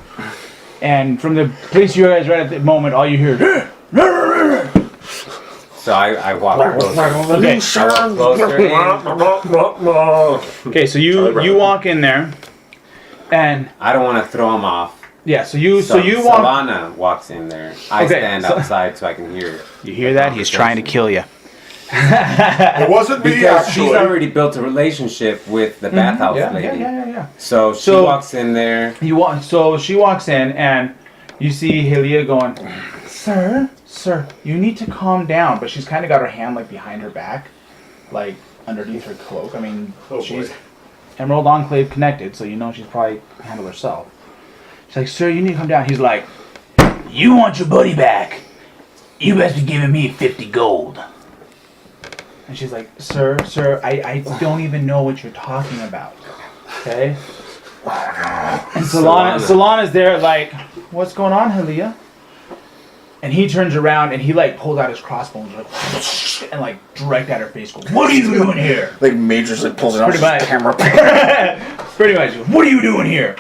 And from the place you guys right at the moment, all you hear is, So I walk closer. okay. I walk closer in. Okay, so you walk in there, and I don't want to throw him off. yeah, so you walk. Savannah walks in there. I Okay, stand so- outside so I can hear. You hear that? He's trying to kill you. It wasn't me, Because actually. she's already built a relationship with the bathhouse Yeah, lady. yeah. So she So- walks in there. So she walks in, and you see Helia going, Sir, you need to calm down. But she's kind of got her hand like behind her back, like underneath her cloak. I mean, Oh, she's boy. Emerald Enclave connected, so you know she's probably handled herself. She's like, sir, you need to come down. He's like, you want your buddy back? You best be giving me 50 gold. And she's like, sir, I don't even know what you're talking about. Okay? And Solana's there like, what's going on, Helia? And he turns around and he like pulls out his crossbow and like direct at her face goes, what are you doing here? like Major's like pulls it out Pretty his much. camera. Pretty much. He goes, what are you doing here?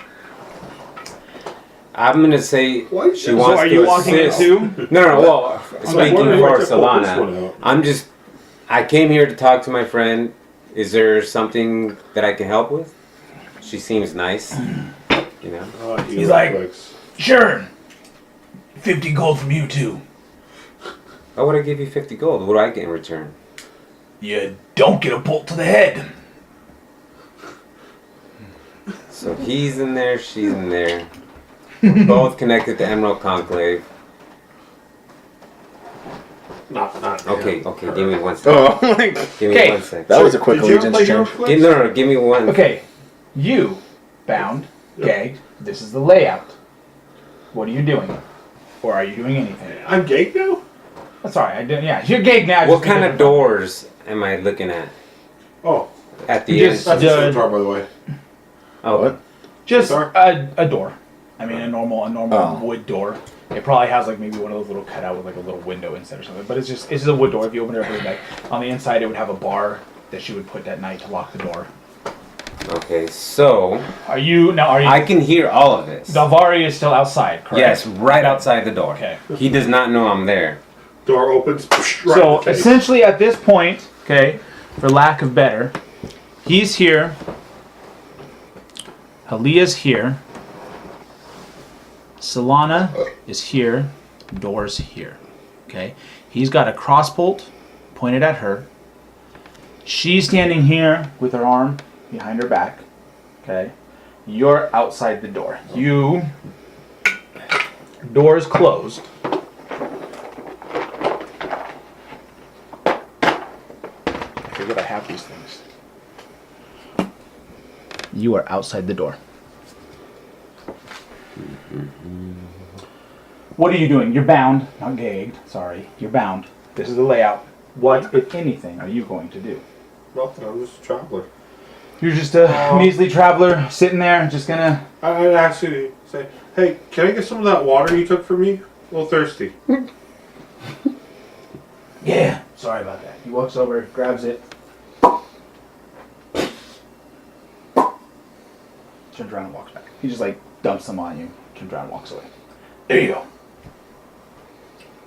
I'm gonna say What? she So wants are to you walking in assist. too? No. Well, speaking wondering for what to pull this one Solana, out. I'm just I came here to talk to my friend. Is there something that I can help with? She seems nice. You know? He's like, sure. 50 gold from you too. Why would I give you 50 gold? What do I get in return? You don't get a bolt to the head. So he's in there, she's in there. We're both connected to Emerald Conclave. Not Okay, him. okay, give me 1 second. Oh, my God. Give me Okay. 1 second. That was a quick Did you ever allegiance play Hero change. Quest? No, give me one. Okay, you bound, gagged. This is the layout. What are you doing? Or are you doing anything? I'm gay now? Sorry, I didn't. Yeah, you're gagged now. What just kind because of doors am I looking at? Oh, At the Just- end? that's a door, by the way. Oh, What? Just Door? a door. I mean, a normal Oh. wood door. It probably has like maybe one of those little cutout with like a little window inside or something. But it's just a wood door. If you open it up, it's like on the inside, it would have a bar that she would put at night to lock the door. okay. So Are you now? Are you? I can hear all of this. Dalvari is still outside, correct? Yes, right outside the door. Okay. He does not know I'm there. Door opens. Right So in the face. essentially, at this point, okay, for lack of better, he's here. Halia's here. Solana is here. Door's here. Okay. He's got a crossbolt pointed at her. She's standing here with her arm behind her back. Okay. You're outside the door. Door is closed. I forget I have these things. You are outside the door. What are you doing? You're bound, not gagged. Sorry, you're bound. This is the layout. What, if anything, are you going to do? Nothing, I'm just a traveler. You're just a measly traveler sitting there, just gonna. I'd actually say, hey, can I get some of that water you took from me? A little thirsty. Yeah. Sorry about that. He walks over, grabs it, turns around and walks back. He just like dumps them on you, turns around and walks away. There you go.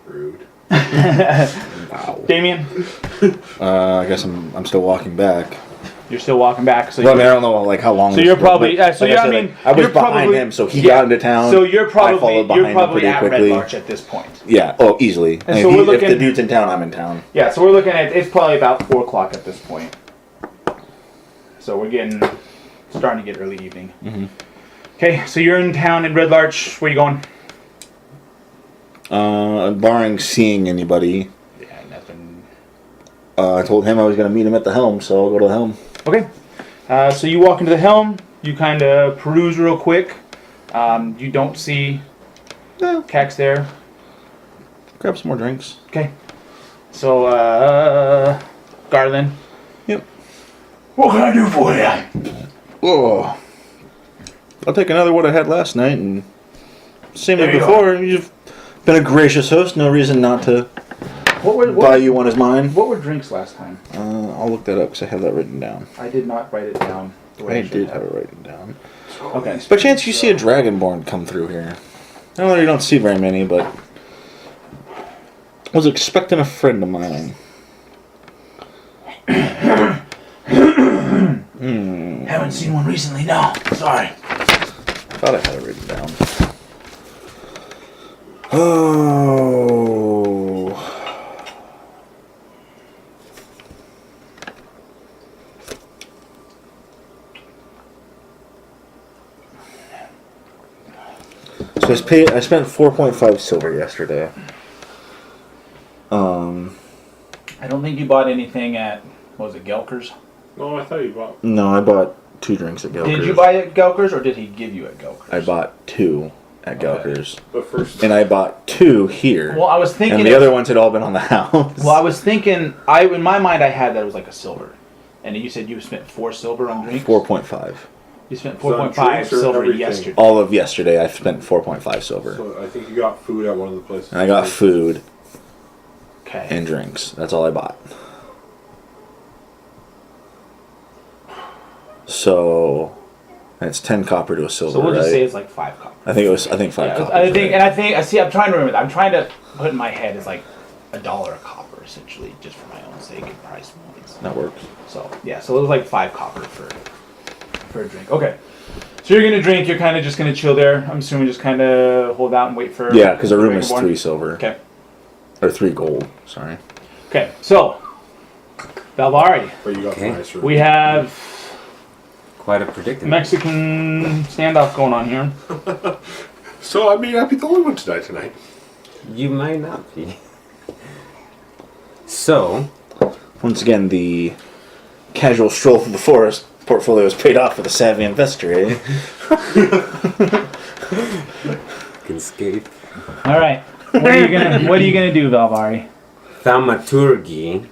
Rude. Wow. Damien, I guess I'm still walking back. you're still walking back, so Well, I you're, mean, I don't know like how long. So this you're was, probably- but so like yeah, I said, mean, like, I was you're behind probably- him, so he yeah. got into town. so you're I followed probably behind him pretty at Red quickly. Larch at this point. Yeah. Oh, easily. I mean, so we're if looking- the dude's in town, I'm in town. Yeah, so we're looking at it's probably about 4 o'clock at this point. So we're starting to get early evening. Mm-hmm. Okay, so you're in town in Red Larch. Where you going? Barring seeing anybody, Yeah, nothing. I told him I was gonna meet him at the helm, so I'll go to the helm. Okay, so you walk into the helm. You kind of peruse real quick. You don't see Yeah. Cax there. Grab some more drinks. Okay, so Garland. Yep. What can I do for you? Whoa. I'll take another what I had last night, and same There as you before. You've been a gracious host. No reason not to buy you one as mine. What were drinks last time? I'll look that up because I have that written down. I did not write it down. The way I should did have it written down. Okay. By chance, you see a dragonborn come through here? I know you don't see very many, but I was expecting a friend of mine. Haven't seen one recently. No, sorry. Thought I had it written down. Oh. So I spent 4.5 silver yesterday. I don't think you bought anything at, what was it, Gelker's? No, I thought you bought. No, I bought 2 drinks at Gelker's. Did you buy it at Gelker's or did he give you at Gelker's? I bought 2 at Okay. Gelker's. But first, And I bought 2 here. Well, I was thinking. and the other ones had all been on the house. Well, I was thinking. In my mind, I had that it was like a silver, and you said you spent 4 silver on drinks. 4.5. You spent So on 4.5 drinks or silver everything? yesterday. All of yesterday, I spent 4.5 silver. so I think you got food at one of the places. And I got food Okay. and drinks. That's all I bought. So, that's 10 copper to a silver, So we'll just right? say it's like 5 copper. I think 5 Yeah, copper. I think, and I see. I'm trying to remember that. I'm trying to put in my head it's like $1 a copper or essentially, just for my own sake and price points. That works. So yeah, so it was like 5 copper for a drink. Okay, so you're gonna drink. You're kind of just gonna chill there. I'm assuming just kind of hold out and wait for. Yeah, because our the room drink is born. 3 silver. Okay. Or 3 gold. Sorry. Okay, so Valvari, But you got Okay. the nicer. we have Quite a predicament. Mexican standoff going on here. So I may not be the only one to die tonight. You might not be. So, Once again, the casual stroll through the forest portfolio is paid off with a savvy investor, eh? can skate. All right, what are you gonna do, Valvari? Thaumaturgy.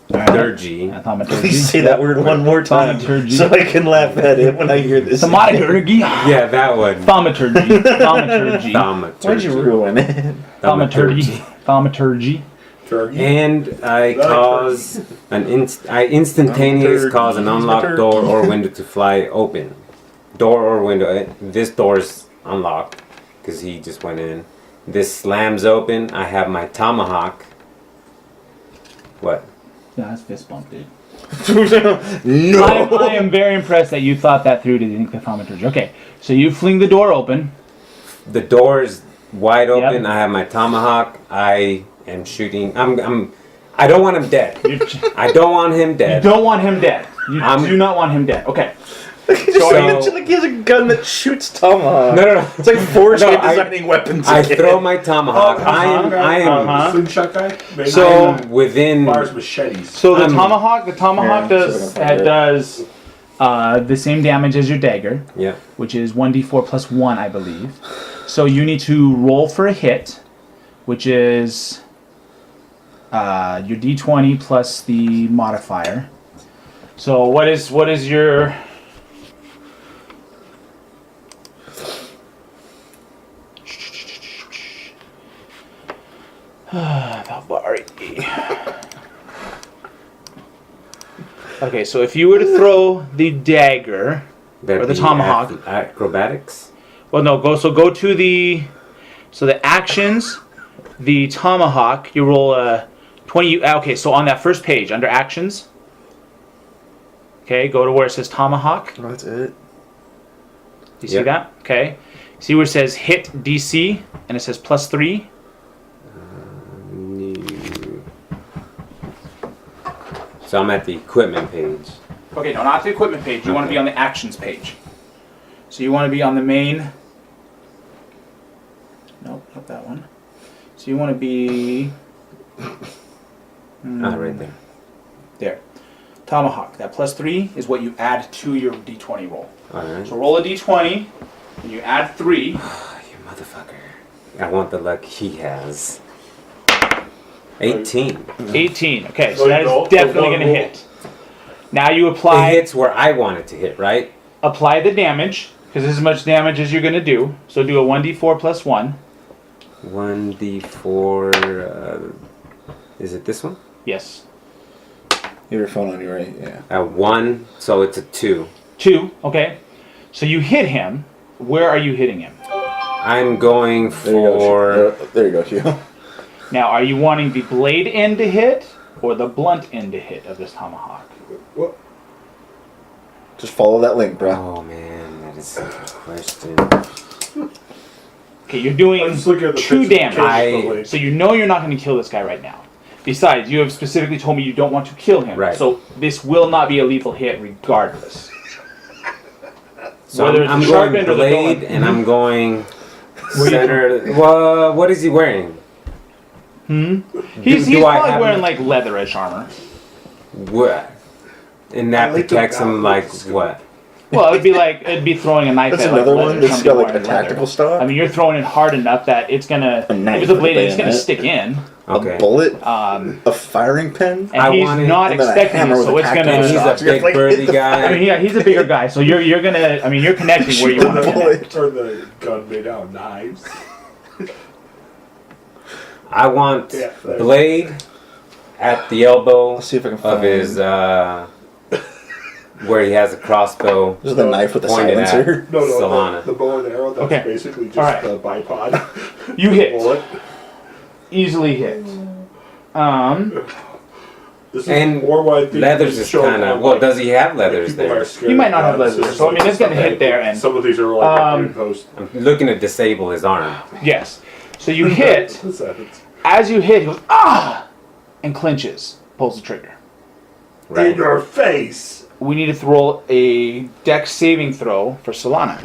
Dirgy. Thaumaturgy. Please say that word one more time Thaumaturgy. so I can laugh at it when I hear this. Thaumaturgy. Yeah, that one. Thaumaturgy. Thaumaturgy. Why'd you Thaumaturgy. ruin it? Thaumaturgy. Thaumaturgy. Turkey. And I cause I instantaneous cause an unlocked door or window to fly open. Door or window. This door's unlocked because he just went in. This slams open. I have my tomahawk. What? Yeah, that's fist bump, dude. No! I am very impressed that you thought that through to think the thaumaturgy. Okay, so you fling the door open. The door is wide open. Yep. I have my tomahawk. I am shooting. I don't want him dead. You I don't want him dead. don't want him dead. You do not want him dead. Okay. Just mentioned like he has a gun that shoots tomahawk. No. It's like Forge No, designing weapons. I again. throw my tomahawk. I am Slingshot guy. Maybe. So- within. Fires machetes. So the I'm- tomahawk Yeah, does so they're gonna does the same damage as your dagger, Yeah. which is 1d4 plus 1, I believe. So you need to roll for a hit, which is your d20 plus the modifier. So what is your Valvari. Okay, so if you were to throw the dagger, That'd or the be tomahawk. Acrobatics. well, no, go to the actions, the tomahawk. You roll a 20. Okay, so on that first page under actions. Okay, go to where it says tomahawk. Oh, that's it. Do you see Yep. that? Okay. See where it says hit DC and it says +3. So I'm at the equipment page. Okay, no, not the equipment page. You want to be on the actions page. So you want to be on the main. Nope, not that one. So you want to be. Right there. There. Tomahawk. That +3 is what you add to your d20 roll. Alright. So roll a d20, and you add 3. You motherfucker. I want the luck he has. 18. 18. Okay, so So that you roll- is definitely so going to roll. hit. Now you It apply hits where I want it to hit, right? the damage, because this is as much damage as you're going to do. So do a 1d4 plus 1. 1d4. Is it this one? Yes. You have your phone on you, right? Yeah. 1, so it's a 2. 2. Okay. So you hit him. Where are you hitting him? I'm going There you go. for. There you go, Hugh. Now, are you wanting the blade end to hit or the blunt end to hit of this tomahawk? What? Just follow that link, bro. Oh man, that is such a question. Okay, you're doing I'm just looking at the 2 picture. damage. So you know you're not going to kill this guy right now. Besides, you have specifically told me you don't want to kill him. Right. So this will not be a lethal hit regardless. So Whether it's I'm the sharp going end or the dull blade, end. and I'm going What are you center. Well, what is he wearing? He's do I probably have- wearing like leatherish armor. What? And that I like the protects him like balance. what? Well, it'd be throwing a knife That's at like another leather, one that's something got like a wearing leather. tactical stock. I mean, you're throwing it hard enough that it's gonna. A knife If it's a with a blade, it's gonna bayonet. stick in. Okay. A bullet, Um, a firing pin. and I he's want it- not and then a expecting hammer it, with so a it's tactical gonna. He's stock. a So you have big to, like, burly hit the guy. I mean, yeah, he's a bigger guy, so you're gonna. I mean, you're connecting where you Shoot want the to connect. bullet. Or the gun made out of knives. I want Yeah, there. blade at the elbow Let's see if I can of find his where he has a crossbow. This is the knife with the pointed at silencer. No, Solana. the bow and arrow, that's Okay. basically just Alright. the bipod. You hit. Bullet. Easily hit. This is And more what I think leathers is show kind of. on, Well, like, does he have leathers people there? are scared He might not of have God. leathers, This is so I mean, it's gonna something hit there, and some of these are like post. I'm looking to disable his arm. yes. So you hit. What's that? It's As you hit, he goes ah, and clinches, pulls the trigger. Right. in your face. We need to roll a dex saving throw for Solana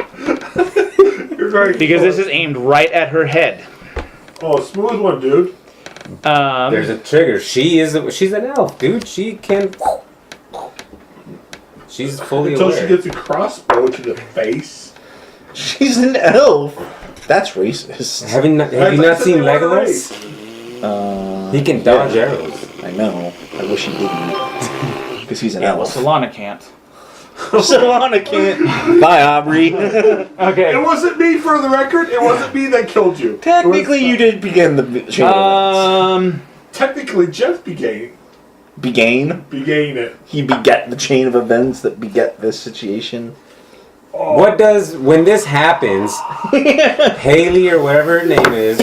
You're very because close. this is aimed right at her head. Oh, smooth one, dude. There's a trigger. She's an elf, dude. She can. She's fully Until aware. she gets a crossbow to the face. She's an elf. That's racist. Have you not seen Legolas? He can dodge yeah. arrows. I know. I wish he didn't. Because he's an Yeah, well, elf. Solana can't. Solana can't. Bye, Aubrey. Okay. It wasn't me, for the record. It wasn't me that killed you. Technically, you did begin the chain of events. Technically, Jeff began it. He beget the chain of events that beget this situation. When this happens, Haley or whatever her name is,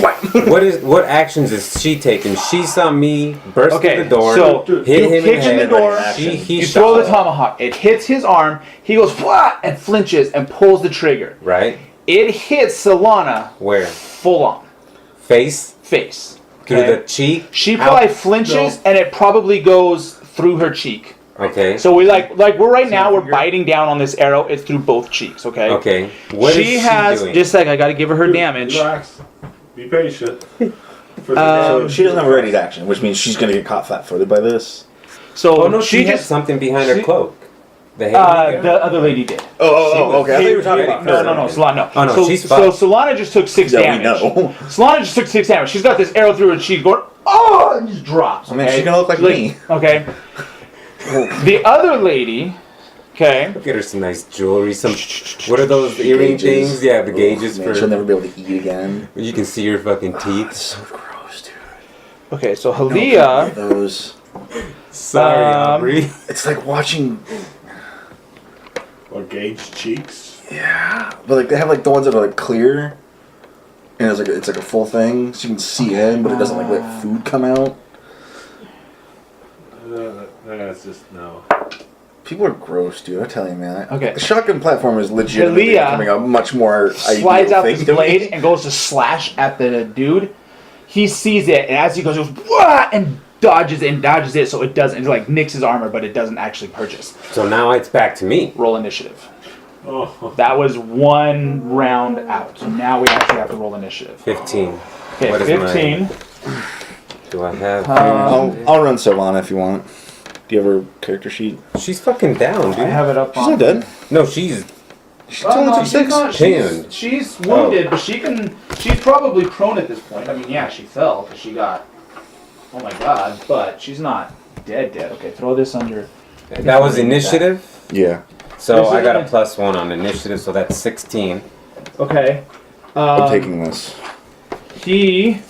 what actions is she taking? She saw me burst Okay, through the door, so hit you him kick in the in the head. door, He you shot throw the her. tomahawk. It hits his arm. He goes "Wah!" and flinches and pulls the trigger. Right? It hits Solana Where? full on Face? face. Through Okay? the cheek? She probably Out? flinches and it probably goes through her cheek. Okay. So we we're right now we're biting down on this arrow. It's through both cheeks. Okay. Okay. What is she has doing? just like I got to give her her damage. Relax. Be patient. For the So damage. she doesn't have a ready action, which means she's going to get caught flat-footed by this. So Oh no, she had just something behind her she- cloak. The Haley guy? the other lady did. Oh, okay. I thought you were talking ready about for her. No, Solana, no. Oh, no, so, she's so fine. Solana just took 6 Yeah, we damage. know. Solana just took 6 damage. She's got this arrow through her cheek going, oh, and just drops. I mean, okay? she's going to look like me. Okay. The other lady, okay. Get her some nice jewelry. Some what are those earring Gauges. things? Yeah, the gauges Man, for. she'll never be able to eat again. You can see her fucking teeth. It's so gross, dude. Okay, so No, Halia, those. Sorry, Aubrey. It's like watching. Or gauge cheeks. Yeah, but like they have like the ones that are like clear, and it's like a full thing, so you can see in, but it doesn't like let food come out. That's just no. People are gross, dude. I'm telling you, man. Okay. The shotgun platform is legitimately Halia becoming a much more slides ideal out thing this to me. blade and goes to slash at the dude. He sees it, and as he goes, "Wah!" and dodges it, so it doesn't, it like nicks his armor, but it doesn't actually purchase. So now it's back to me. Roll initiative. Oh. That was 1 round out. So now we actually have to roll initiative. 15. Okay, What is 15. Do I have? I'll run Sylvana if you want. Do you have her character sheet? She's fucking down, I dude. have it up She's on. not dead. No, she's. She's only took 6. Pinned. She's wounded, but she's probably prone at this point. I mean, yeah, she fell because she got, oh my god, but she's not dead. Okay, throw this under. That was initiative. Yeah. So I got a +1 on initiative, so that's 16. Okay. I'm taking this. He,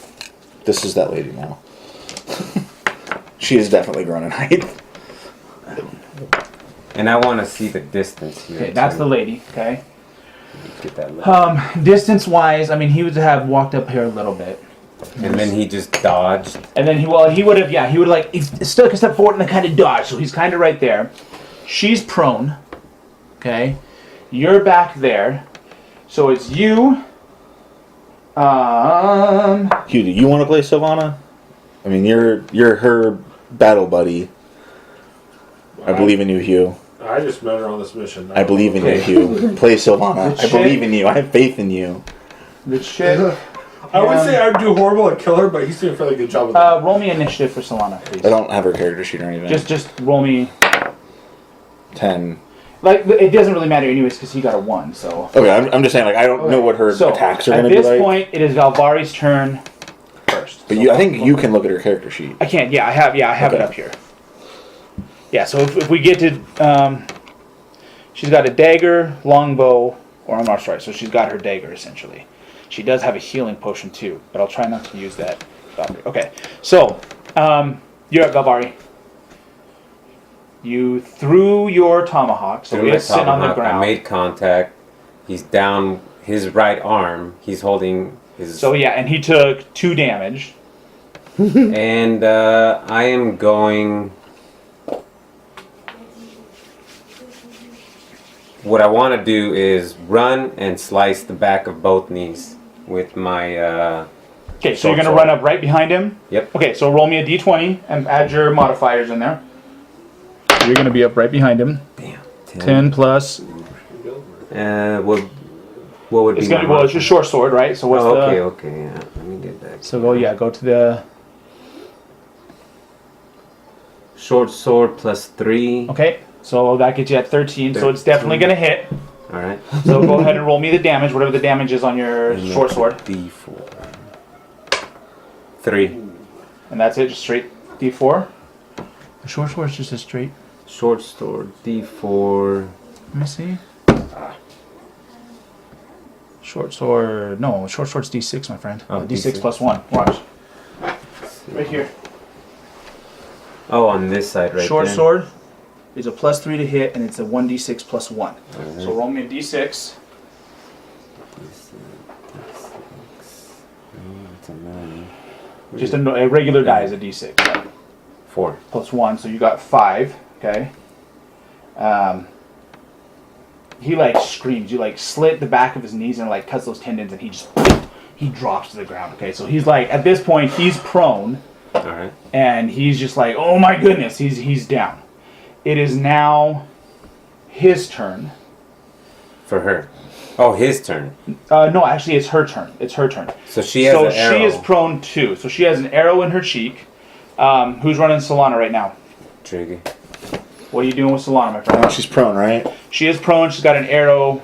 This is that lady now. She is definitely grown in height. And I want to see the distance here. okay, that's too. the lady, okay. Get that look. Distance-wise, I mean, he would have walked up here a little bit. And then he just dodged. And then he would have like, he took a step forward and then kind of dodged, so he's kind of right there. She's prone, okay. You're back there, so it's you. Hugh, do you want to play Sylvana? I mean, you're her battle buddy. I believe in you, Hugh. I just met her on this mission. I believe in you, Hugh. Play Sylvana. I believe in you. I have faith in you. The chick. I would say I'd do horrible and kill her, but he's doing a fairly good job of that. Roll me initiative for Solana, please. I don't have her character sheet or anything. Just roll me. 10. Like, it doesn't really matter anyways because he got a 1, so. Okay, I'm just saying, like, I don't know what her So, attacks are at going to be this like. point, it is Valvari's turn first. But So I think you can look at her character sheet. I can, yeah, I have it Okay. up here. Yeah, so if we get to, she's got a dagger, longbow, or I'm not sorry, so she's got her dagger essentially. She does have a healing potion too, but I'll try not to use that. Okay, so you're at Valvari. You threw your tomahawk, so Threw we my are sitting on the tomahawk, ground. I made contact. He's down his right arm. He's holding his. So yeah, and he took 2 damage. And I am going. What I want to do is run and slice the back of both knees with my. Okay, so you're gonna run up right behind him. Yep. Okay, so roll me a d20 and add your modifiers in there. You're gonna be up right behind him. Damn. 10 plus. What would be? It's gonna well, it's your short sword, right? So what's okay, yeah. Let me get that. So go to the. Short sword plus 3. Okay, so that gets you at 13. So it's definitely gonna hit. All right. So go ahead and roll me the damage, whatever the damage is on your short sword. D4. 3. And that's it, just straight D4. The short sword's just a straight. Short sword D4. Let me see. Short sword. No, short sword's D6, my friend. Oh, D6 D6 plus 1. Watch. Right here. Oh, on this side right Short there. sword is a plus 3 to hit, and it's a 1d6 plus 1. So roll me a d6. It's a 9. Just a regular die is a d6. Right? 4. Plus 1, so you got 5. Okay. He like screams. You like slit the back of his knees and like cuts those tendons, and he drops to the ground. Okay, so he's like at this point he's prone. All right. And he's just like, oh my goodness, he's down. It is now his turn. For her. Oh, his turn. No, actually, it's her turn. It's her turn. So she has an arrow. She is prone too. So she has an arrow in her cheek. Who's running Solana right now? Trigger. What are you doing with Solana, my friend? She's prone, right? She is prone. She's got an arrow.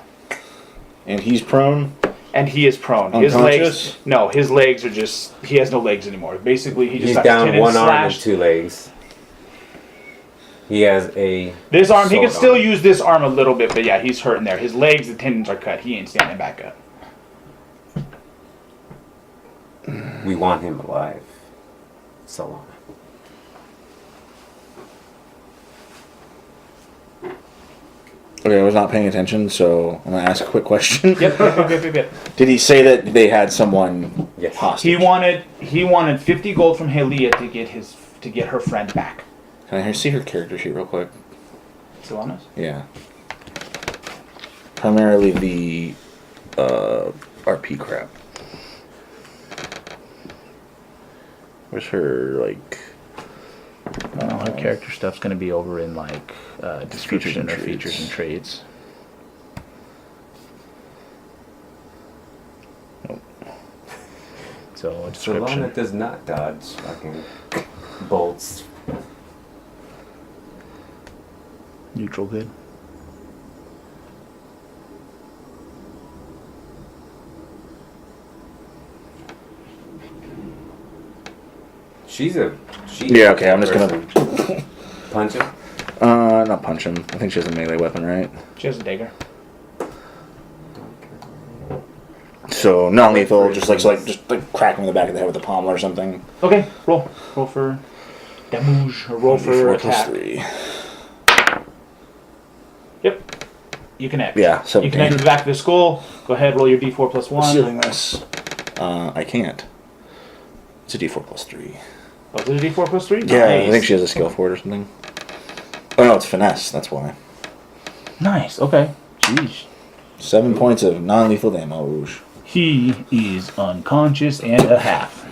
And he's prone? And he is prone. His legs. No, his legs are just. He has no legs anymore. Basically, he's got down his one arm and slashed. 2 legs. He has a. This arm, he can sword still arm. use this arm a little bit, but yeah, he's hurting there. His legs, the tendons are cut. He ain't standing back up. We want him alive. Solana. Okay, I was not paying attention, so I'm going to ask a quick question. Yep. Did he say that they had someone Yes. hostage? He wanted 50 gold from Helia to get her friend back. Can I see her character sheet real quick? Solana's? Yeah. Primarily the RP crap. Where's her, like... Her character stuff's going to be over in like description or traits. features and traits. Nope. So description. Solana does not dodge fucking bolts. Neutral good. She's Yeah, okay, I'm just gonna... punch him. Not punch him. I think she has a melee weapon, right? She has a dagger. So, non-lethal, just crack him in the back of the head with a pommel or something. Okay, roll for damage or roll for 4 plus attack. 3. Yep. You connect. Yeah, You 17. connect to the back of the skull. Go ahead, roll your d4 plus 1. Sealing this. I can't. It's a d4 plus 3. Oh, is it a d4 plus 3? Yeah, I Nice. think she has a skill for it or something. Oh no, it's finesse, that's why. Nice, okay. Jeez. 7 points of non-lethal damage. He is unconscious and a half.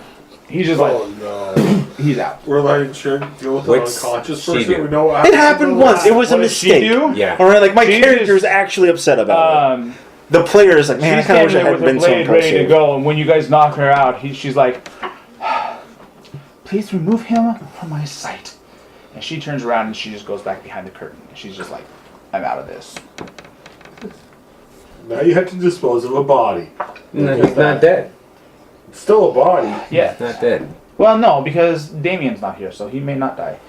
He's just Oh no. he's out. We're letting Sherry deal with What's an unconscious she person. do? We know what It happened once. It was a What did she mistake. do? Yeah. Alright, like my She character's just- actually upset about it. Um, The player is like, man, I she's kind of wish I standing there hadn't with her been so blade ready to impulsive. go, and when you guys knock her out, she's like, "Please remove him from my sight." And she turns around and she just goes back behind the curtain. She's just like, "I'm out of this." Now you have to dispose of a body. No, he's not dead. It's still a body. Yeah. He's not dead. Well, no, because Damien's not here, so he may not die.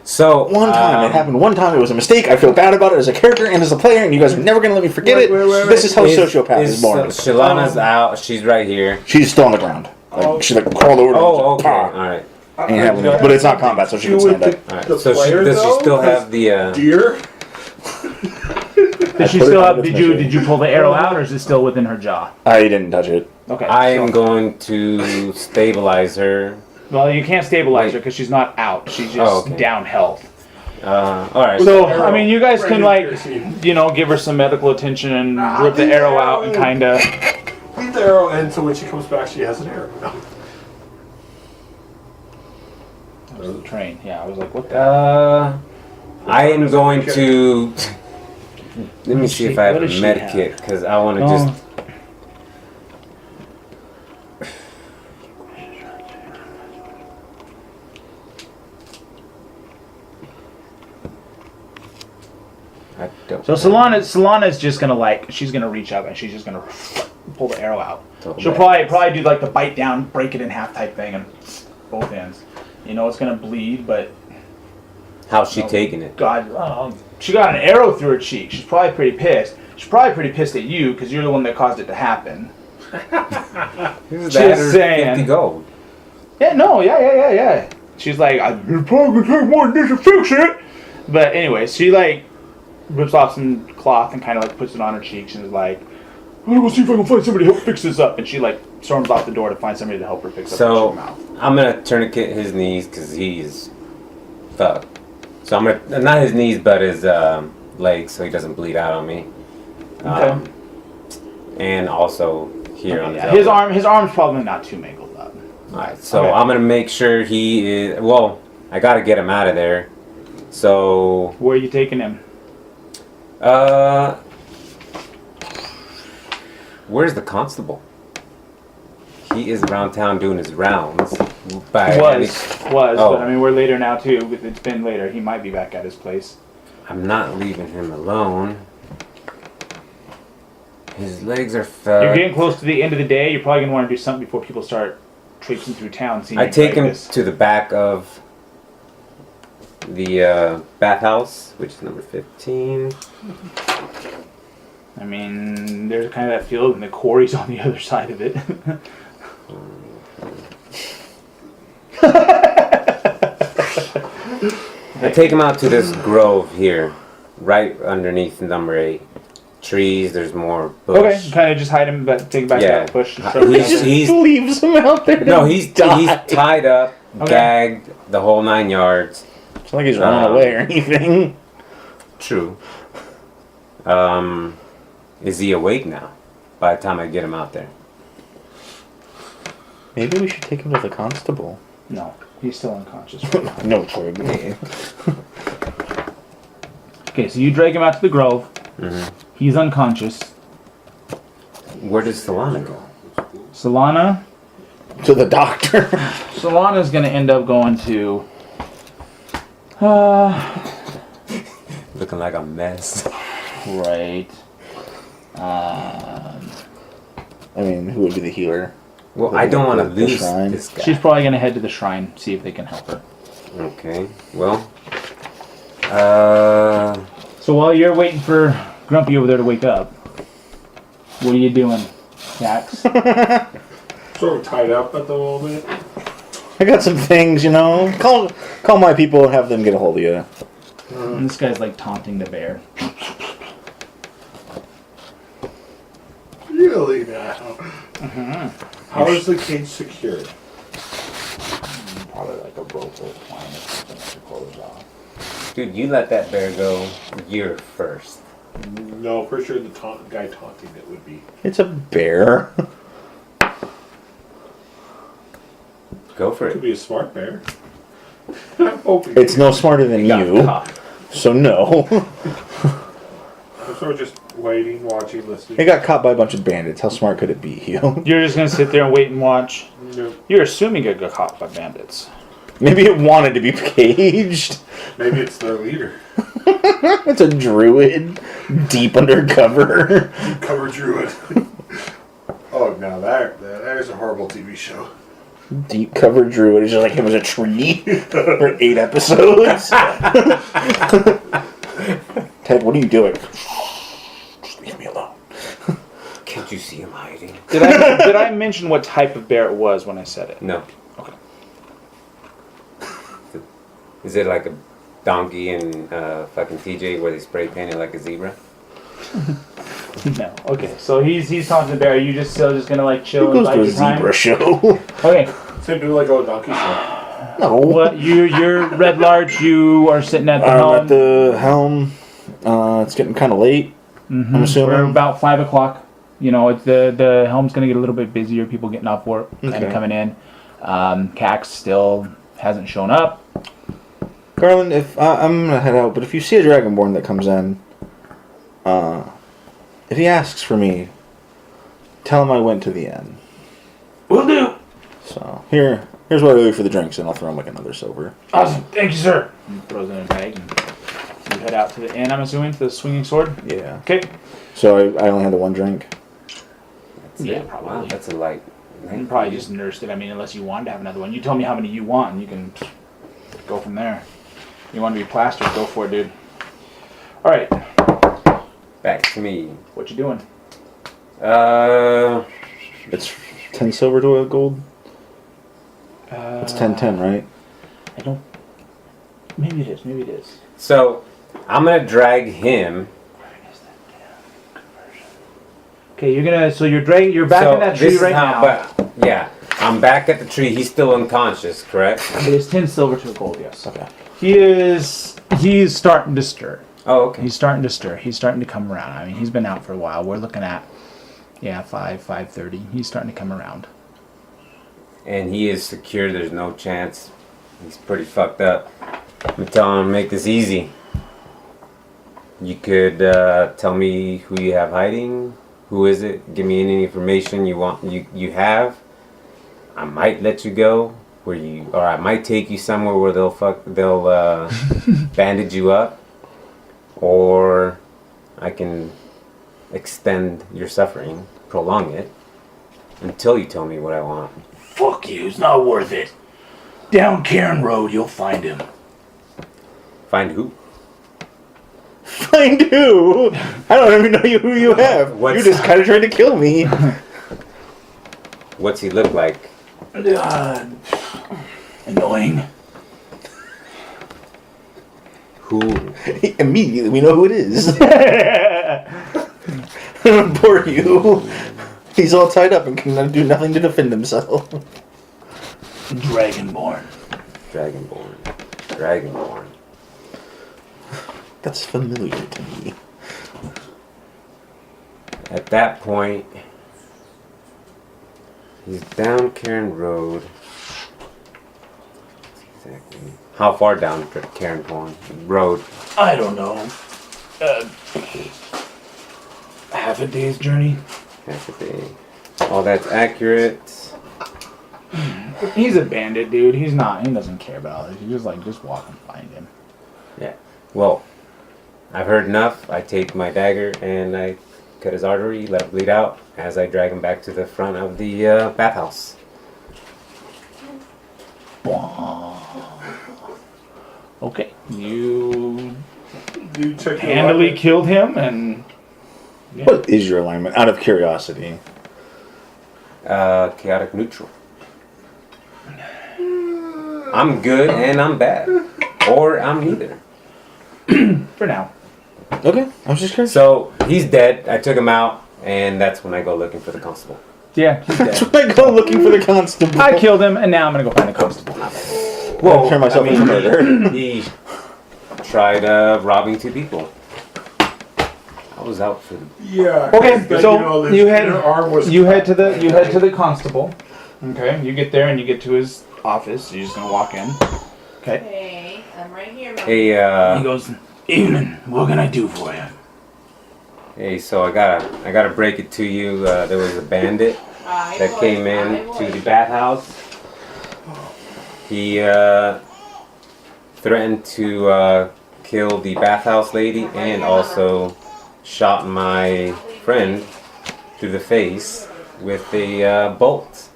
So One time, it happened one time, it was a mistake, I feel bad about it as a character and as a player, and you guys are never gonna let me forget it. This is how a sociopath is born. Shalana's out. She's right here. She's still on the ground. Like, she like crawled over Oh, to okay. All right. Ain't happening. But it's not combat, so she can stand up. All right. The So player, does she though, still has have the? Deer? Did she put it still on have? this Did measure. you pull the arrow out, or is it still within her jaw? I didn't touch it. Okay. I am going to stabilize her Well, you can't stabilize her because she's not out. She's just down health. All right. So, I mean, you guys can, like, you know, give her some medical attention and rip the arrow out and kind of... Leave the arrow in so when she comes back, she has an arrow. That was the train. Yeah, I was like, what the... I am going to... Let me see if I have a med kit, because I want to just... I don't So Solana's just gonna, like, she's gonna reach up and she's just gonna pull the arrow out. She'll probably do like the bite down, break it in half type thing, and both ends. You know it's gonna bleed, but how's she taking it? God, she got an arrow through her cheek. She's probably pretty pissed. She's probably pretty pissed at you because you're the one that caused it to happen. Just saying. 50 gold. Yeah, no, yeah. She's like, you're probably gonna take more than this to fix it. But anyway, she like rips off some cloth and kind of like puts it on her cheeks and is like, I'm gonna go see if I can find somebody to help fix this up. And she like storms off the door to find somebody to help her fix up her mouth. I'm gonna tourniquet his knees because he's fucked. So I'm gonna, not his knees, but his legs, so he doesn't bleed out on me. Okay. And also here on his arm's probably not too mangled up. Alright, so I'm gonna make sure he is. Well, I gotta get him out of there. So where are you taking him? Where's the constable? He is around town doing his rounds. Was, but I mean we're later now too. It's been later. He might be back at his place. I'm not leaving him alone. His legs are fat. You're getting close to the end of the day. You're probably gonna want to do something before people start traipsing through town. I take him to the back of the bathhouse, which is number 15. I mean, there's kind of that field, and the quarry's on the other side of it. I take him out to this grove here, right underneath number 8. Trees, there's more bush. Okay, kind of just hide him, but take him back to that bush. He just leaves him out there. No, he's tied up, gagged, the whole 9 yards. It's not like he's running away or anything. True. Is he awake now? By the time I get him out there. Maybe we should take him to the constable. No, he's still unconscious. No, sorry. Okay, so you drag him out to the grove. Mm-hmm. He's unconscious. Where does Solana go? Solana? To the doctor. Solana's gonna end up going to... Looking like a mess. Right. I mean, who would be the healer? Well, I don't want to lose this guy. She's probably gonna head to the shrine, see if they can help her. Okay, well... So while you're waiting for Grumpy over there to wake up, what are you doing, Jax? Sort of tied up at the moment. I got some things, you know. Call my people and have them get a hold of you. And this guy's like taunting the bear. Really now? How is the cage secured? Probably like a rope or twine or something to close off. Dude, you let that bear go. You're first. No, for sure the guy taunting it would be. It's a bear. Go for Could it. be a smart bear. I'm hoping. It's no smarter than you. So no. I'm sort of just waiting, watching, listening. It got caught by a bunch of bandits. How smart could it be, you? You're just gonna sit there and wait and watch. Nope. You're assuming it got caught by bandits. Maybe it wanted to be caged. Maybe it's their leader. It's a druid, deep undercover. Cover druid. Oh, now there's a horrible TV show. Deep cover druid. It's just like him as a tree for 8 episodes. Ted, what are you doing? Just leave me alone. Can't you see him hiding? Did I mention what type of bear it was when I said it? No. Okay. Is it like a donkey and fucking TJ where they spray painted like a zebra? No. Okay. So he's taunting the bear. You just still just gonna like chill Who and goes bide to a your time? zebra show? Okay. Same do like a donkey show. No. What you're Red Larch? You are sitting at the I'm helm. at the helm. It's getting kind of late. I'm We're assuming. about 5 o'clock. You know, the helm's gonna get a little bit busier. People getting off work and Okay. coming in. Cax still hasn't shown up. Garland, if I'm gonna head out, but if you see a Dragonborn that comes in, if he asks for me, tell him I went to the inn. Will do. So here's what I owe you for the drinks, and I'll throw him like another silver. Awesome. Thank you, sir. He throws it in a bag and you head out to the inn. I'm assuming to the Swinging Sword. Yeah. Okay. So I only had the one drink. Yeah, Wow, probably. that's a light. You probably just nursed it. I mean, unless you wanted to have another one. You tell me how many you want, and you can go from there. You want to be plastered? Go for it, dude. All right. Back to me. What you doing? It's 10 silver to a gold. It's 10-10, right? I don't. Maybe it is. Maybe it is. So, I'm gonna drag him. Okay, you're gonna. So you're dragging. You're back So in that this tree is right how- now. But, yeah, I'm back at the tree. He's still unconscious, correct? It is 10 silver to a gold. Yes. Okay. He's starting to stir. Oh, okay. He's starting to stir. He's starting to come around. I mean, he's been out for a while. We're looking at 5:30. He's starting to come around. And he is secure. There's no chance. He's pretty fucked up. I'm telling him, make this easy. You could tell me who you have hiding. Who is it? Give me any information you want. You have. I might let you go, or I might take you somewhere where they'll bandage you up, or I can extend your suffering, prolong it, until you tell me what I want. Fuck you. It's not worth it. Down Cairn Road, you'll find him. Find who? Find who? I don't even know who you have. What's- You just kind of tried to kill me. What's he look like? Annoying. Who? Immediately, we know who it is. Poor you. He's all tied up and can do nothing to defend himself. Dragonborn. Dragonborn. That's familiar to me. At that point, he's down Cairn Road. Exactly. How far down Cairn Road? I don't know. Half a day's journey. Half a day. Oh, that's accurate. He's a bandit, dude. He doesn't care about all this. He's just walk and find him. Yeah. Well, I've heard enough. I take my dagger and I cut his artery, let it bleed out as I drag him back to the front of the bathhouse. Okay. You You check your handily weapon. killed him and... Yeah. What is your alignment? Out of curiosity. Chaotic neutral. I'm good and I'm bad. Or I'm neither. For now. Okay, I was just curious. So, he's dead. I took him out, and that's when I go looking for the constable. Yeah, he's That's dead. when I go looking for the constable. I killed him, and now I'm gonna go find the constable. Whoa, turn myself into murder. He tried robbing 2 people. I was out for the... Yeah. Okay, because, so this you head inner arm was you head to the constable. Okay, you get there and you get to his office. You're just gonna walk in. Okay. Hey, I'm right here. Mom. Hey, He goes, "Evening. What can I do for you?" hey, so I gotta break it to you. There was a bandit that came in to the bathhouse. He threatened to kill the bathhouse lady and also shot my friend through the face with a bolt.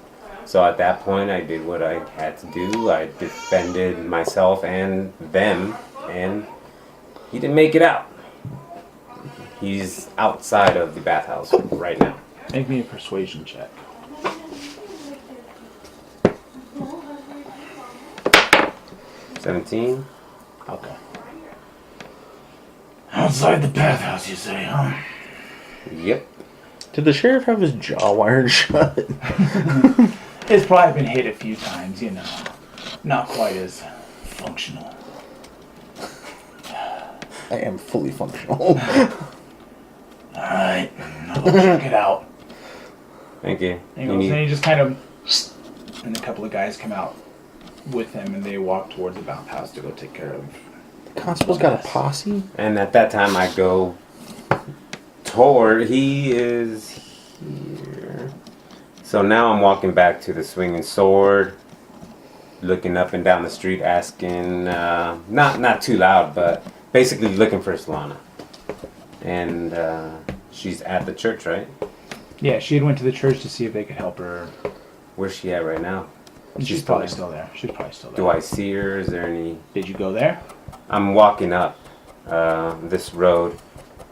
So at that point, I did what I had to do. I defended myself and them, and he didn't make it out. He's outside of the bathhouse right now. Make me a persuasion check. $17. Okay. Outside the bathhouse, you say, huh? Yep. Did the sheriff have his jaw wired shut? It's probably been hit a few times, you know. Not quite as functional. I am fully functional. Alright, I'll go check it out. Thank you. And he just kind of, and a couple of guys come out with him, and they walk towards the bathhouse to go take care of. Constable's got a posse? And at that time, I go toward. He is here. So now I'm walking back to the Swinging Sword, looking up and down the street, asking, not too loud, but basically looking for Solana. And she's at the church, right? Yeah, she had went to the church to see if they could help her. Where's she at right now? She's probably still there. She's probably still there. Do I see her? Is there any? Did you go there? I'm walking up this road.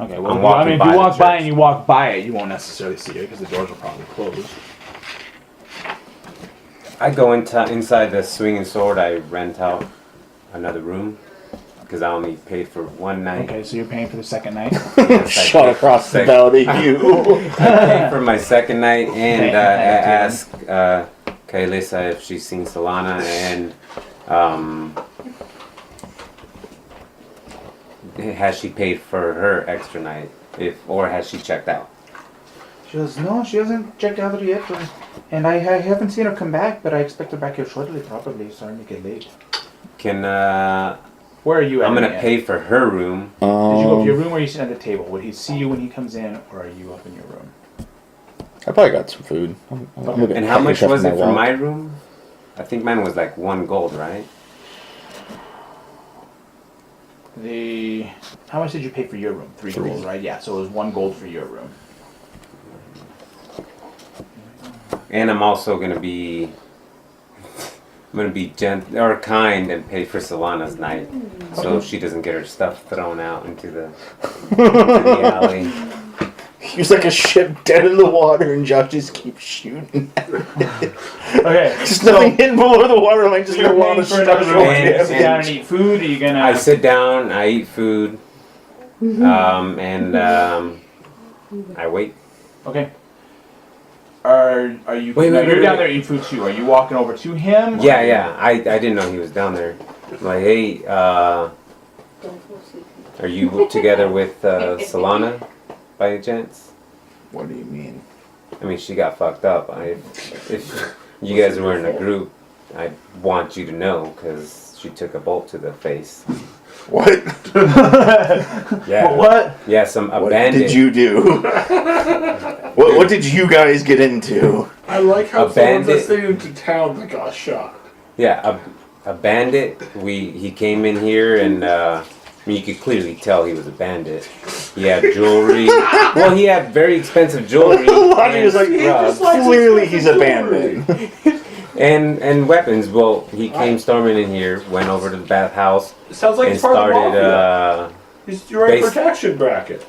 Okay, well, I'm I walking mean, if by you the walk by church. and you walk by it, you won't necessarily see it because the doors will probably close. I go inside the Swinging Sword. I rent out another room because I only paid for one night. Okay, so you're paying for the second night? Shot across the bow to you. I paid for my second night, and Okay, I thank asked Kaylissa if she's seen Solana, and has she paid for her extra night, or has she checked out? She goes, no, she hasn't checked out yet. And I haven't seen her come back, but I expect her back here shortly, probably. Starting to get late. Can Where are you at? I'm gonna again? pay for her room. Did you go up to your room or are you sitting at the table? Would he see you when he comes in or are you up in your room? I probably got some food. I'm looking And at how much stuff was in it for wallet. my room? I think mine was like 1 gold, right? How much did you pay for your room? 3 gold, right? Yeah, so it was 1 gold for your room. And I'm also gonna be gentle or kind and pay for Solana's night, so she doesn't get her stuff thrown out into the alley. He's like a ship dead in the water, and Josh just keeps shooting. Okay, Just nothing hidden below the waterline, just you're a lot paying of for another stuff. room. And- Are you gonna sit down and eat food? Are you gonna? I sit down, I eat food, and I wait. Okay. Are you? Wait, no, wait, you're wait, down wait. there eating food too. Are you walking over to him? Yeah. I didn't know he was down there. I'm like, hey, are you together with Solana by any chance? What do you mean? I mean, she got fucked up. If you guys were in a group, I want you to know because she took a bolt to the face. What? Yeah. What? Yeah, a What bandit. did you do? What did you guys get into? I like how A someone's bandit? listening into town that got shot. Yeah, a bandit. He came in here and I mean, you could clearly tell he was a bandit. He had jewelry. Well, he had very expensive jewelry. Lonnie was like, drugs. clearly he's a bandit. And weapons. Well, he came storming in here, went over to the bathhouse, Sounds like and it's part of the started. mafia. He's your right basi- protection bracket.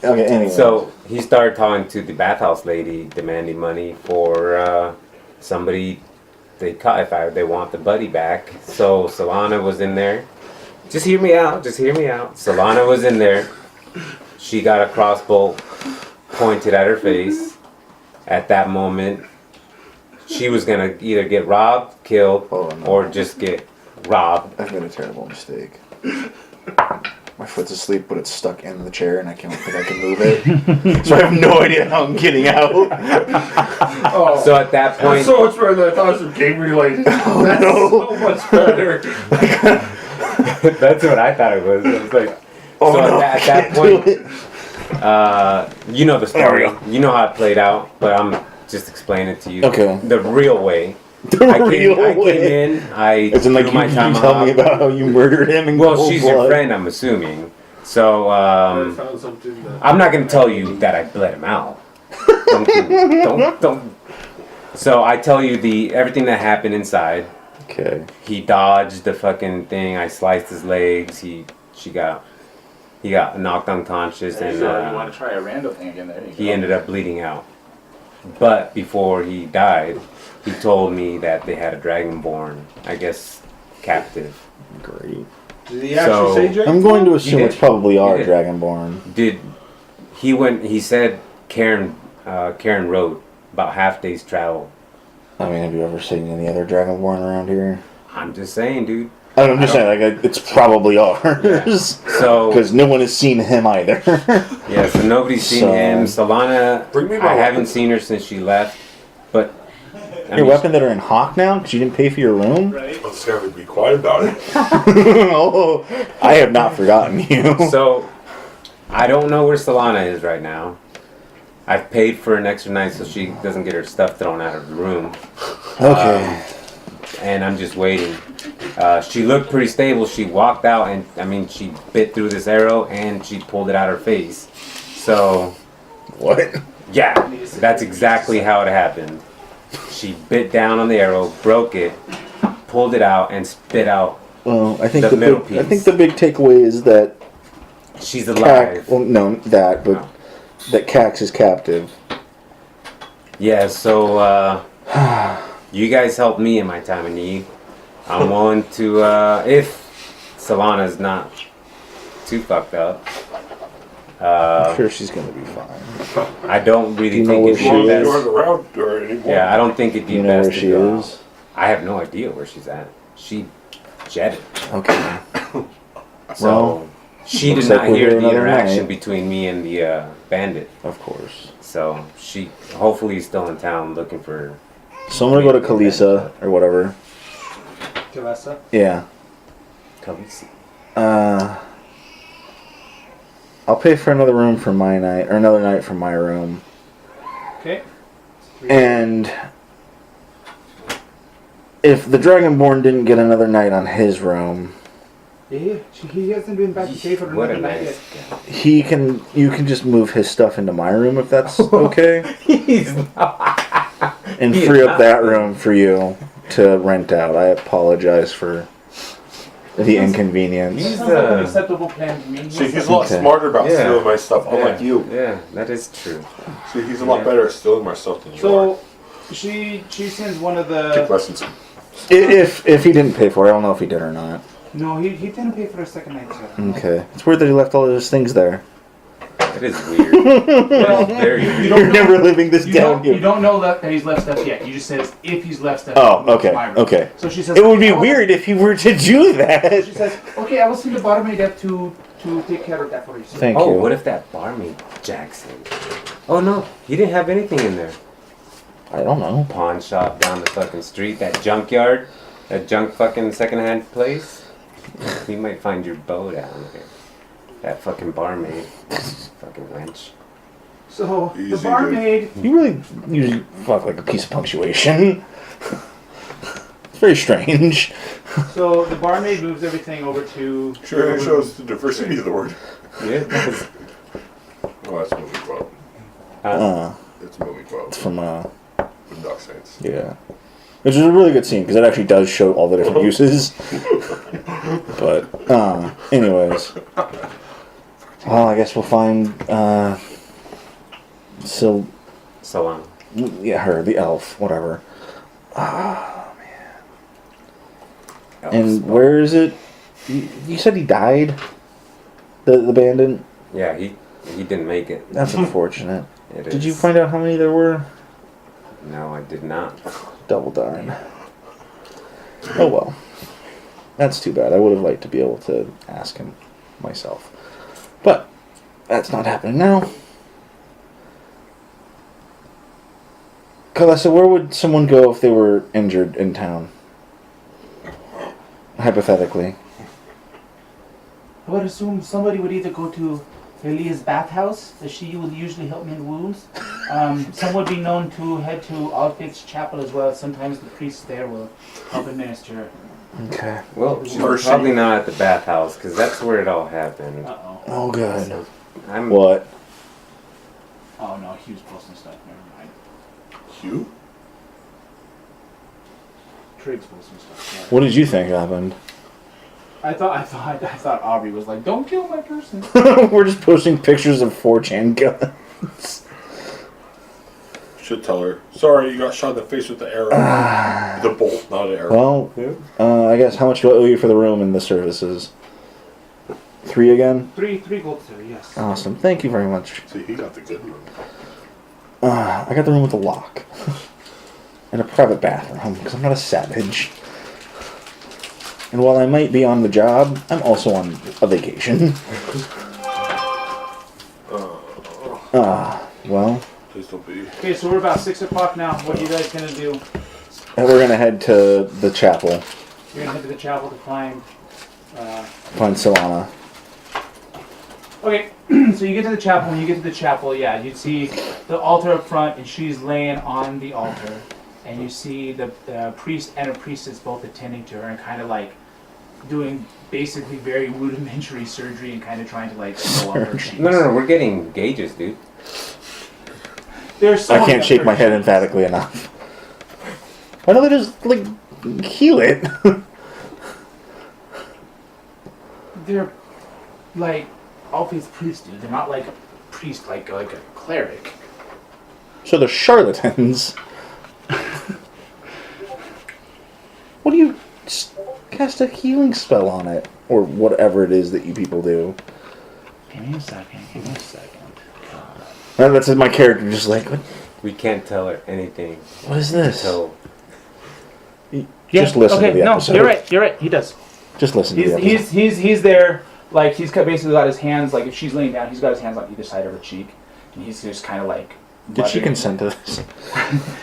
Okay, anyway. So he started talking to the bathhouse lady, demanding money for somebody they caught if they want the buddy back. So Solana was in there. Just hear me out. Solana was in there. She got a crossbow pointed at her face. At that moment, she was gonna either get robbed, killed, Oh, no. or just get robbed. I've made a terrible mistake. My foot's asleep, but it's stuck in the chair, and I can't think I can move it. So I have no idea how I'm getting out. Oh, So at that that's point, so much better than I thought it was game related. That's no. so much better. that's what I thought it was. It was like, Oh so no, at I that can't point, do it. you know the story. There we You know how it played out, but I'm just explaining it to you. Okay. The real way. The I real came way. in. I As in, like, threw my you tomahawk. tell me about how you murdered him in Well, cold she's blood. your friend, I'm assuming. So I found something that I'm not gonna tell you that I bled him out. Don't. So I tell you everything that happened inside. Okay. He dodged the fucking thing. I sliced his legs. He got knocked unconscious, and you want to try a rando thing again? There you he go. ended up bleeding out. But before he died, he told me that they had a dragonborn, I guess, captive. Great. did he actually So- say Jake? I'm going to assume did. it's probably our did. Dragonborn. He said Karen rode about half day's travel I mean, have you ever seen any other Dragonborn around here? I'm just saying, dude. I'm just saying, like, it's probably ours. So Because no one has seen him either. yeah, so nobody's seen So- him. Solana, Bring me I my haven't weapon. seen her since she left. But I Your mean, weapon that are in Hawk now? Because you didn't pay for your room? Right? Let's have to be quiet about it. Oh, I have not forgotten you. So I don't know where Solana is right now. I've paid for an extra night so she doesn't get her stuff thrown out of the room. Okay. And I'm just waiting. She looked pretty stable. She walked out and, I mean, she bit through this arrow and she pulled it out her face. So, What? yeah, that's exactly how it happened. She bit down on the arrow, broke it, pulled it out, and spit out. Well, I think The the middle big, I piece. think the big takeaway is that She's Cax, alive. well, no, that, but that Cax is captive. Yeah, so you guys helped me in my time of need. I'm willing to, if Solana's not too fucked up. I'm sure she's gonna be fine. I don't really You know think where it'd she be You is? aren't best. around her anymore. Yeah, I don't think it'd be You know best where to she go. is? I have no idea where she's at. She jetted. Okay. So Well, she looks did like not we're hear here the another interaction night. between me and the bandit. Of course. So she hopefully is still in town looking for. So I'm gonna go to Kalisa or whatever. Kalesa? Yeah. Khaleesi. I'll pay for another room for my night, or another night for my room. Okay. And if the Dragonborn didn't get another night on his room, Yeah, he hasn't been back to pay for What a another night nice yet. guy. you can just move his stuff into my room if that's okay, He's not. and He is free up not. that room for you to rent out. I apologize for the inconvenience. Sounds like an acceptable plan to me. See, he's a lot Okay. smarter about Yeah. stealing my stuff, unlike you. Yeah, that is true. See, he's a lot better at stealing my stuff than you are. So she sends one of Take the. lessons. If he didn't pay for it, I don't know if he did or not. No, he didn't pay for the second night, sir. Okay, it's weird that he left all of his things there. It is weird. Well, very weird. You're never living this You down you here. don't know that he's left stuff yet. You just says if he's left stuff. Oh, it's okay, my room. okay. So she says It would be "I will-" weird if he were to do that. She says, okay, I will send the barmaid up to take care of that for you, sir. Thank Oh, you. what if that barmaid Jackson? Oh no, he didn't have anything in there. I don't know. Pawn shop down the fucking street, that junkyard, that junk fucking secondhand place. He might find your bow down there. That fucking barmaid, fucking wench. So, Easy, the dude. barmaid, You really usually fuck like a piece of punctuation. It's very strange. So the barmaid moves everything over to. Sure, it shows the diversity of the word. Yeah, it does. Oh, that's a movie quote. It's a movie quote It's from from Duck Saints. yeah, which is a really good scene because it actually does show all the different uses. But anyways, well, I guess we'll find so So yeah, her, the elf, whatever. And where is it? You said he died. The bandit. yeah, he didn't make it. That's unfortunate. It Did you is. find out how many there were? No, I did not. Double darn. Oh well. That's too bad. I would have liked to be able to ask him myself. But that's not happening now. Kalesa, where would someone go if they were injured in town? Hypothetically. I would assume somebody would either go to Elia's bathhouse, as she would usually help me in wounds. Some would be known to head to Outfit's chapel as well. Sometimes the priest there will help administer. Okay. Well, she was probably not at the bathhouse because that's where it all happened. Uh-oh. Oh good. I'm What? Oh no, he was posting stuff. Never mind. Hugh? Triggs posting stuff. Yeah. What did you think happened? I thought Aubrey was like, "Don't kill my person." We're just posting pictures of 4chan guns. Should tell her. Sorry, you got shot in the face with the arrow. The bolt, not an arrow. Well, I guess how much do I owe you for the room and the services? 3 again? Three gold, sir, yes. Awesome. Thank you very much. See, he got the good one. I got the room with the lock. in a private bathroom because I'm not a savage. And while I might be on the job, I'm also on a vacation. Well. Please don't be. Okay, so we're about 6 o'clock now. What are you guys gonna do? And we're gonna head to the chapel. You're gonna head to the chapel to find. Find Solana. Okay, so you get to the chapel. When you get to the chapel, yeah, you'd see the altar up front, and she's laying on the altar, and you see the priest and a priestess both attending to her and kind of like doing basically very rudimentary surgery and kind of trying to like sew up her cheeks. No, we're getting gauges, dude. I can't shake my head emphatically enough. Why don't they just like heal it? They're like all these priests, dude. They're not like a priest, like a cleric. So they're charlatans. What do you just cast a healing spell on it, or whatever it is that you people do? Give me a second. And that's my character, just like, what? We can't tell her anything. What is this? So Just listen to the episode. You're right. He does. Just listen to the episode. He's there. Like he's basically got his hands. Like if she's laying down, he's got his hands on either side of her cheek, and he's just kind of like. Did she consent to this?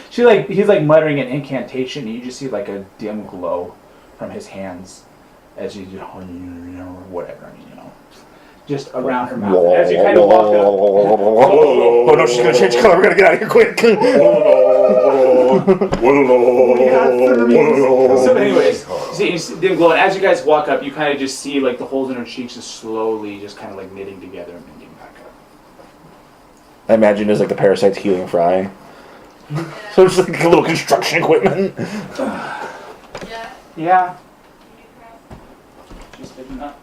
He's like muttering an incantation, and you just see like a dim glow from his hands as you whatever. I mean, just around her mouth. As you kind of walk up. Oh no, she's gonna change color. We're gonna get out of here quick. So anyways, you see dim glow, and as you guys walk up, you kind of just see like the holes in her cheeks just slowly just kind of like knitting together and knitting back up. I imagine there's like the parasite's healing fry. So it's like a little construction equipment. Yeah. She's picking up.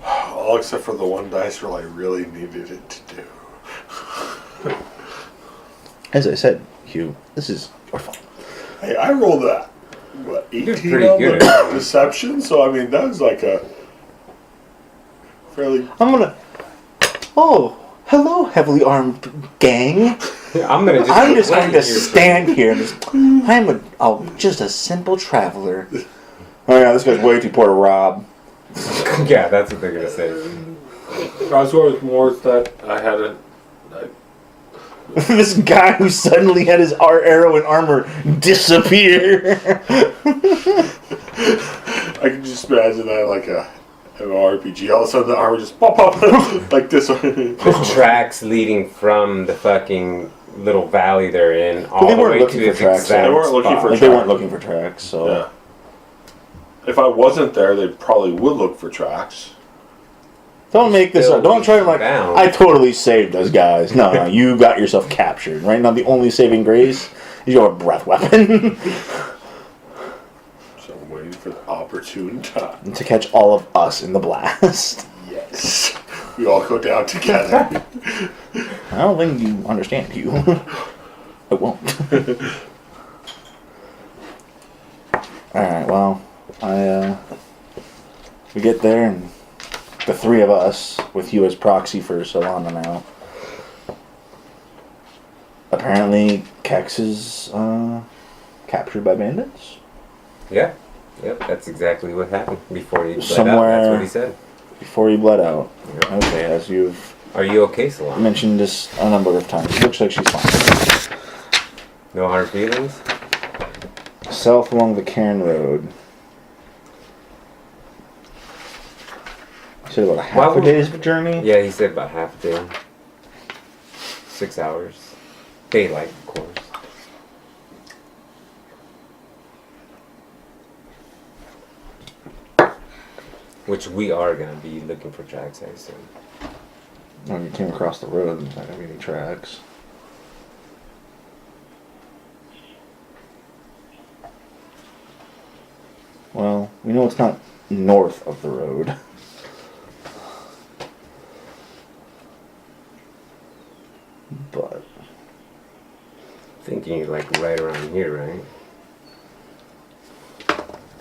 All except for the one dice roll I really needed it to do. As I said, Hugh, this is your fault. Hey, I rolled that. What, 18 pretty on good. the deception? So, I mean, that was like a fairly... Oh, hello, heavily armed gang. I'm just going to stand here and just a simple traveler. Oh yeah, this guy's way too poor to rob. Yeah, that's what they're gonna say. I was going with more that I had a... This guy who suddenly had his arrow and armor disappear. I can just imagine that like an RPG. All of a sudden the armor just pop up like this. The tracks leading from the fucking little valley they're in all they the weren't way looking to for the tracks, exact they weren't looking spot. for Like they weren't looking for tracks, so... Yeah. If I wasn't there, they probably would look for tracks. Don't make this up. Don't try to like, down. I totally saved those guys. No, you got yourself captured. Right now, the only saving grace is you have a breath weapon. So I'm waiting for the opportune time. To catch all of us in the blast. Yes. We all go down together. I don't think you understand, you. I won't. Alright, well, we get there, and the three of us, with you as proxy for Solana now. Apparently, Kex is captured by bandits. Yeah. Yep, that's exactly what happened before he bled Somewhere- out. That's what he said. Before he bled out. Yep. Okay, as you've Are you okay, Salon? mentioned this a number of times. Looks like she's fine. No hard feelings? South along the Cairn Road. You said about a half a day's journey? Yeah, he said about half a day. 6 hours. Daylight, of course. Which we are going to be looking for tracks, I assume. When you came across the road, there's not going to be any tracks. Well, we know it's not north of the road. But Thinking you're like right around here, right?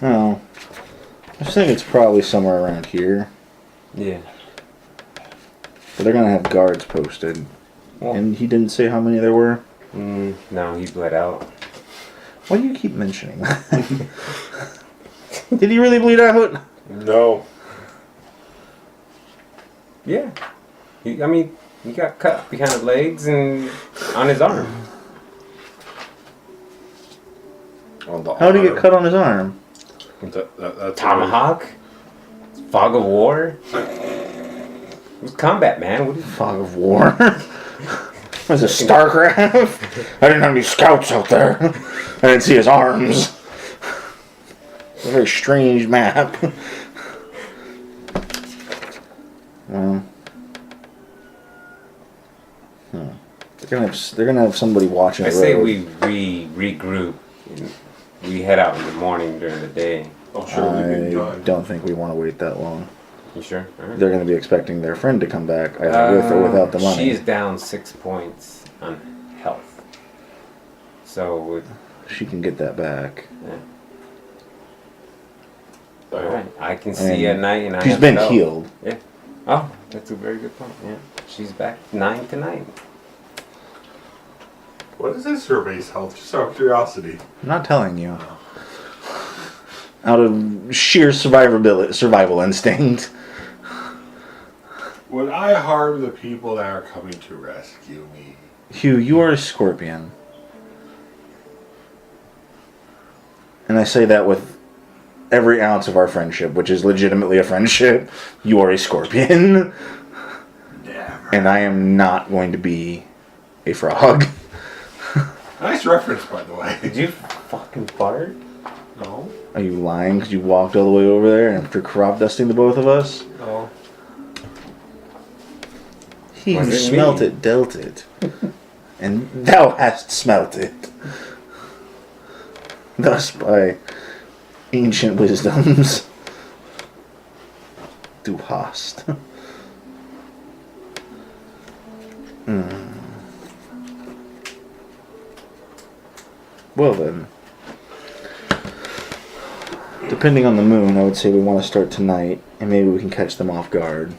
no, I just think it's probably somewhere around here. Yeah. But they're gonna have guards posted, Well, and he didn't say how many there were. No, he bled out. Why do you keep mentioning that? Did he really bleed out? No. Yeah. He got cut behind the legs and on his arm. On the How did he arm. get cut on his arm? That's Tomahawk? Fog of war? It was combat, man. What is Fog of war. Was it StarCraft? I didn't have any scouts out there. I didn't see his arms. It's a very strange map. Well, they're gonna have somebody watching I the say road. we regroup. And we head out in the morning during the day. Oh, sure. I don't think we want to wait that long. You sure? All right. They're going to be expecting their friend to come back, either with or without the money. She's down 6 points on health. So, She can get that back. all right. I can see at night, and I She's have been spell. healed. Yeah. Oh, that's a very good point. Yeah. She's back 9 to 9. What is this survey's health? Just out of curiosity. I'm not telling you. Out of sheer survival instinct. Would I harm the people that are coming to rescue me? Hugh, you are a scorpion. And I say that with every ounce of our friendship, which is legitimately a friendship. You are a scorpion. Never. And I am not going to be a frog. Nice reference, by the way. Did you fucking fart? No. Are you lying because you walked all the way over there after crop dusting the both of us? Oh. He who Was it smelt me? it dealt it, and thou hast smelt it. Thus by ancient wisdoms, du hast. Well then, depending on the moon, I would say we want to start tonight, and maybe we can catch them off guard.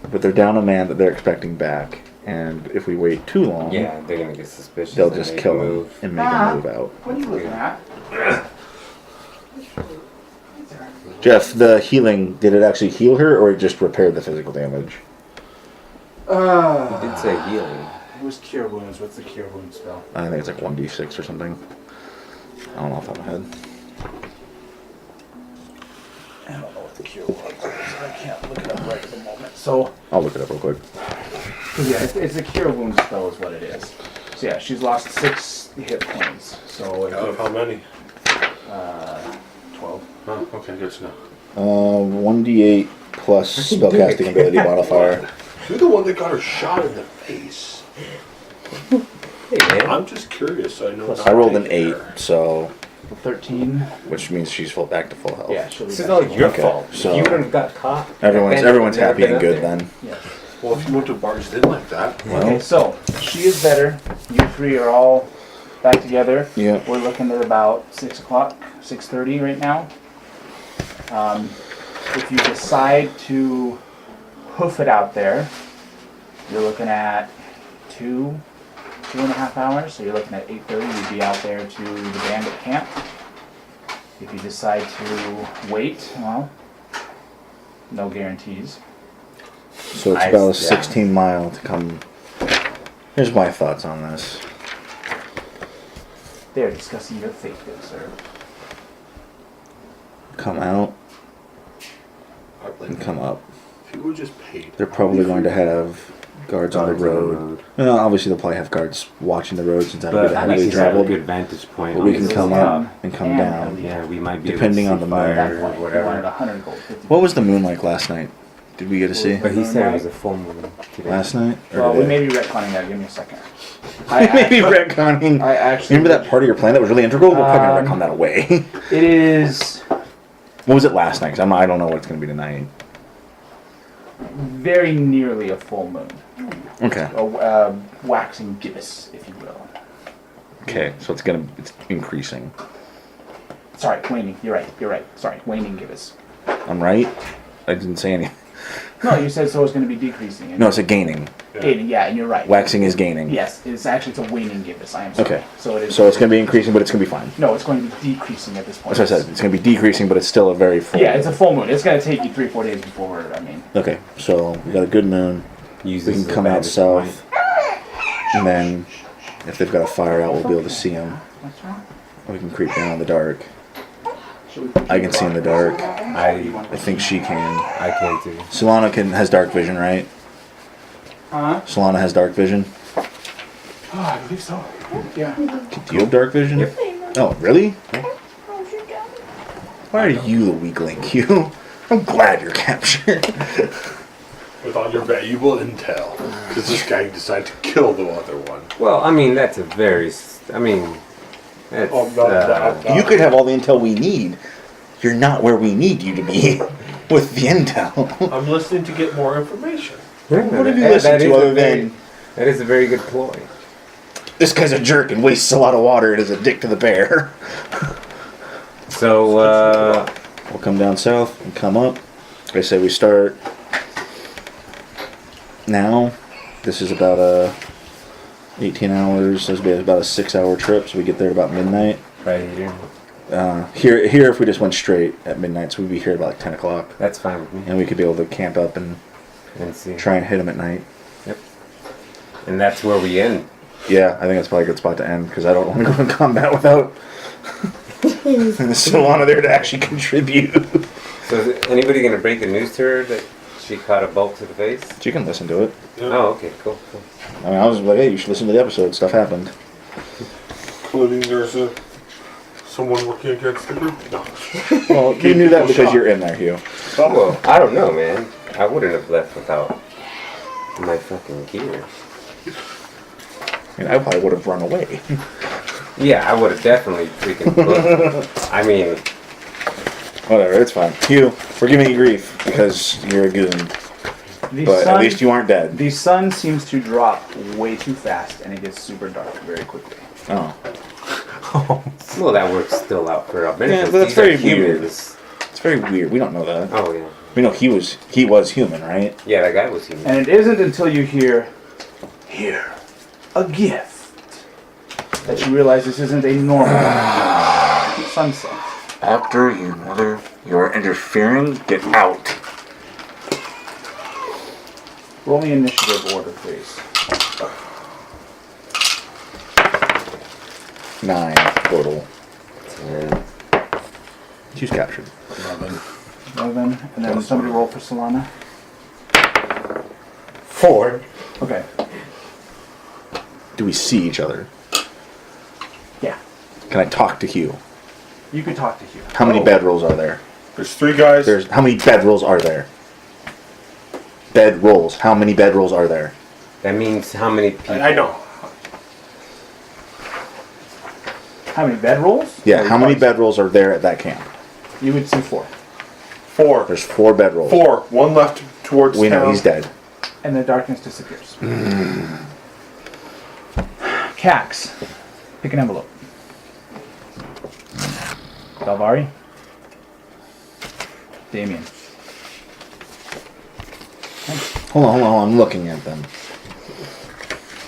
But they're down a man that they're expecting back, and if we wait too long, Yeah, they're gonna get suspicious. they'll and just make kill a him move. and make him move out. What are you looking at? Jeff, the healing, did it actually heal her, or it just repaired the physical damage? He did say healing. It was cure wounds. What's the cure wound spell? I think it's like 1d6 or something. I don't know off the top of my head. I don't know what the cure wounds is. I can't look it up right at the moment. So, I'll look it up real quick. yeah, it's a cure wound spell is what it is. So yeah, she's lost 6 hit points. So Out of how many? 12. Oh, okay, good to know. 1d8 plus spellcasting ability modifier. You're the one that got her shot in the face. Hey, man. I'm just curious, so I know. I rolled an 8, so 13. which means she's back to full health. Yeah, she'll be This is back. all your Okay, fault. so- If you wouldn't have got caught. Everyone's never happy been and up good there. then. Yeah. Well, if you went to barged in like that. Okay, so she is better. You 3 are all back together. Yeah. We're looking at about 6 o'clock, 6:30 right now. If you decide to hoof it out there, you're looking at 2.5 hours. So you're looking at 8:30. You'd be out there to the bandit camp. If you decide to wait, well, no guarantees. So it's Nice, about a yeah. 16 mile to come. Here's my thoughts on this. They are discussing your fate, good sir. Come out Like, and come up. if you were just paid. They're probably going to have guards on the road. Well, obviously they'll probably have guards watching the road since that'll be But the at least heavily he's got a traveled. good vantage point. But on we can this. come down up and come and down. Yeah, we might be Depending able on to the see moon. fire At that or point, you wanted whatever. 100 gold. 50. What was the moon like last night? Did we get to see? But he said it was a full moon today. Last night? Or Well, we today? may be retconning that. Give me a second. Maybe retconning. I actually. Remember that part of your plan that was really integral? We're probably gonna retcon that away. It is What was it last night? 'Cause I don't know what it's gonna be tonight. very nearly a full moon. Okay. A waxing gibbous, if you will. Okay. So it's increasing. Sorry, waning. You're right. Sorry, waning gibbous. I'm right. I didn't say anything. No, you said so it's going to be decreasing. And No, it's a gaining. gaining. Yeah, and you're right. Waxing is gaining. Yes, it's actually it's a waning gibbous. I am sorry. Okay. So it is. So it's going to be increasing, but it's going to be fine. No, it's going to be decreasing at this point. That's what I said. It's going to be decreasing, but it's still a very full. Yeah, it's a full moon. It's going to take you 3-4 days before we're. I mean. Okay, so we got a good moon. Use We this can as a come out vantage south, point. and then if they've got a fire out, we'll be able to see them. What's wrong? We can creep down in the dark. Should we put I can see in the dark. I think she can. can too. Solana has dark vision, right? Huh? Solana has dark vision. Oh, I believe so. Yeah. Do you have dark vision? Yep. Oh, really? Why are you the weak link, you? I'm glad you're captured. With all your valuable intel. Because this guy decided to kill the other one. Well, I mean, that's a very. I mean, that's. Oh, no. You could have all the intel we need. You're not where we need you to be with the intel. I'm listening to get more information. What have you listened to other than That is a very good ploy. this guy's a jerk and wastes a lot of water and is a dick to the bear? So, We'll come down south and come up. I say we start now. This is about 18 hours. This will be about a 6-hour trip, so we get there at about midnight. right here. Here, if we just went straight at midnight, so we'd be here at about like 10 o'clock. That's fine with me. And we could be able to camp up and See. try and hit them at night. Yep. And that's where we end. Yeah, I think that's probably a good spot to end, because I don't want to go in combat without Solana there to actually contribute. So is anybody going to break the news to her that she caught a bolt to the face? She can listen to it. Oh, okay, cool. I mean, I was like, hey, you should listen to the episode. Stuff happened. Including there's someone working against the group? No. Well, you knew that because you're in there, Hugh. Well, I don't know, man. I wouldn't have left without my fucking gear. I mean, I probably would have run away. Yeah, I would have definitely freaking booked. I mean, Whatever, it's fine. Hugh, we're giving you grief because you're a goon. But at least you aren't dead. The sun seems to drop way too fast, and it gets super dark very quickly. Oh. well, that works still out for a minute. Yeah, 'cause but that's these are very weird. humans. It's very weird. We don't know that. Oh yeah. We know he was human, right? Yeah, that guy was human. And it isn't until you hear, "Here, a gift," that you realize this isn't a normal sunset. After you, mother, you're interfering. Get out. Roll me initiative order, please. 9 total. And She's captured. 11, and then somebody roll for Solana. 4. Okay. Do we see each other? Yeah. Can I talk to Hugh? You could talk to Hugh. How many bedrolls are there? There's 3 guys. How many bedrolls are there? Bedrolls. How many bedrolls are there? That means how many people? I know. How many bedrolls? Yeah, how many bedrolls are there at that camp? You would see 4. 4. There's 4 bedrolls. 4. One left towards We town. know he's dead. And the darkness disappears. Cax, pick an envelope. Galvari. Damien. Hold on, I'm looking at them.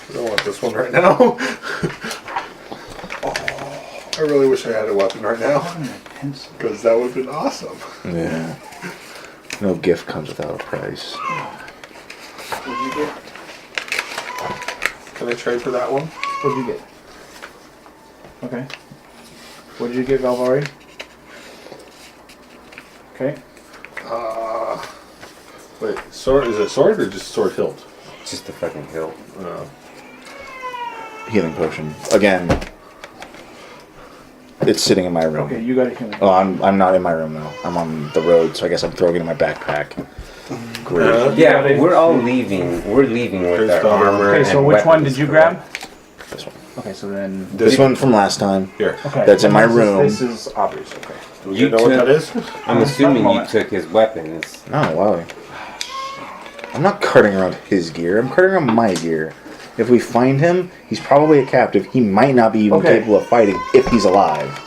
I don't want this one right now. Oh, I really wish I had a weapon right now. Pencil. Because that would have been awesome. Yeah. No gift comes without a price. What did you get? Can I trade for that one? What did you get? Okay. What did you get, Galvari? Okay. Wait, sword? Is it sword or just sword hilt? Just a fucking hill. Healing potion. Again, it's sitting in my room. Okay, you got a healing. Oh, I'm not in my room though. I'm on the road, so I guess I'm throwing it in my backpack. Great. Yeah, we're all leaving. We're leaving with Here's our the- armor. Okay, so and which one weapons, did you correct? grab? This one. Okay, so then. This one from last time. Here. Okay. That's in my This is- room. This is Aubrey's. Okay. Do You you know what took- that is? I'm assuming you moment. took his weapons. Oh, wow. I'm not carting around his gear. I'm carting around my gear. If we find him, he's probably a captive. He might not be even Okay. capable of fighting if he's alive.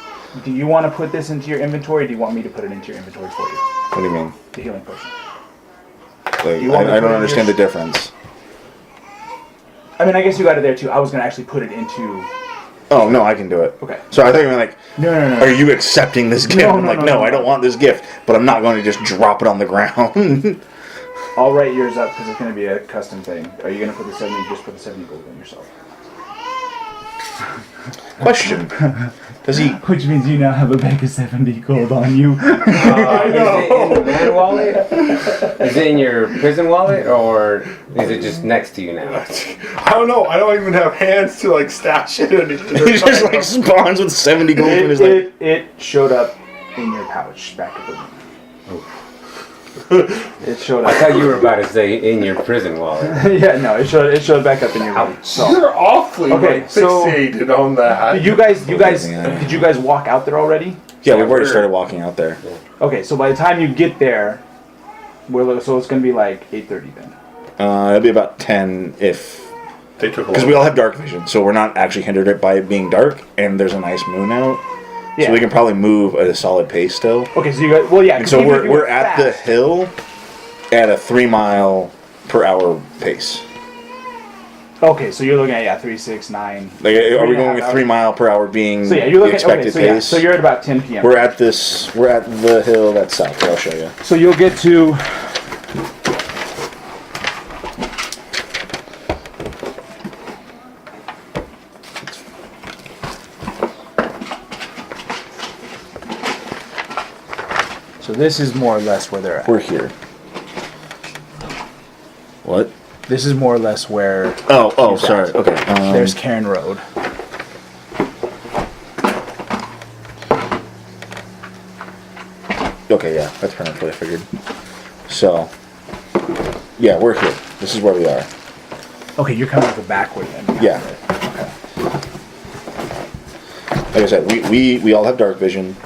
Do you want to put this into your inventory, or do you want me to put it into your inventory for you? What do you mean? The healing potion. Like, You want me to I put don't it in understand your the difference. I mean, I guess you got it there too. I was gonna actually put it into. Oh no, I can do it. Okay. So I thought you were like, No, no, no. are you accepting this gift? No, I'm no, like, no, no, no, I no. don't want this gift, but I'm not going to just drop it on the ground. I'll write yours up because it's gonna be a custom thing. Are you gonna put the 70? Just put the 70 gold in yourself. Question: Does he? Which means you now have a bag of 70 gold on you. Is it in the man wallet? Is it in your prison wallet, or is it just next to you now? I don't know. I don't even have hands to like stash it. He just like spawns with 70 gold in his like. It showed up in your pouch back at the room. It showed I up. thought you were about to say in your prison wallet. Yeah, no, it showed back up in your room. So You're awfully Okay, so- fixated on that. you guys, did you guys walk out there already? Yeah, we've already started walking out there. Okay, so by the time you get there, so it's gonna be like 8:30 then. It'll be about 10 if. They took a Because we all have dark vision, so we're not actually hindered by it being dark, and there's a nice moon out. Yeah. So we can probably move at a solid pace still. Okay, so you guys, well, yeah. And 'cause so even if you we're were at the fast- hill at a 3-mile-per-hour pace. Okay, so you're looking at 3, 6, 9. Like, are we 3.5 going with 3-mile-per-hour being So yeah, you're the looking. expected Okay, so yeah, pace? so you're at about 10 p.m. We're at the hill that's south. I'll show you. So you'll get to. So this is more or less where they're at. We're here. What? This is more or less where Oh, He's sorry. at. Okay. there's Cairn Road. Okay, yeah, that's pretty much what I figured. So, yeah, we're here. This is where we are. Okay, you're coming up the back way then. Yeah. Like I said, we all have dark vision,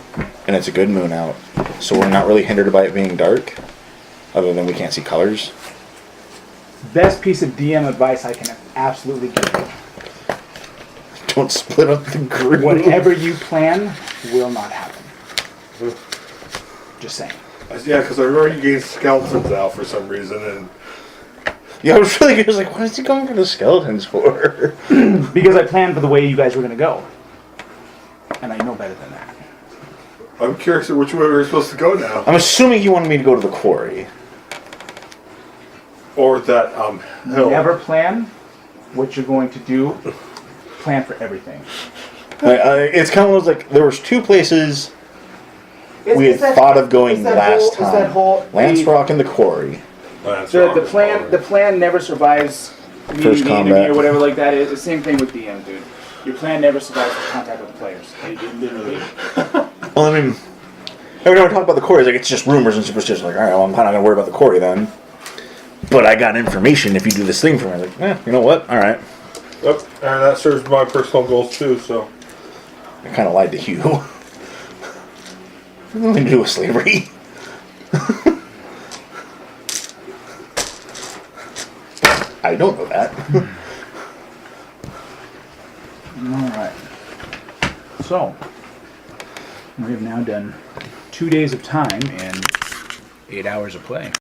and it's a good moon out, so we're not really hindered by it being dark, other than we can't see colors. Best piece of DM advice I can absolutely give you. Don't split up the group. Whatever you plan will not happen. Just saying. Yeah, because I've already gained skeletons out for some reason, and Yeah, I was really good. I was like, what is he going for the skeletons for? Because I planned for the way you guys were going to go. And I know better than that. I'm curious which way we're supposed to go now. I'm assuming he wanted me to go to the quarry. Or that hill. Never plan what you're going to do. Plan for everything. It's kind of was like, there was two places we had Is that- thought of going is that last whole- is time. that whole- Lance Rock and the quarry. The plan never survives me, First the combat. enemy or whatever like that. It's the same thing with DM, dude. Your plan never survives the contact with the players. They literally. Well, I mean, every time we talk about the quarry, it's like, it's just rumors and superstition. Like, all right, well, I'm not going to worry about the quarry then. But I got information if you do this thing for me. I was like, you know what? All right. Yep, and that serves my personal goals too, so. I kind of lied to Hugh. Nothing to do with slavery. I don't know that. Alright. So, we have now done 2 days of time and 8 hours of play.